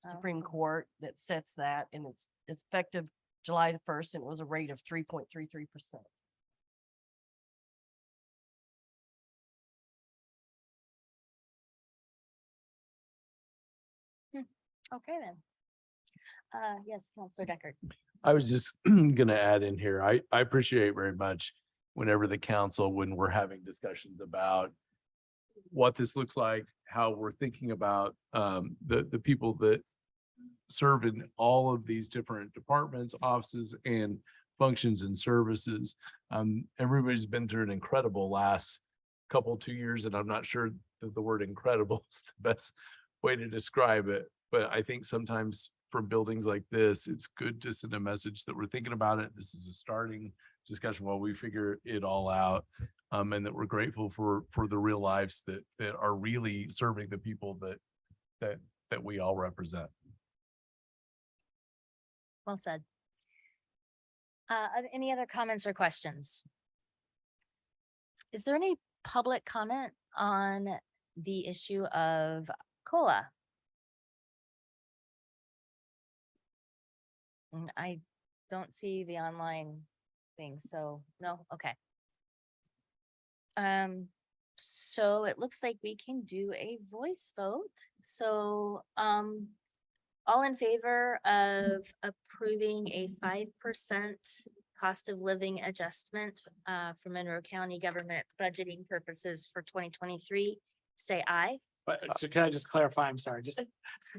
Supreme Court that sets that, and it's effective July the 1st, and it was a rate of 3.33%. Okay then. Yes, Counselor Deckard. I was just gonna add in here, I appreciate very much whenever the council, when we're having discussions about what this looks like, how we're thinking about the people that serve in all of these different departments, offices, and functions and services. Everybody's been through an incredible last 2 years, and I'm not sure that the word incredible is the best way to describe it. But I think sometimes for buildings like this, it's good to send a message that we're thinking about it. This is a starting discussion while we figure it all out. And that we're grateful for the real lives that are really serving the people that we all represent. Well said. Any other comments or questions? Is there any public comment on the issue of COLA? I don't see the online thing, so no, okay. So it looks like we can do a voice vote. So, all in favor of approving a 5% cost of living adjustment, for Monroe County government budgeting purposes for 2023, say aye. But so can I just clarify? I'm sorry, just.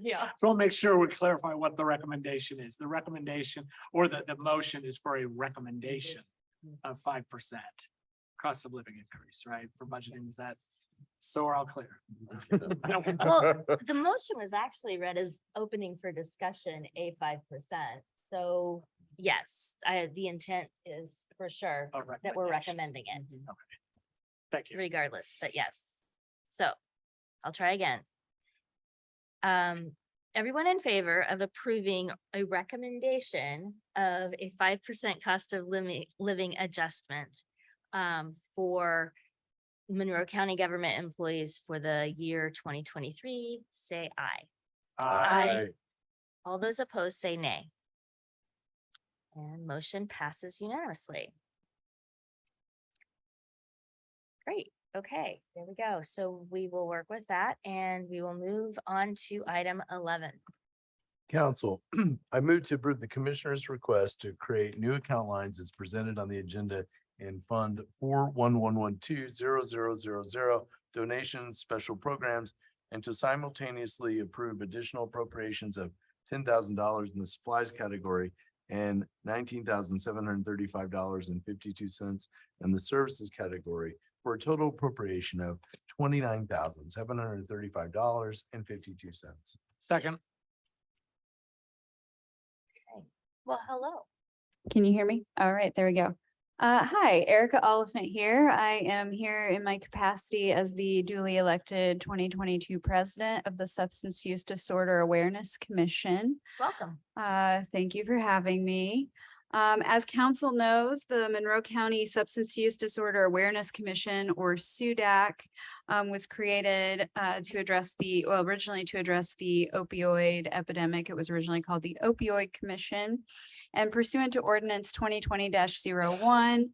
Yeah. So we'll make sure we clarify what the recommendation is. The recommendation or the motion is for a recommendation of 5% cost of living increase, right? For budgeting, is that, so we're all clear? Well, the motion was actually read as opening for discussion, a 5%. So yes, the intent is for sure that we're recommending it. Thank you. Regardless, but yes. So I'll try again. Everyone in favor of approving a recommendation of a 5% cost of living adjustment for Monroe County government employees for the year 2023, say aye. Aye. All those opposed say nay. And motion passes unanimously. Great. Okay, there we go. So we will work with that and we will move on to item 11. Council, I move to approve the commissioner's request to create new account lines as presented on the agenda in Fund 411120000 donations, special programs, and to simultaneously approve additional appropriations of $10,000 in the supplies category and $19,735.52 in the services category for a total appropriation of $29,735.52. Second. Well, hello. Can you hear me? All right, there we go. Hi, Erica Oliphant here. I am here in my capacity as the duly elected 2022 president of the Substance Use Disorder Awareness Commission. Welcome. Thank you for having me. As council knows, the Monroe County Substance Use Disorder Awareness Commission, or SUDAC, was created originally to address the opioid epidemic. It was originally called the Opioid Commission. And pursuant to Ordinance 2020-01,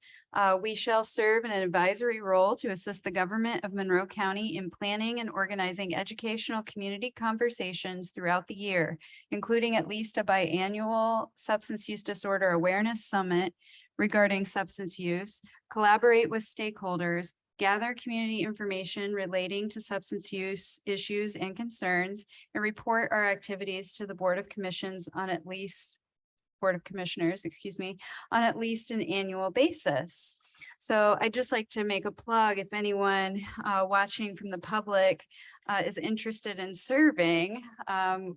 we shall serve in an advisory role to assist the government of Monroe County in planning and organizing educational community conversations throughout the year, including at least a biannual substance use disorder awareness summit regarding substance use, collaborate with stakeholders, gather community information relating to substance use issues and concerns, and report our activities to the Board of Commissioners, on at least an annual basis. So I'd just like to make a plug if anyone watching from the public is interested in serving on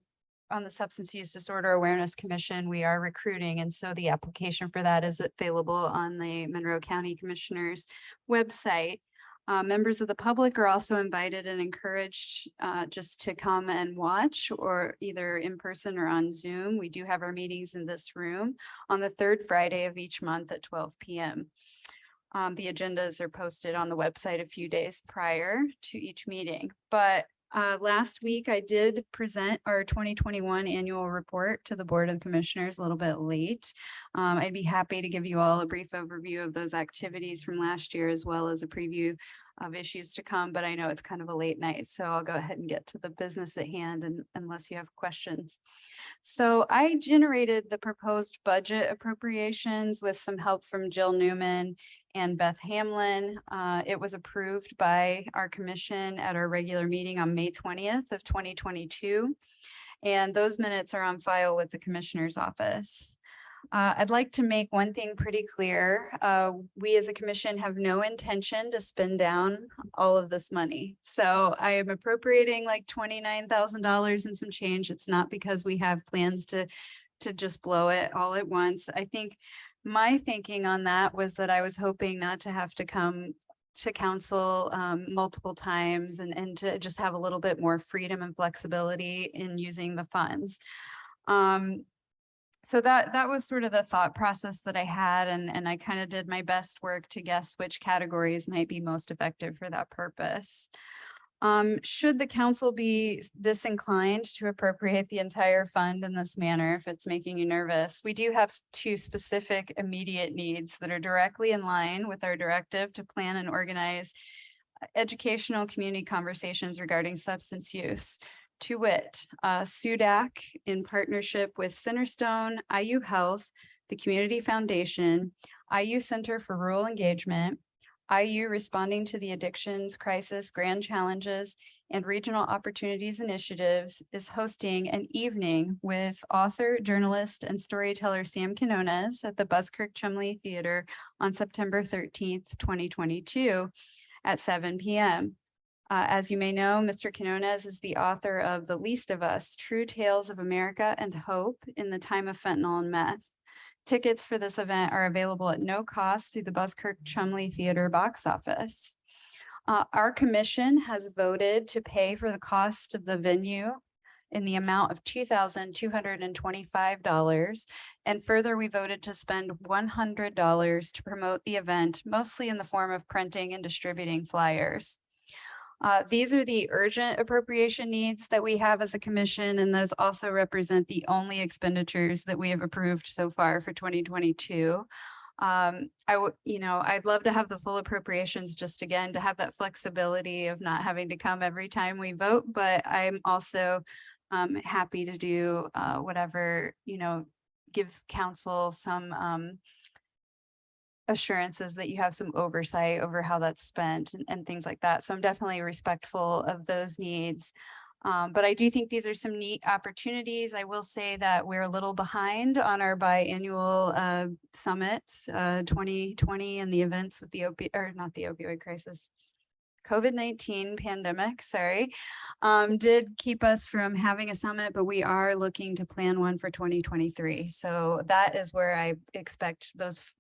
the Substance Use Disorder Awareness Commission. We are recruiting, and so the application for that is available on the Monroe County Commissioner's website. Members of the public are also invited and encouraged just to come and watch, or either in person or on Zoom. We do have our meetings in this room on the third Friday of each month at 12 p.m. The agendas are posted on the website a few days prior to each meeting. But last week I did present our 2021 annual report to the Board of Commissioners a little bit late. I'd be happy to give you all a brief overview of those activities from last year, as well as a preview of issues to come, but I know it's kind of a late night, so I'll go ahead and get to the business at hand, and unless you have questions. So I generated the proposed budget appropriations with some help from Jill Newman and Beth Hamlin. It was approved by our commission at our regular meeting on May 20th of 2022. And those minutes are on file with the commissioner's office. I'd like to make one thing pretty clear. We as a commission have no intention to spend down all of this money. So I am appropriating like $29,000 and some change. It's not because we have plans to just blow it all at once. I think my thinking on that was that I was hoping not to have to come to council multiple times and to just have a little bit more freedom and flexibility in using the funds. So that was sort of the thought process that I had, and I kind of did my best work to guess which categories might be most effective for that purpose. Should the council be disinclined to appropriate the entire fund in this manner, if it's making you nervous, we do have two specific immediate needs that are directly in line with our directive to plan and organize educational community conversations regarding substance use. To wit, SUDAC in partnership with Centerstone, IU Health, the Community Foundation, IU Center for Rural Engagement, IU Responding to the Addictions Crisis Grand Challenges and Regional Opportunities Initiatives is hosting an evening with author, journalist, and storyteller Sam Quinones at the Buskirk Chumley Theater on September 13th, 2022 at 7 p.m. As you may know, Mr. Quinones is the author of The Least of Us, True Tales of America and Hope in the Time of Fentanyl and Meth. Tickets for this event are available at no cost through the Buskirk Chumley Theater box office. Our commission has voted to pay for the cost of the venue in the amount of $2,225. And further, we voted to spend $100 to promote the event, mostly in the form of printing and distributing flyers. These are the urgent appropriation needs that we have as a commission, and those also represent the only expenditures that we have approved so far for 2022. I'd love to have the full appropriations, just again to have that flexibility of not having to come every time we vote, but I'm also happy to do whatever gives council some assurances that you have some oversight over how that's spent and things like that. So I'm definitely respectful of those needs. But I do think these are some neat opportunities. I will say that we're a little behind on our biannual summits, 2020 and the events with the opioid crisis. COVID-19 pandemic, did keep us from having a summit, but we are looking to plan one for 2023. So that is where I expect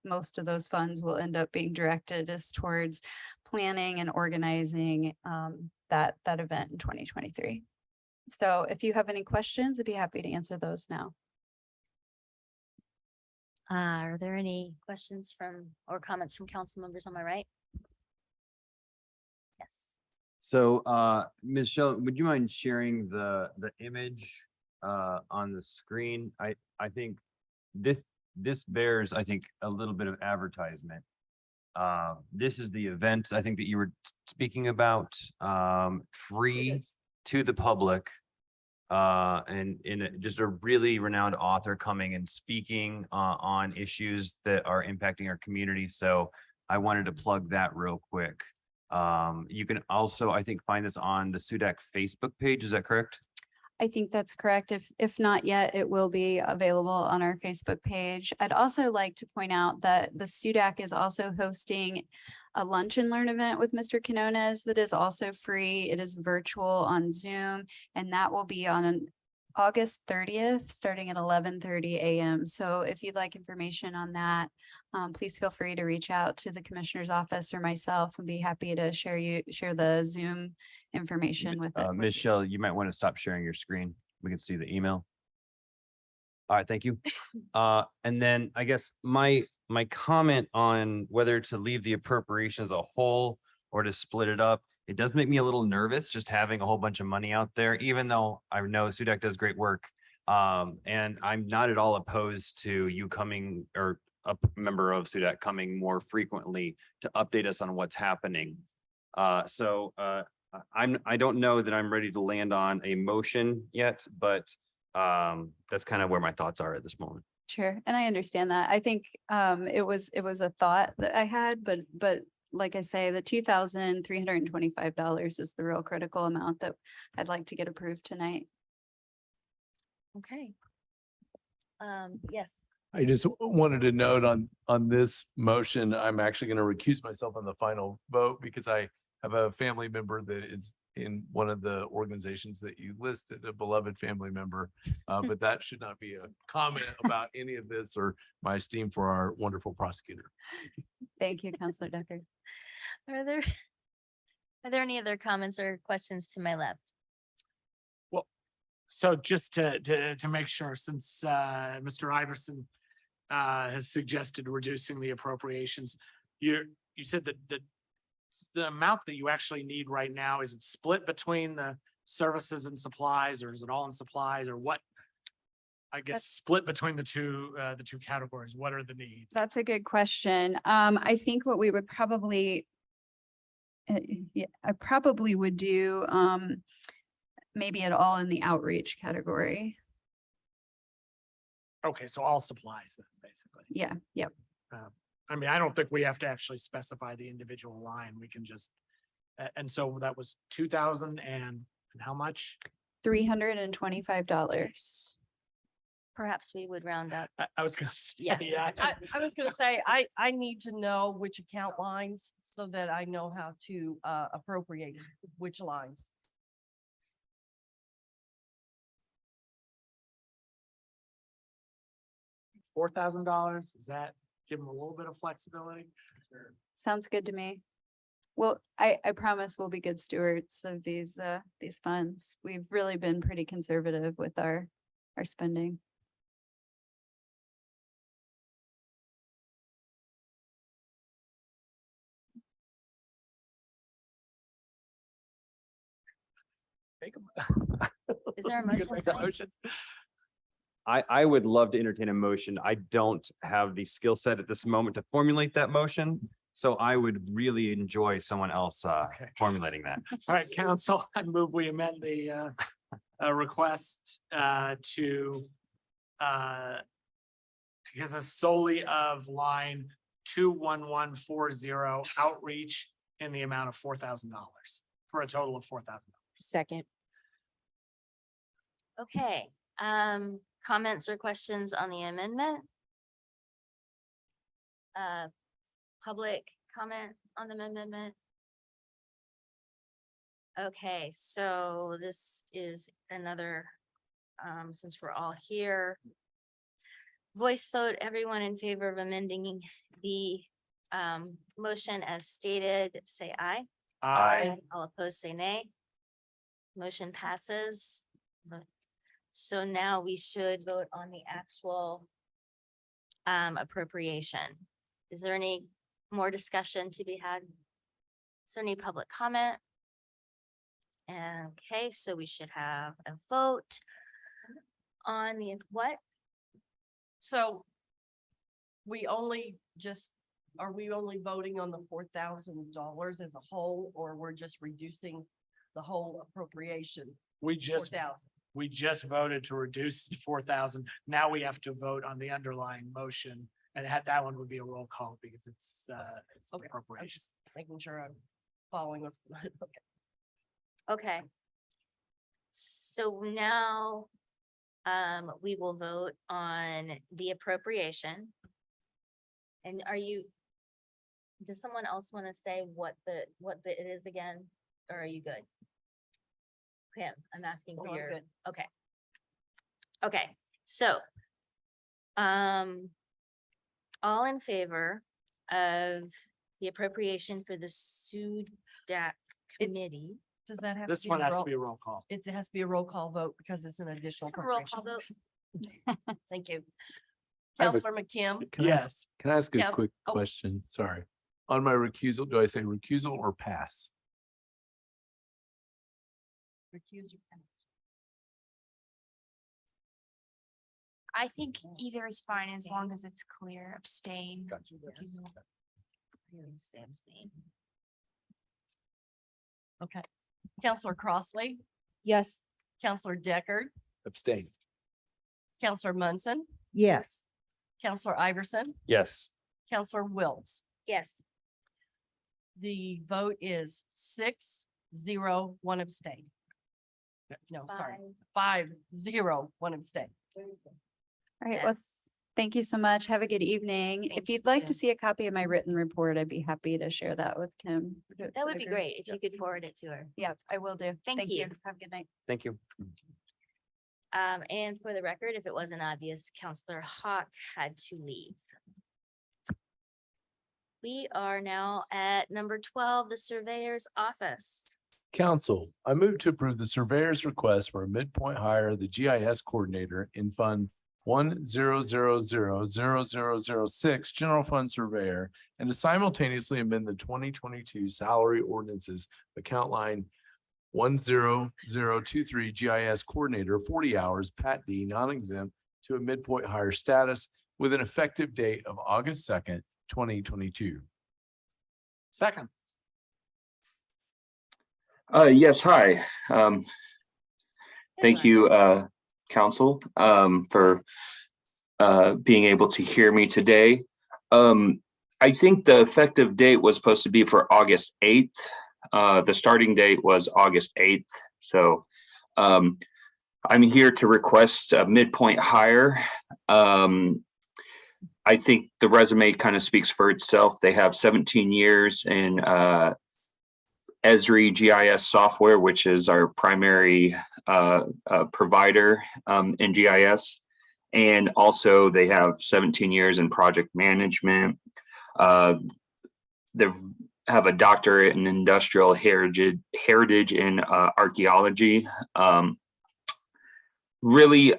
most of those funds will end up being directed, is towards planning and organizing that event in 2023. So if you have any questions, I'd be happy to answer those now. Are there any questions from or comments from council members on my right? Yes. So, Ms. Shell, would you mind sharing the image on the screen? I think this bears, I think, a little bit of advertisement. This is the event, I think, that you were speaking about, free to the public. And just a really renowned author coming and speaking on issues that are impacting our community. So I wanted to plug that real quick. You can also, I think, find this on the SUDAC Facebook page. Is that correct? I think that's correct. If not yet, it will be available on our Facebook page. I'd also like to point out that the SUDAC is also hosting a lunch and learn event with Mr. Quinones that is also free. It is virtual on Zoom, and that will be on August 30th, starting at 11:30 a.m. So if you'd like information on that, please feel free to reach out to the commissioner's office or myself and be happy to share the Zoom information with it. Ms. Shell, you might want to stop sharing your screen. We can see the email. All right, thank you. And then I guess my comment on whether to leave the appropriation as a whole or to split it up, it does make me a little nervous just having a whole bunch of money out there, even though I know SUDAC does great work. And I'm not at all opposed to you coming, or a member of SUDAC coming more frequently to update us on what's happening. I don't know that I'm ready to land on a motion yet, but that's kind of where my thoughts are at this moment. Sure, and I understand that. I think it was a thought that I had, but like I say, the $2,325 is the real critical amount that I'd like to get approved tonight. Okay. Yes. I just wanted to note on this motion, I'm actually going to recuse myself on the final vote because I have a family member that is in one of the organizations that you listed, a beloved family member. But that should not be a comment about any of this or my esteem for our wonderful prosecutor. Thank you, Counselor Decker. Are there any other comments or questions to my left? So just to make sure, since Mr. Iverson has suggested reducing the appropriations, you said that the amount that you actually need right now, is it split between the services and supplies, or is it all in supplies, or what? I guess split between the two categories. What are the needs? That's a good question. I think what we would probably, I probably would do maybe it all in the outreach category. Okay, so all supplies then, basically. Yeah, yep. I mean, I don't think we have to actually specify the individual line. We can just, and so that was 2,000 and how much? $325. Perhaps we would round up. I was gonna say, Yeah. yeah. I was gonna say, I need to know which account lines so that I know how to appropriate which lines. $4,000, is that give them a little bit of flexibility? Sounds good to me. Well, I promise we'll be good stewards of these funds. We've really been pretty conservative with our spending. Is there a You can motion? make that tonight? motion? I would love to entertain a motion. I don't have the skill set at this moment to formulate that motion. So I would really enjoy someone else formulating that. All right, council, I move we amend the request to consist solely of line 21140 outreach in the amount of $4,000 for a total of $4,000. Second. Okay, comments or questions on the amendment? Public comment on the amendment? Okay, so this is another, since we're all here. Voice vote, everyone in favor of amending the motion as stated, say aye. Aye. All opposed, say nay. Motion passes. So now we should vote on the actual appropriation. Is there any more discussion to be had? Is there any public comment? Okay, so we should have a vote on the what? So we only just, are we only voting on the $4,000 as a whole, or we're just reducing the whole appropriation? We just, 4,000. we just voted to reduce 4,000. Now we have to vote on the underlying motion. And that one would be a roll call because it's Okay, I'm appropriation. just making sure I'm following what's. Okay. Okay. So now, we will vote on the appropriation. And does someone else want to say what it is again, or are you good? Pam, I'm asking for No, I'm your, good. okay. Okay, so, all in favor of the appropriation for the SUDAC committee? Does that have? This be one has to roll- be a roll call. It has to be a roll call vote because it's an additional. It's a roll call appropriation. vote. Thank you. I have a- Counselor McKim. Can I ask- Yes. Can I ask a Yeah. quick Oh. question? Sorry. On my recusal, do I say recusal or pass? Recuse your pass. I think either is fine as long as it's clear, abstain. recusal. Say abstain. Okay. Counselor Crossley, Yes. Counselor Deckard, Abstain. Counselor Munson, Yes. Counselor Iverson, Yes. Counselor Wiltz. Yes. The vote is 6-0, 1 abstain. No, sorry, 5-0, 1 abstain. All right, well, thank you so much. Have a good evening. If you'd like to Kim. see a copy of my written report, I'd be happy to share that with Kim. That would be great if you could forward it to her. Yeah, I will do. Thank you. Have a good night. Thank you. And for the record, if it wasn't obvious, Counselor Hawk had to leave. We are now at number 12, the Surveyor's Office. Council, I move to approve the surveyor's request for a midpoint hire of the GIS coordinator in Fund 1000006 General Fund Surveyor and to simultaneously amend the 2022 salary ordinances account line 10023 GIS coordinator 40 hours Pat D non-exempt to a midpoint hire status with an effective date of August 2nd, 2022. Second. Yes, hi. Thank you, council, for being able to hear me today. I think the effective date was supposed to be for August 8th. The starting date was August 8th. So I'm here to request a midpoint hire. I think the resume kind of speaks for itself. They have 17 years in Esri GIS software, which is our primary provider in GIS. And also they have 17 years in project management. They have a doctorate in industrial heritage in archaeology. Really,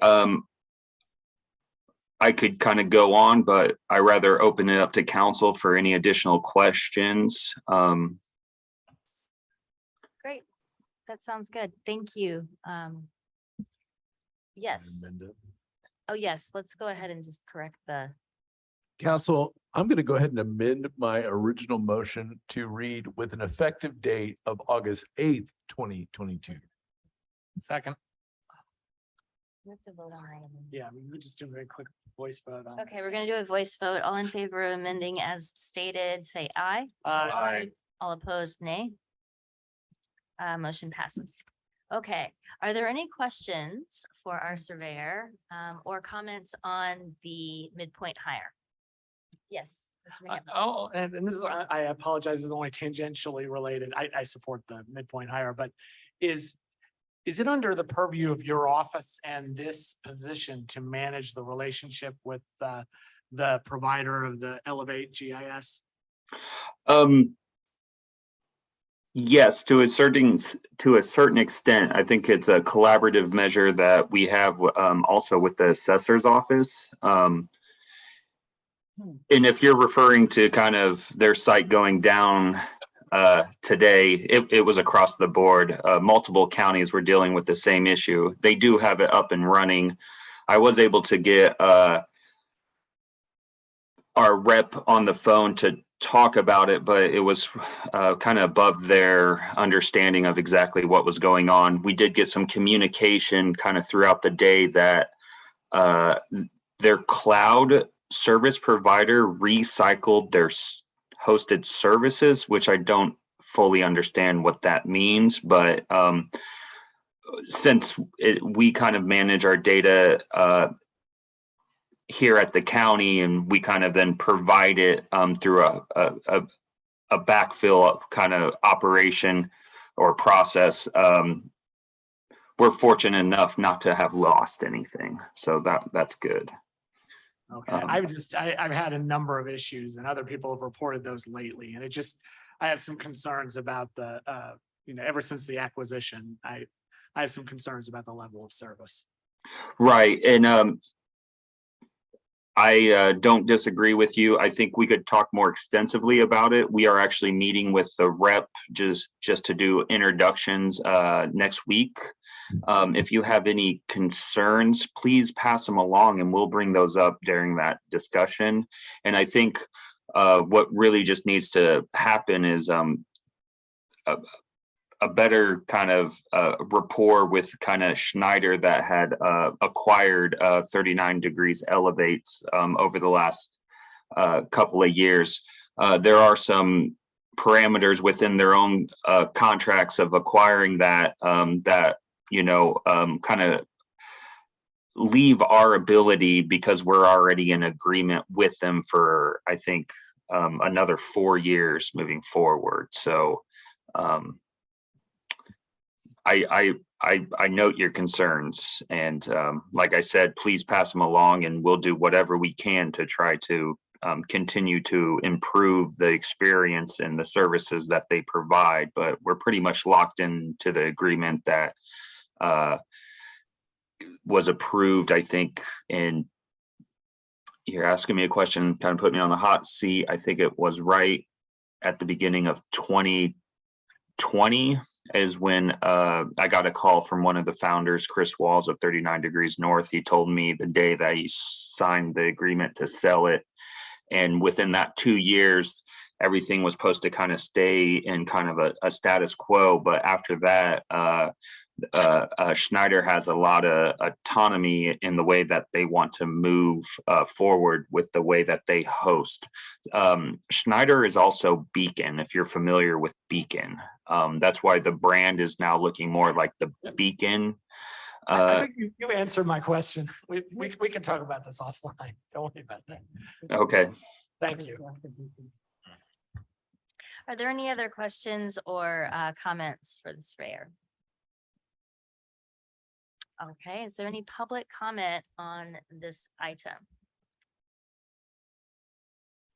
I could kind of go on, but I rather open it up to council for any additional questions. Great. That sounds good. Thank you. Yes. Oh, yes. Let's go ahead and just correct the. Council, I'm going to go ahead and amend my original motion to read with an effective date of August 8th, 2022. Second. We have to vote on all of them. Yeah, we would just do a very quick voice vote on. Okay, we're gonna do a voice vote. All in favor of amending as stated, say aye. Aye. All opposed, nay. Motion passes. Okay, are there any questions for our surveyor or comments on the midpoint hire? Yes. Mr. McGinn. Oh, and this is, I apologize, this is only tangentially related. I support the midpoint hire, but is it under the purview of your office and this position to manage the relationship with the provider of the Elevate GIS? Yes, to a certain extent. I think it's a collaborative measure that we have also with the assessor's office. And if you're referring to kind of their site going down today, it was across the board. Multiple counties were dealing with the same issue. They do have it up and running. I was able to get our rep on the phone to talk about it, but it was kind of above their understanding of exactly what was going on. We did get some communication kind of throughout the day that their cloud service provider recycled their hosted services, which I don't fully understand what that means, but since we kind of manage our data here at the county, and we kind of then provide it through a backfill kind of operation or process, we're fortunate enough not to have lost anything, so that's good. Okay, I've had a number of issues and other people have reported those lately, and I have some concerns about the, ever since the acquisition, I have some concerns about the level of service. Right, and I don't disagree with you. I think we could talk more extensively about it. We are actually meeting with the rep just to do introductions next week. If you have any concerns, please pass them along and we'll bring those up during that discussion. And I think what really just needs to happen is a better kind of rapport with kind of Schneider that had acquired 39 Degrees Elevates over the last couple of years. There are some parameters within their own contracts of acquiring that kind of leave our ability, because we're already in agreement with them for, I think, another 4 years moving forward. So I note your concerns, and like I said, please pass them along and we'll do whatever we can to try to continue to improve the experience and the services that they provide. But we're pretty much locked into the agreement that was approved, I think, and you're asking me a question, kind of put me on the hot seat. I think it was right at the beginning of 2020 is when I got a call from one of the founders, Chris Walls of 39 Degrees North. He told me the day that he signed the agreement to sell it. And within that 2 years, everything was supposed to kind of stay in kind of a status quo. But after that, Schneider has a lot of autonomy in the way that they want to move forward with the way that they host. Schneider is also Beacon, if you're familiar with Beacon. That's why the brand is now looking more like the Beacon. I think you answered my question. We can talk about this offline. Don't worry about that. Okay. Thank you. Are there any other questions or comments for the surveyor? Okay, is there any public comment on this item?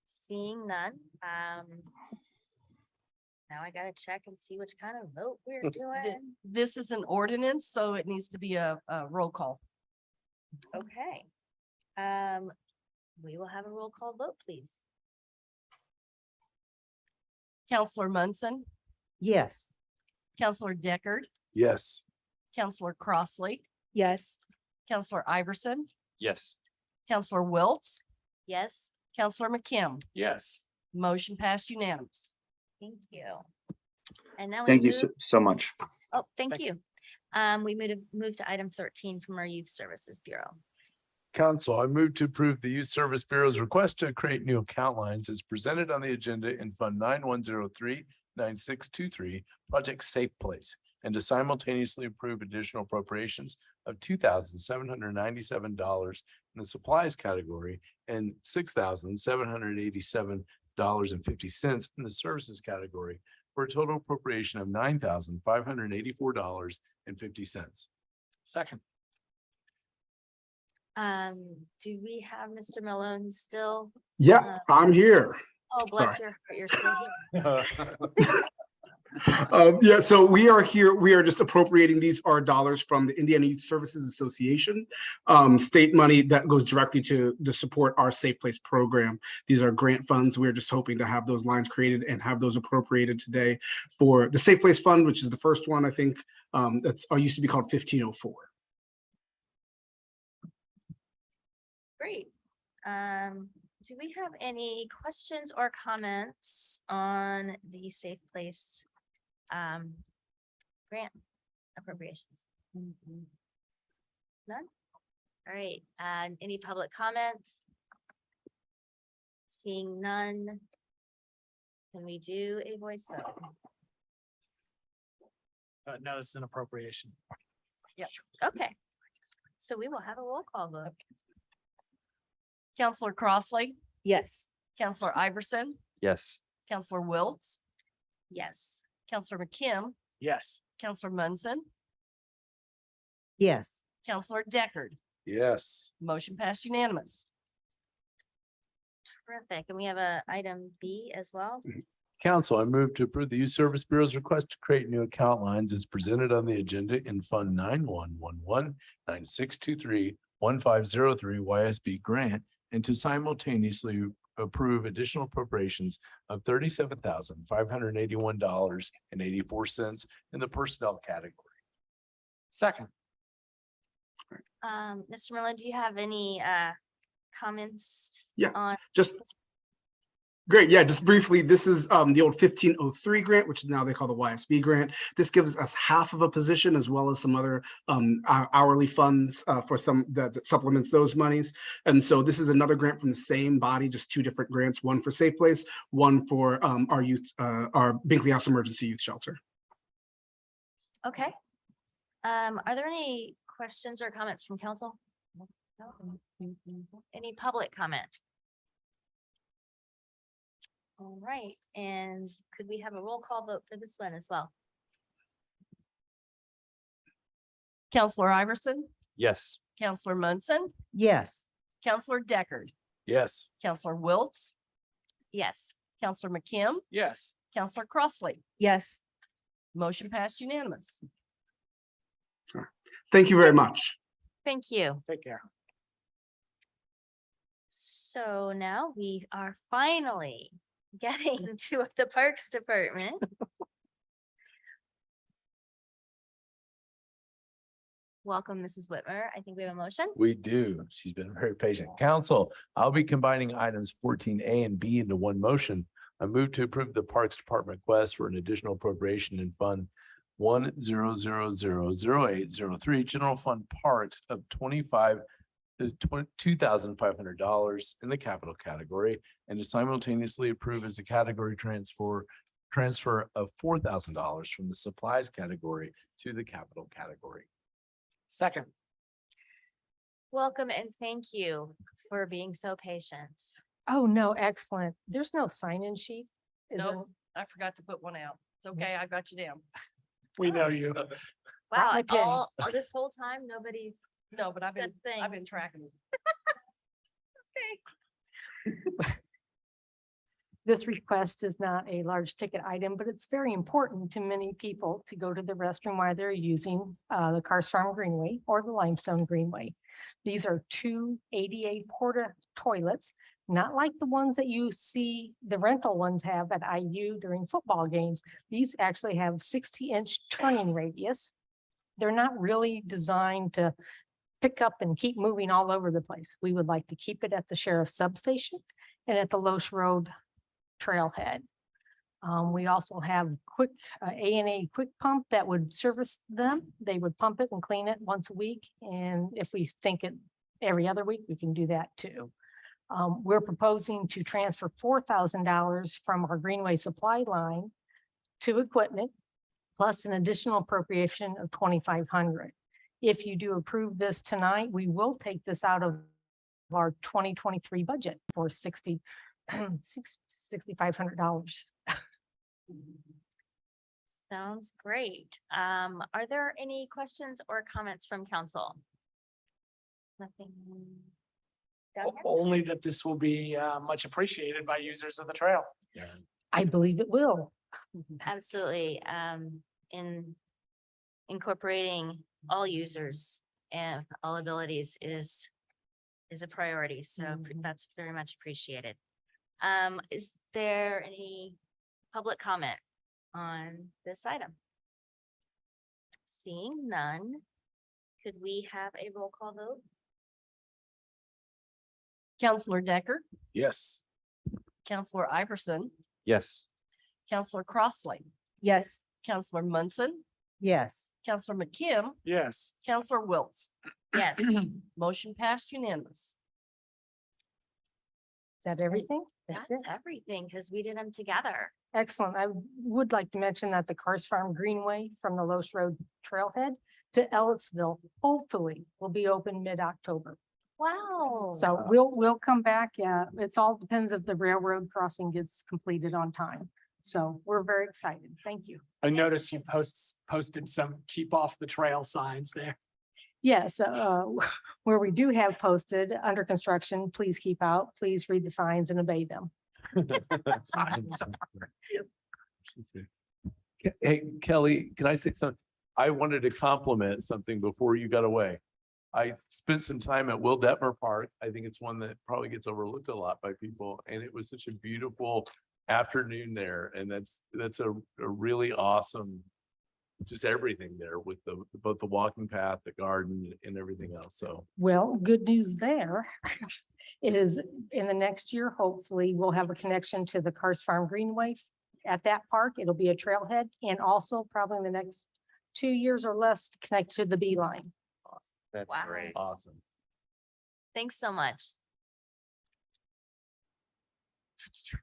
Seeing none, now I gotta check and see which kind of vote we're doing. This is an ordinance, so it needs to be a roll call. Okay. We will have a roll call vote, please. Counselor Munson, Yes. Counselor Deckard, Yes. Counselor Crossley, Yes. Counselor Iverson, Yes. Counselor Wiltz, Yes, Counselor McKim. Yes. Motion passed unanimous. thank you. And now we Thank you move, so much. oh, thank you. We move to item 13 from our Youth Services Bureau. Council, I move to approve the Youth Service Bureau's request to create new account lines as presented on the agenda in Fund 9103-9623, Project Safe Place, and to simultaneously approve additional appropriations of $2,797 in the supplies category and $6,787.50 in the services category, for a total appropriation of $9,584.50. Second. Do we have Mr. Malone still? Yeah, I'm here. Oh, bless your heart, you're still here. Yeah, so we are here, we are just appropriating, these are dollars from the Indiana Youth Services Association. State money that goes directly to support our Safe Place program. These are grant funds. We're just hoping to have those lines created and have those appropriated today for the Safe Place Fund, which is the first one, I think, that's used to be called 1504. Great. Do we have any questions or comments on the Safe Place grant appropriations? None? All right, and any public comments? Seeing none. Can we do a voice vote? No, it's an appropriation. Yep. Okay. So we will have a roll call vote. Counselor Crossley, Yes. Counselor Iverson, Yes. Counselor Wiltz, Yes. Counselor McKim, Yes. Counselor Munson, Yes. Counselor Deckard. Yes. Motion passed unanimous. Terrific. And we have a item B as well. Council, I move to approve the Youth Service Bureau's request to create new account lines as presented on the agenda in Fund 9111-9623-1503 YSB grant and to simultaneously approve additional appropriations of $37,581.84 in the personnel category. Second. Mr. Miller, do you have any comments? Yeah, On just great. Yeah, just briefly, this is the old 1503 grant, which is now they call the YSB grant. This gives us half of a position as well as some other hourly funds for some that supplements those monies. And so this is another grant from the same body, just two different grants, one for Safe Place, one for our youth, our Binkley House Emergency Youth Shelter. Okay. Are there any questions or comments from council? Any public comment? All right, and could we have a roll call vote for this one as well? Counselor Iverson, Yes. Counselor Munson, Yes. Counselor Deckard, Yes. Counselor Wiltz, Yes. Counselor McKim, Yes. Counselor Crossley. Yes. Motion passed unanimous. Thank you very much. Thank you. Take care. So now we are finally getting to the Parks Department. Welcome, Mrs. Whitmer. I think we have a motion. We do. She's been very patient. Council, I'll be combining items 14A and B into one motion. I move to approve the Parks Department request for an additional appropriation in Fund 100000803 General Fund Parks of $2,500 in the capital category and to simultaneously approve as a category transfer of $4,000 from the supplies category to the capital category. Second. Welcome and thank you for being so patient. Oh, no, excellent. There's no sign-in sheet. Is there? No, I forgot to put one out. It's okay. I got you down. We know you. Wow, my pen. this whole time, nobody No, but I've said thing. been tracking it. This request is not a large ticket item, but it's very important to many people to go to the restroom while they're using the Cars Farm Greenway or the Limestone Greenway. These are two ADA porta toilets, not like the ones that you see the rental ones have at IU during football games. These actually have 60-inch turning radius. They're not really designed to pick up and keep moving all over the place. We would like to keep it at the sheriff's substation and at the Loesch Road trailhead. We also have quick A&A quick pump that would service them. They would pump it and clean it once a week. And if we think it every other week, we can do that too. We're proposing to transfer $4,000 from our Greenway supply line to equipment, plus an additional appropriation of $2,500. If you do approve this tonight, we will take this out of our 2023 budget for $6,500. Sounds great. Are there any questions or comments from council? Nothing. Down here? Only that this will be much appreciated by users of the trail. I believe it will. Absolutely. In incorporating all users and all abilities is a priority. So that's very much appreciated. Is there any public comment on this item? Seeing none, could we have a roll call vote? Counselor Decker, Yes. Counselor Iverson, Yes. Counselor Crossley, Yes. Counselor Munson, Yes. Counselor McKim, Yes. Counselor Wiltz. Yes. Motion passed unanimous. Is that everything? That's everything because we did them together. Excellent. I would like to mention that the Cars Farm Greenway from the Los Road Trailhead to Ellisville hopefully will be open mid-October. Wow. So we'll come back. It's all depends if the railroad crossing gets completed on time. So we're very excited. Thank you. I noticed you posted some keep off the trail signs there. Yes, where we do have posted under construction, please keep out, please read the signs and obey them. Hey, Kelly, can I say something? I wanted to compliment something before you got away. I spent some time at Will Detmer Park. I think it's one that probably gets overlooked a lot by people, and it was such a beautiful afternoon there. And that's a really awesome, just everything there with both the walking path, the garden, and everything else. So Well, good news there is in the next year, hopefully we'll have a connection to the Cars Farm Greenway at that park. It'll be a trailhead and also probably in the next 2 years or less connect to the B line. That's Wow. great. awesome. Thanks so much.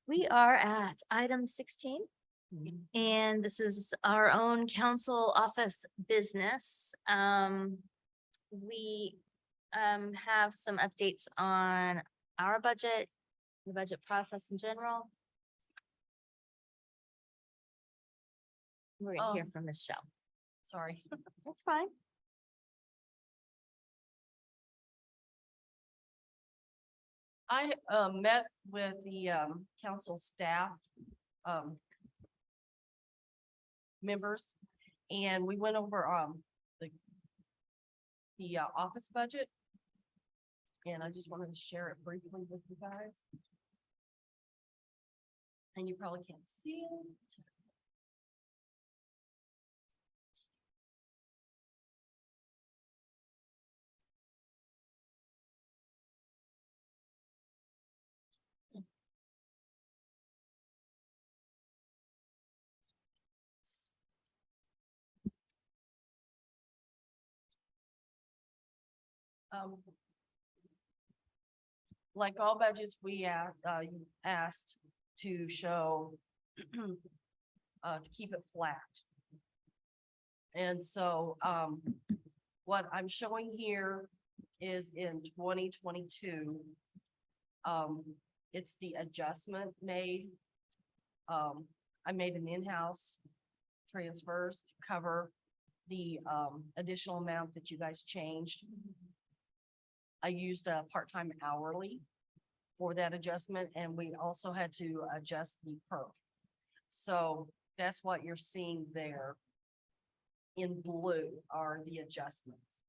We are at item 16. And this is our own council office business. We have some updates on our budget, the budget process in general. We're gonna hear from Ms. Shell. Sorry. That's fine. I met with the council staff members, and we went over the office budget. And I just wanted to share it briefly with you guys. And you probably can't see it. Like all budgets, we you asked to show to keep it flat. And so what I'm showing here is in 2022. It's the adjustment made. I made an in-house transfers to cover the additional amount that you guys changed. I used a part-time hourly for that adjustment, and we also had to adjust the perf. So that's what you're seeing there in blue are the adjustments.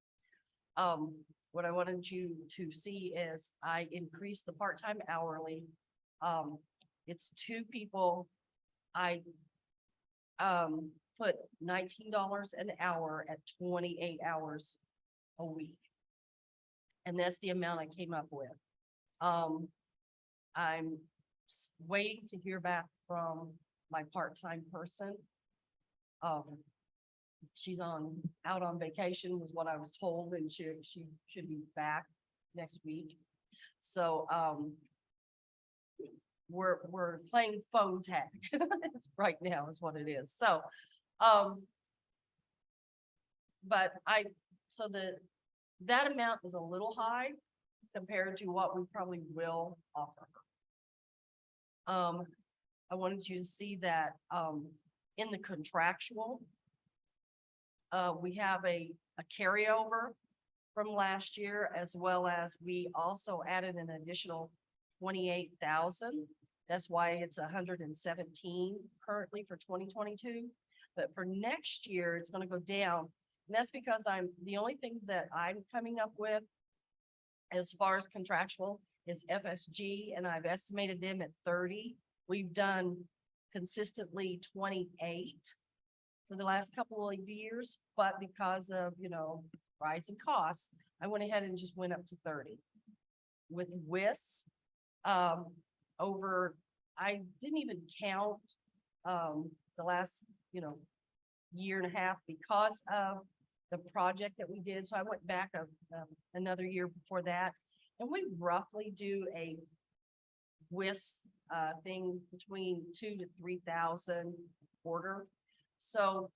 What I wanted you to see is I increased the part-time hourly. It's 2 people. I put $19 an hour at 28 hours a week. And that's the amount I came up with. I'm waiting to hear back from my part-time person. She's out on vacation was what I was told, and she should be back next week. So we're playing phone tag right now is what it is. So but that amount is a little high compared to what we probably will offer. I wanted you to see that in the contractual, we have a carryover from last year, as well as we also added an additional 28,000 That's why it's 117 currently for 2022. But for next year, it's gonna go down. And that's because the only thing that I'm coming up with as far as contractual is FSG, and I've estimated them at 30. We've done consistently 28 for the last couple of years, but because of, rise in costs, I went ahead and just went up to 30. With WIS, I didn't even count, the last, year and a half because of the project that we did. So I went back another year before that, and we roughly do a WIS thing between 2,000 to 3,000 order. So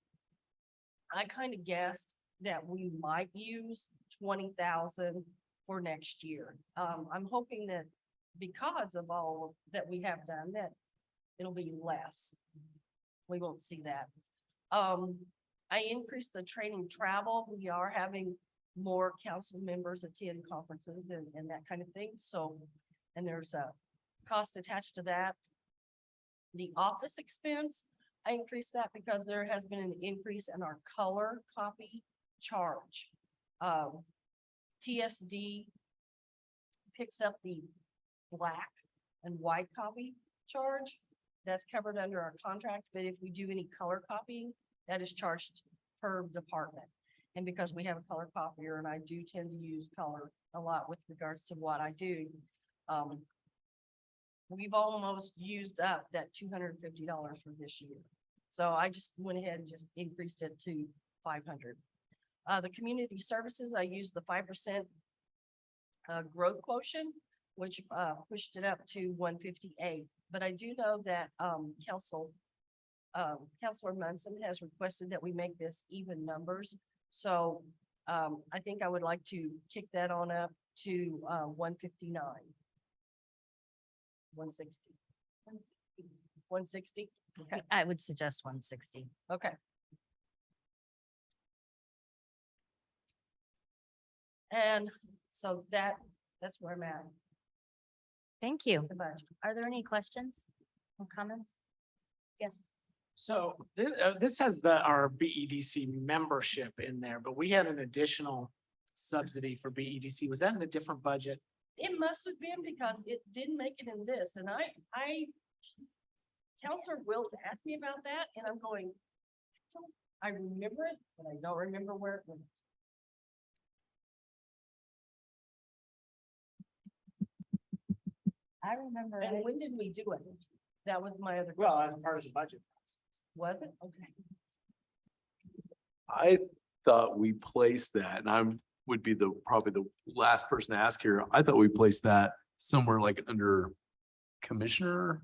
I kind of guessed that we might use 20,000 for next year. I'm hoping that because of all that we have done, that it'll be less. We won't see that. I increased the training travel. We are having more council members attend conferences and that kind of thing. So, and there's a cost attached to that. The office expense, I increased that because there has been an increase in our color copy charge. TSD picks up the black and white copy charge. That's covered under our contract, but if we do any color copying, that is charged per department. And because we have a color copier and I do tend to use color a lot with regards to what I do, we've almost used up that $250 for this year. So I just went ahead and just increased it to 500. The community services, I used the 5% growth quotient, which pushed it up to 158. But I do know that Councilor Munson has requested that we make this even numbers. So I think I would like to kick that on up to 159. 160. 160. Okay. I would suggest 160. Okay. And so that's where I'm at. Thank you. The budget. Are there any questions or comments? Yes. So this has our BEDC membership in there, but we had an additional subsidy for BEDC. Was that in a different budget? It must have been because it didn't make it in this, and Counselor Wiltz asked me about that, and I'm going, I remember it, but I don't remember where it went. I remember. And when did we do it? That was my other Well, question. as part of the budget process. Was it? Okay. I thought we placed that, and would be probably the last person to ask here. I thought we placed that somewhere like under commissioner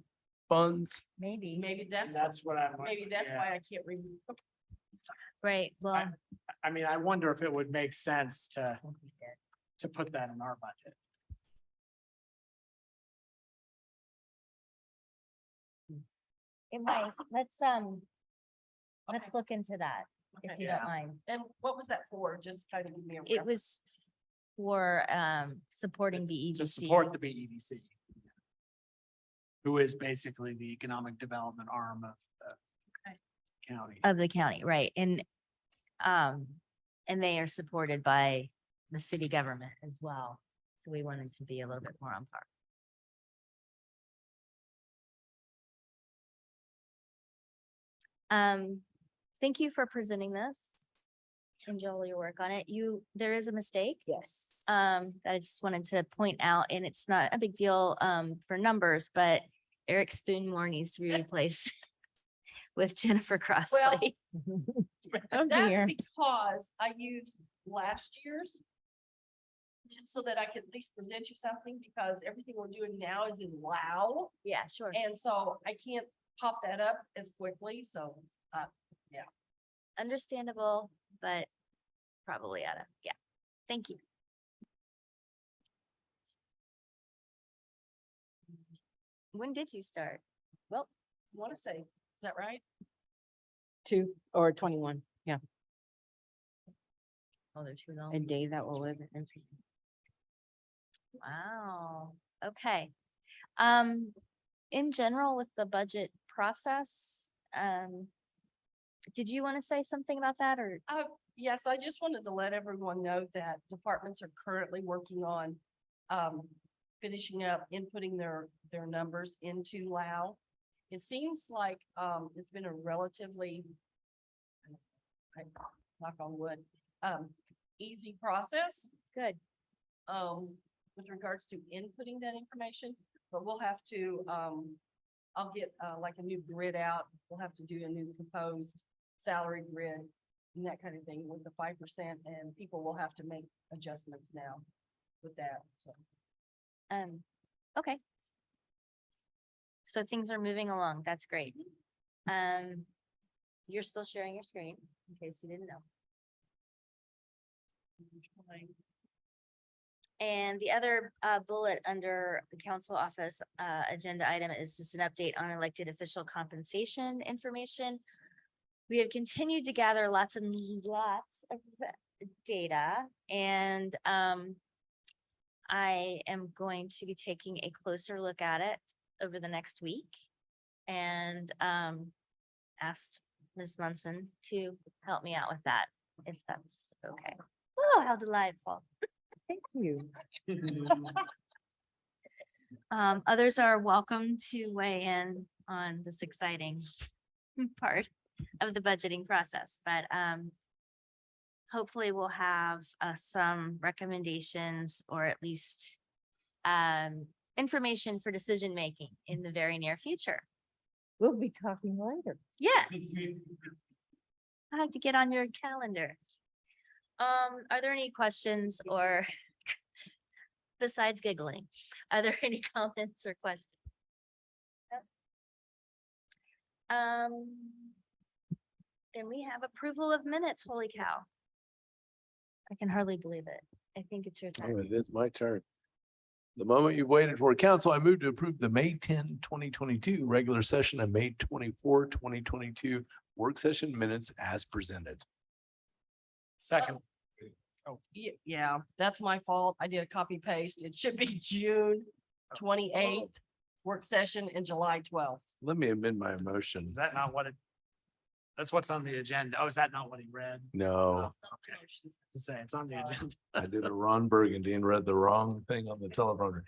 funds. Maybe. Maybe that's what I'm. maybe that's why I can't remember. Right. Well, I mean, I wonder if it would make sense to put that in our budget. it might. Let's look into that if Okay. you don't mind. And what was that for? Just kind of give me a. It was for supporting E To BEDC. support the BEDC. Who is basically the economic development arm of the county. Of the county, right, and they are supported by the city government as well, so we wanted to be a little bit more on par. Thank you for presenting this. Enjoy all your work on it. There is a mistake. Yes. That I just wanted to point out, and it's not a big deal for numbers, but Eric Spoonmore needs to be replaced with Jennifer Crossley. Oh, dear. That's because I used last year's just so that I could at least present you something, because everything we're doing now is in Lao. Yeah, sure. And so I can't pop that up as quickly. So, yeah. Understandable, but probably yeah. Thank you. When did you start? Well, I want to say, is that right? 2 or 21, yeah, Oh, they're too long. a day that will live in. Wow, okay. in general with the budget process, did you want to say something about that or? Yes, I just wanted to let everyone know that departments are currently working on finishing up, inputting their numbers into Lao. It seems like it's been a relatively, knock on wood, easy process. Good. With regards to inputting that information, but we'll have to, I'll get like a new grid out. We'll have to do a new proposed salary grid and that kind of thing with the 5%, and people will have to make adjustments now with that, so. Okay. So things are moving along. That's great. You're still sharing your screen in case you didn't know. And the other bullet under the council office agenda item is just an update on elected official compensation information. We have continued to gather lots of data, and I am going to be taking a closer look at it over the next week and asked Ms. Munson to help me out with that, if that's okay. Oh, how delightful. Thank you. Others are welcome to weigh in on this exciting part of the budgeting process, but hopefully we'll have some recommendations or at least information for decision-making in the very near future. We'll be talking later. Yes. I have to get on your calendar. Are there any questions or besides giggling, are there any comments or questions? No? Then we have approval of minutes, holy cow. I can hardly believe it. I think it's your Oh, turn. it is my turn. The moment you've waited for, council, I move to approve the May 10, 2022 regular session and May 24, 2022 work session minutes as presented. Second. Yeah, that's my fault. I did a copy paste. It should be June 28th, work session in July 12th. Let me amend my motion. Is that not what it? That's what's on the agenda. Oh, is that not what he read? No, Okay. Say it's on the agenda. I did a Ron Burgundy and read the wrong thing on the teleprompter.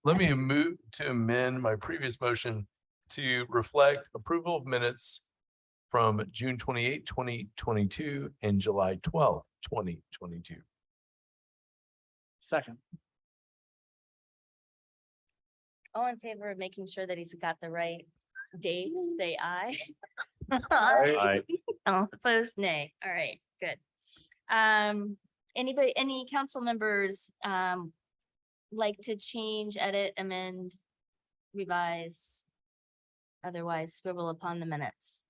Let me move to amend my previous motion to reflect approval of minutes from June 28, 2022 and July 12, 2022. Second. All in favor of making sure that he's got the right dates, say aye. Aye. All opposed, nay. All right, good. Anybody, any council members like to change, edit, amend, revise? Otherwise scribble upon the minutes?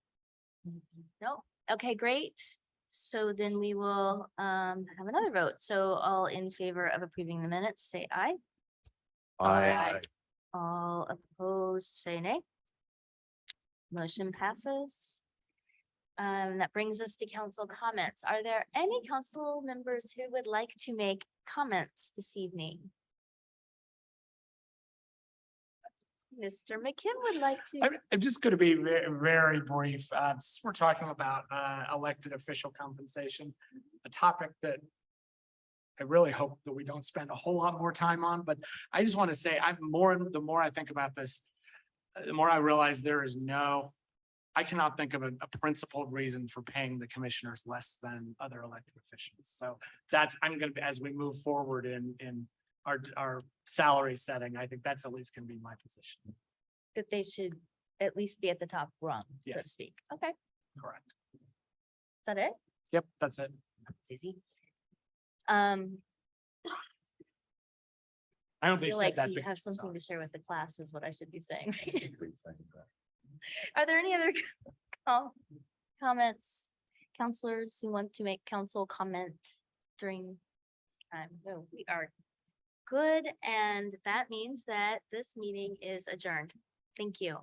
No? Okay, great. So then we will have another vote. So all in favor of approving the minutes, say aye. Aye. All opposed, say nay. Motion passes. That brings us to council comments. Are there any council members who would like to make comments this evening? Mr. McKim would like to. I'm just going to be very brief. Since we're talking about elected official compensation, a topic that I really hope that we don't spend a whole lot more time on, but I just want to say the more I think about this, the more I realize I cannot think of a principled reason for paying the commissioners less than other elected officials. So I'm going to be, as we move forward in our salary setting, I think that's at least going to be my position. That they should at least be at the top rung, so to Yes. speak. Okay, is Correct. that it? Yep, that's it. It's easy. I don't think Feel said like that. you big, have something so. to share with the class is what I should be saying. Are there any other comments, counselors who want to make council comment during time? No, we are good, and that means that this meeting is adjourned. Thank you.